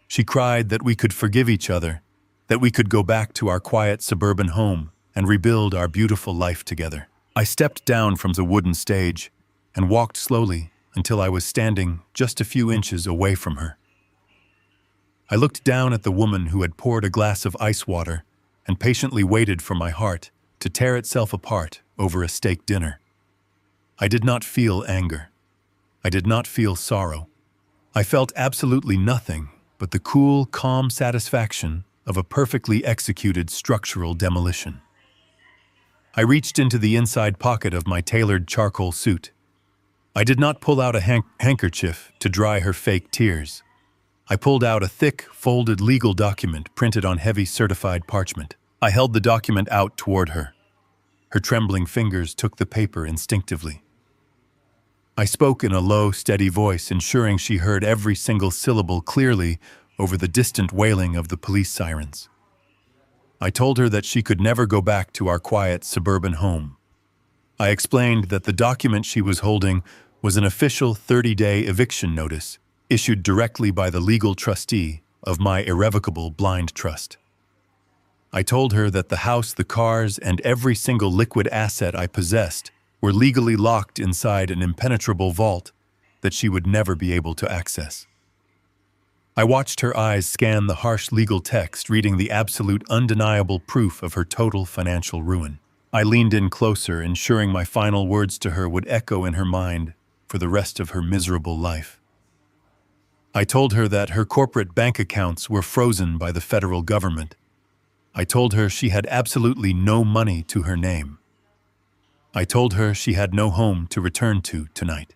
She cried that we could forgive each other, that we could go back to our quiet suburban home and rebuild our beautiful life together. I stepped down from the wooden stage and walked slowly until I was standing just a few inches away from her. I looked down at the woman who had poured a glass of ice water and patiently waited for my heart to tear itself apart over a steak dinner. I did not feel anger. I did not feel sorrow. I felt absolutely nothing but the cool, calm satisfaction of a perfectly executed structural demolition. I reached into the inside pocket of my tailored charcoal suit. I did not pull out a handkerchief to dry her fake tears. I pulled out a thick, folded legal document printed on heavy certified parchment. I held the document out toward her. Her trembling fingers took the paper instinctively. I spoke in a low, steady voice, ensuring she heard every single syllable clearly over the distant wailing of the police sirens. I told her that she could never go back to our quiet suburban home. I explained that the document she was holding was an official 30-day eviction notice issued directly by the legal trustee of my irrevocable blind trust. I told her that the house, the cars, and every single liquid asset I possessed were legally locked inside an impenetrable vault that she would never be able to access. I watched her eyes scan the harsh legal text, reading the absolute undeniable proof of her total financial ruin. I leaned in closer, ensuring my final words to her would echo in her mind for the rest of her miserable life. I told her that her corporate bank accounts were frozen by the federal government. I told her she had absolutely no money to her name. I told her she had no home to return to tonight.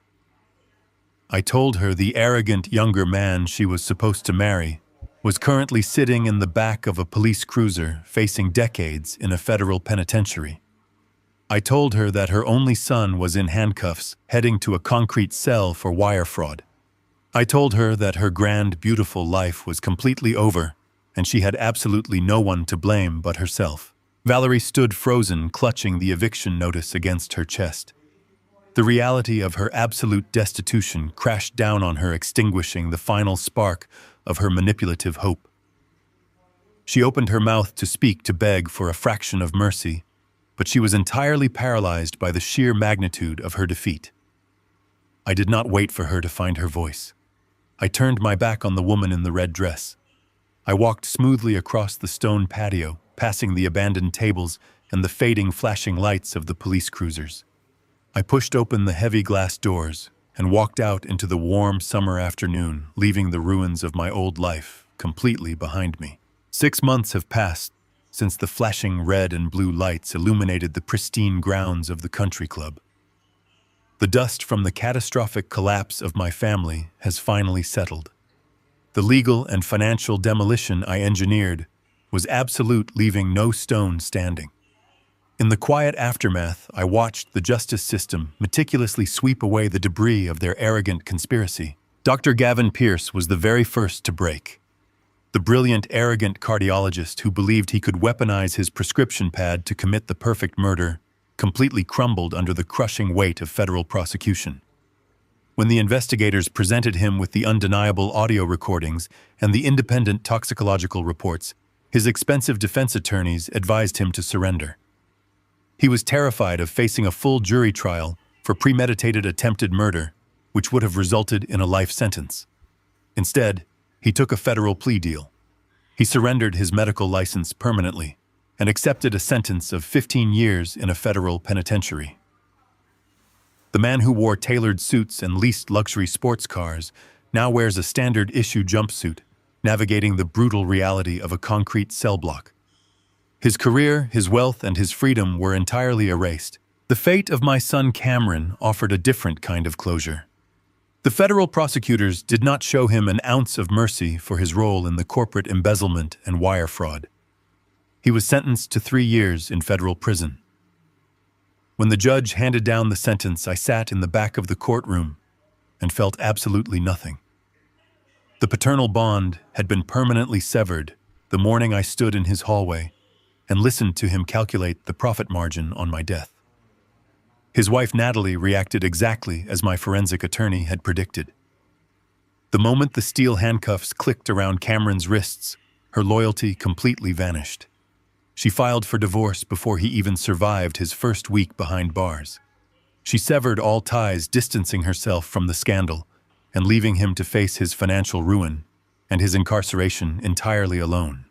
I told her the arrogant younger man she was supposed to marry was currently sitting in the back of a police cruiser facing decades in a federal penitentiary. I told her that her only son was in handcuffs, heading to a concrete cell for wire fraud. I told her that her grand, beautiful life was completely over, and she had absolutely no one to blame but herself. Valerie stood frozen, clutching the eviction notice against her chest. The reality of her absolute destitution crashed down on her, extinguishing the final spark of her manipulative hope. She opened her mouth to speak, to beg for a fraction of mercy, but she was entirely paralyzed by the sheer magnitude of her defeat. I did not wait for her to find her voice. I turned my back on the woman in the red dress. I walked smoothly across the stone patio, passing the abandoned tables and the fading, flashing lights of the police cruisers. I pushed open the heavy glass doors and walked out into the warm summer afternoon, leaving the ruins of my old life completely behind me. 6 months have passed since the flashing red and blue lights illuminated the pristine grounds of the country club. The dust from the catastrophic collapse of my family has finally settled. The legal and financial demolition I engineered was absolute, leaving no stone standing. In the quiet aftermath, I watched the justice system meticulously sweep away the debris of their arrogant conspiracy. Dr. Gavin Pierce was the very first to break. The brilliant, arrogant cardiologist who believed he could weaponize his prescription pad to commit the perfect murder completely crumbled under the crushing weight of federal prosecution. When the investigators presented him with the undeniable audio recordings and the independent toxicological reports, his expensive defense attorneys advised him to surrender. He was terrified of facing a full jury trial for premeditated attempted murder, which would have resulted in a life sentence. Instead, he took a federal plea deal. He surrendered his medical license permanently and accepted a sentence of 15 years in a federal penitentiary. The man who wore tailored suits and leased luxury sports cars now wears a standard-issue jumpsuit, navigating the brutal reality of a concrete cell block. His career, his wealth, and his freedom were entirely erased. The fate of my son Cameron offered a different kind of closure. The federal prosecutors did not show him an ounce of mercy for his role in the corporate embezzlement and wire fraud. He was sentenced to 3 years in federal prison. When the judge handed down the sentence, I sat in the back of the courtroom and felt absolutely nothing. The paternal bond had been permanently severed the morning I stood in his hallway and listened to him calculate the profit margin on my death. His wife Natalie reacted exactly as my forensic attorney had predicted. The moment the steel handcuffs clicked around Cameron's wrists, her loyalty completely vanished. She filed for divorce before he even survived his first week behind bars. She severed all ties, distancing herself from the scandal and leaving him to face his financial ruin and his incarceration entirely alone.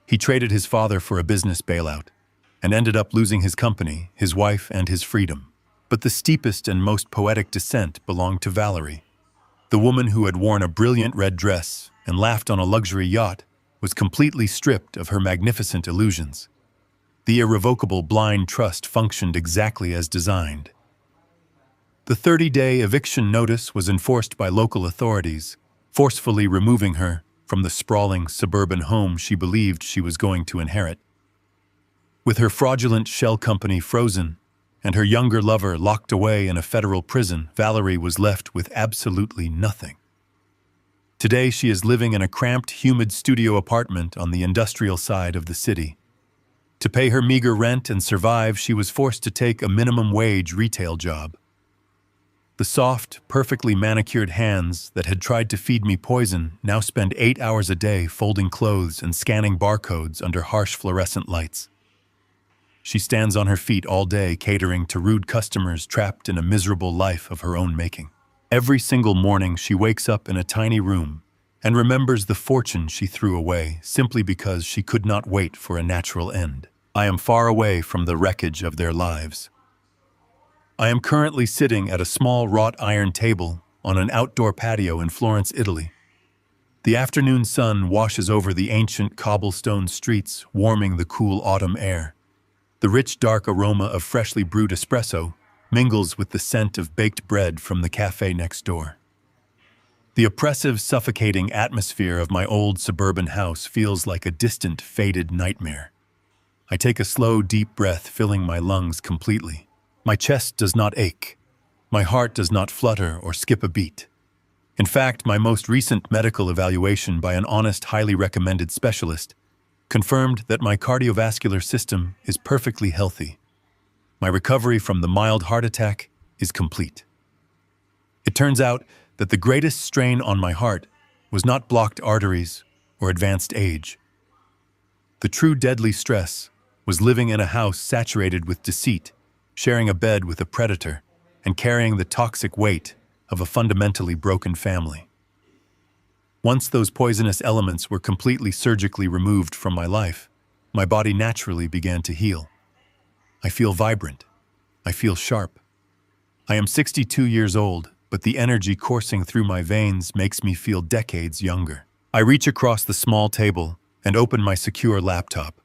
He traded his father for a business bailout and ended up losing his company, his wife, and his freedom. But the steepest and most poetic descent belonged to Valerie. The woman who had worn a brilliant red dress and laughed on a luxury yacht was completely stripped of her magnificent illusions. The irrevocable blind trust functioned exactly as designed. The 30-day eviction notice was enforced by local authorities, forcefully removing her from the sprawling suburban home she believed she was going to inherit. With her fraudulent shell company frozen and her younger lover locked away in a federal prison, Valerie was left with absolutely nothing. Today, she is living in a cramped, humid studio apartment on the industrial side of the city. To pay her meager rent and survive, she was forced to take a minimum-wage retail job. The soft, perfectly manicured hands that had tried to feed me poison now spend 8 hours a day folding clothes and scanning barcodes under harsh fluorescent lights. She stands on her feet all day, catering to rude customers trapped in a miserable life of her own making. Every single morning, she wakes up in a tiny room and remembers the fortune she threw away simply because she could not wait for a natural end. I am far away from the wreckage of their lives. I am currently sitting at a small wrought iron table on an outdoor patio in Florence, Italy. The afternoon sun washes over the ancient cobblestone streets, warming the cool autumn air. The rich, dark aroma of freshly brewed espresso mingles with the scent of baked bread from the cafe next door. The oppressive, suffocating atmosphere of my old suburban house feels like a distant, faded nightmare. I take a slow, deep breath, filling my lungs completely. My chest does not ache. My heart does not flutter or skip a beat. In fact, my most recent medical evaluation by an honest, highly recommended specialist confirmed that my cardiovascular system is perfectly healthy. My recovery from the mild heart attack is complete. It turns out that the greatest strain on my heart was not blocked arteries or advanced age. The true deadly stress was living in a house saturated with deceit, sharing a bed with a predator, and carrying the toxic weight of a fundamentally broken family. Once those poisonous elements were completely surgically removed from my life, my body naturally began to heal. I feel vibrant. I feel sharp. I am 62 years old, but the energy coursing through my veins makes me feel decades younger. I reach across the small table and open my secure laptop.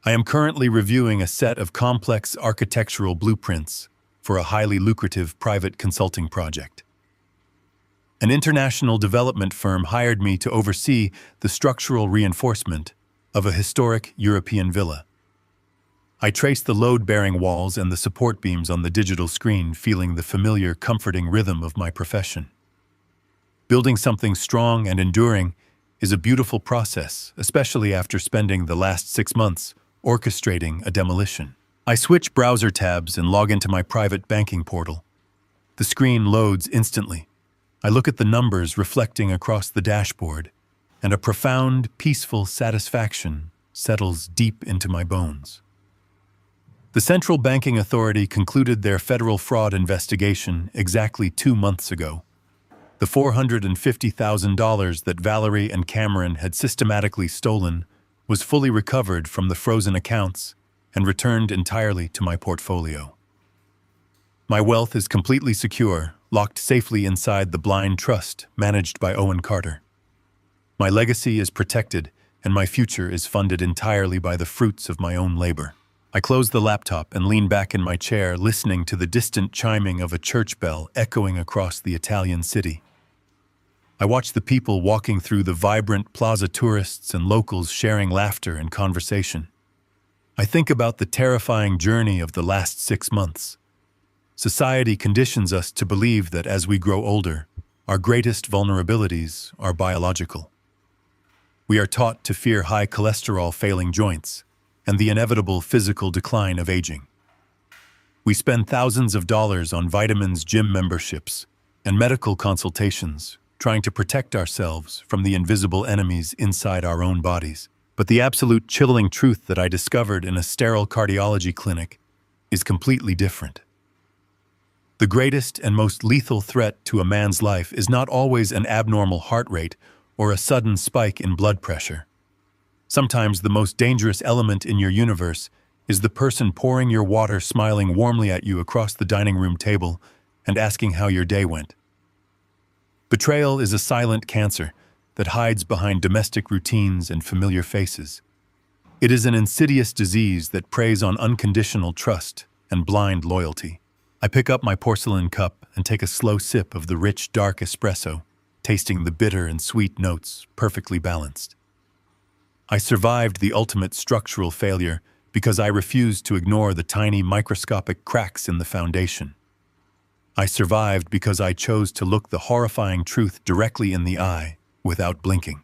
I am currently reviewing a set of complex architectural blueprints for a highly lucrative private consulting project. An international development firm hired me to oversee the structural reinforcement of a historic European villa. I trace the load-bearing walls and the support beams on the digital screen, feeling the familiar, comforting rhythm of my profession. Building something strong and enduring is a beautiful process, especially after spending the last 6 months orchestrating a demolition. I switch browser tabs and log into my private banking portal. The screen loads instantly. I look at the numbers reflecting across the dashboard, and a profound, peaceful satisfaction settles deep into my bones. The Central Banking Authority concluded their federal fraud investigation exactly 2 months ago. The $450,000 that Valerie and Cameron had systematically stolen was fully recovered from the frozen accounts and returned entirely to my portfolio. My wealth is completely secure, locked safely inside the blind trust managed by Owen Carter. My legacy is protected, and my future is funded entirely by the fruits of my own labor. I close the laptop and lean back in my chair, listening to the distant chiming of a church bell echoing across the Italian city. I watch the people walking through the vibrant plaza, tourists and locals sharing laughter and conversation. I think about the terrifying journey of the last 6 months. Society conditions us to believe that as we grow older, our greatest vulnerabilities are biological. We are taught to fear high cholesterol, failing joints, and the inevitable physical decline of aging. We spend thousands of dollars on vitamins, gym memberships, and medical consultations, trying to protect ourselves from the invisible enemies inside our own bodies. But the absolute chilling truth that I discovered in a sterile cardiology clinic is completely different. The greatest and most lethal threat to a man's life is not always an abnormal heart rate or a sudden spike in blood pressure. Sometimes the most dangerous element in your universe is the person pouring your water, smiling warmly at you across the dining room table and asking how your day went. Betrayal is a silent cancer that hides behind domestic routines and familiar faces. It is an insidious disease that preys on unconditional trust and blind loyalty. I pick up my porcelain cup and take a slow sip of the rich, dark espresso, tasting the bitter and sweet notes perfectly balanced. I survived the ultimate structural failure because I refused to ignore the tiny microscopic cracks in the foundation. I survived because I chose to look the horrifying truth directly in the eye without blinking.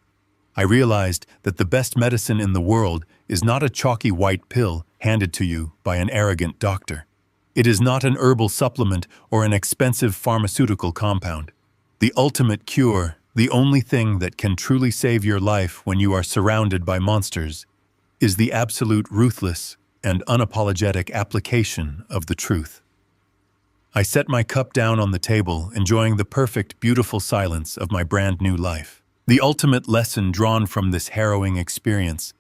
I realized that the best medicine in the world is not a chalky white pill handed to you by an arrogant doctor. It is not an herbal supplement or an expensive pharmaceutical compound. The ultimate cure, the only thing that can truly save your life when you are surrounded by monsters, is the absolute ruthless and unapologetic application of the truth. I set my cup down on the table, enjoying the perfect, beautiful silence of my brand new life. The ultimate lesson drawn from this harrowing experience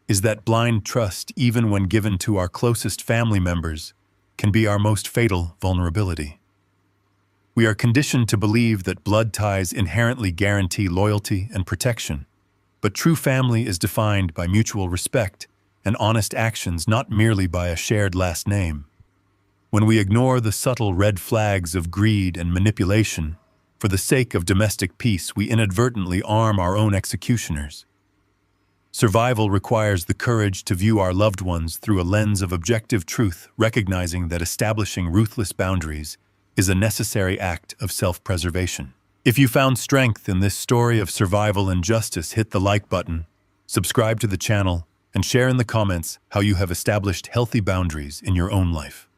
is that blind trust, even when given to our closest family members, can be our most fatal vulnerability. We are conditioned to believe that blood ties inherently guarantee loyalty and protection, but true family is defined by mutual respect and honest actions, not merely by a shared last name. When we ignore the subtle red flags of greed and manipulation, for the sake of domestic peace, we inadvertently arm our own executioners. Survival requires the courage to view our loved ones through a lens of objective truth, recognizing that establishing ruthless boundaries is a necessary act of self-preservation. If you found strength in this story of survival and justice, hit the like button, subscribe to the channel, and share in the comments how you have established healthy boundaries in your own life.